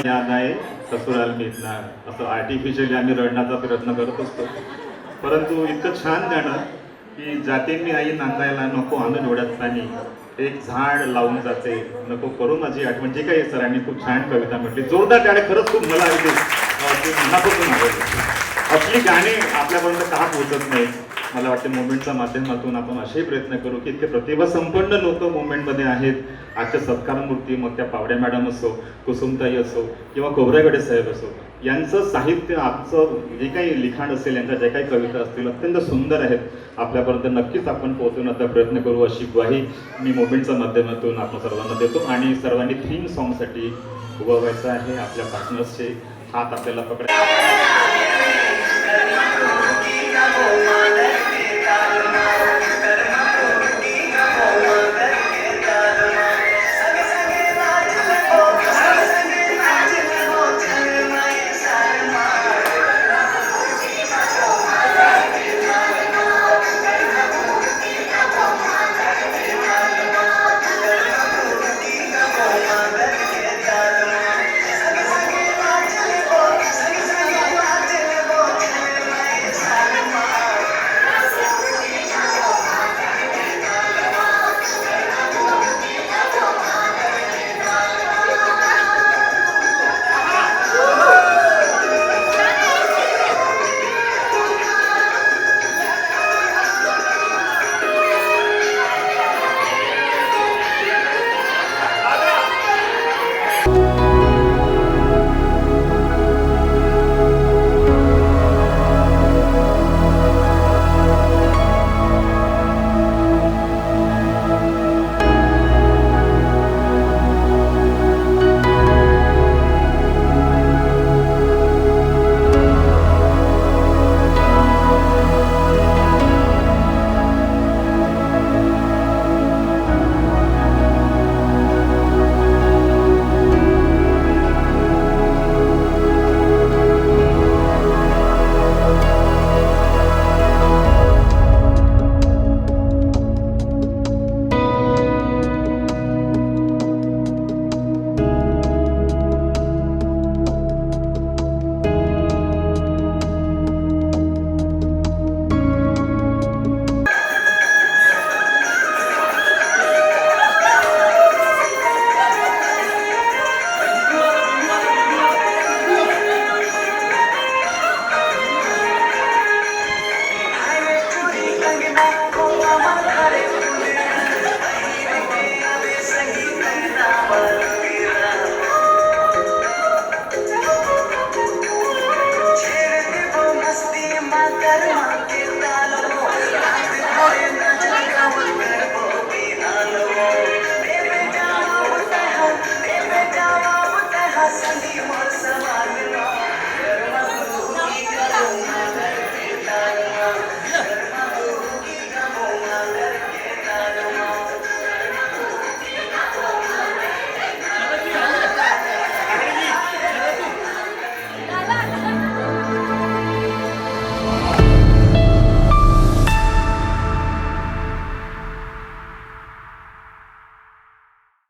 याद आहे ससुराल मी इथला, असं आर्टिफिशियली आम्ही रडण्याचा प्रयत्न करत असतो, परंतु इतकं छान गाणं की जाते मी आई नांदायला नको आणून डोळ्यात पाणी, एक झाड लावून जाते नको करू माझी आठवण. जे काही सरांनी खूप छान कविता म्हटली, जोरदार टाळ्या. खरंच खूप मला ते मनापासून आवडलं. आपली गाणी आपल्यापर्यंत का पोहोचत नाही, मला वाटतं मुवमेंटच्या माध्यमातून आपण असे प्रयत्न करू की इतके प्रतिभासंपन्न लोक मुवमेंटमध्ये आहेत. आजच्या सत्कारमूर्ती, मग त्या पावड्या मॅडम असो, कुसुमताई असो किंवा खोबरागडे साहेब असो, यांचं साहित्य, आजचं जे काही लिखाण असेल, यांच्या ज्या काही कविता असतील अत्यंत सुंदर आहेत. आपल्यापर्यंत नक्कीच आपण पोहोचवण्याचा प्रयत्न करू अशी ग्वाही मी मुवमेंटच्या माध्यमातून आपण सर्वांना देतो. आणि सर्वांनी थीम सॉन्गसाठी उभं व्हायचं आहे. आपल्या पार्टनर्सचे हात आपल्याला पकडायचे. कर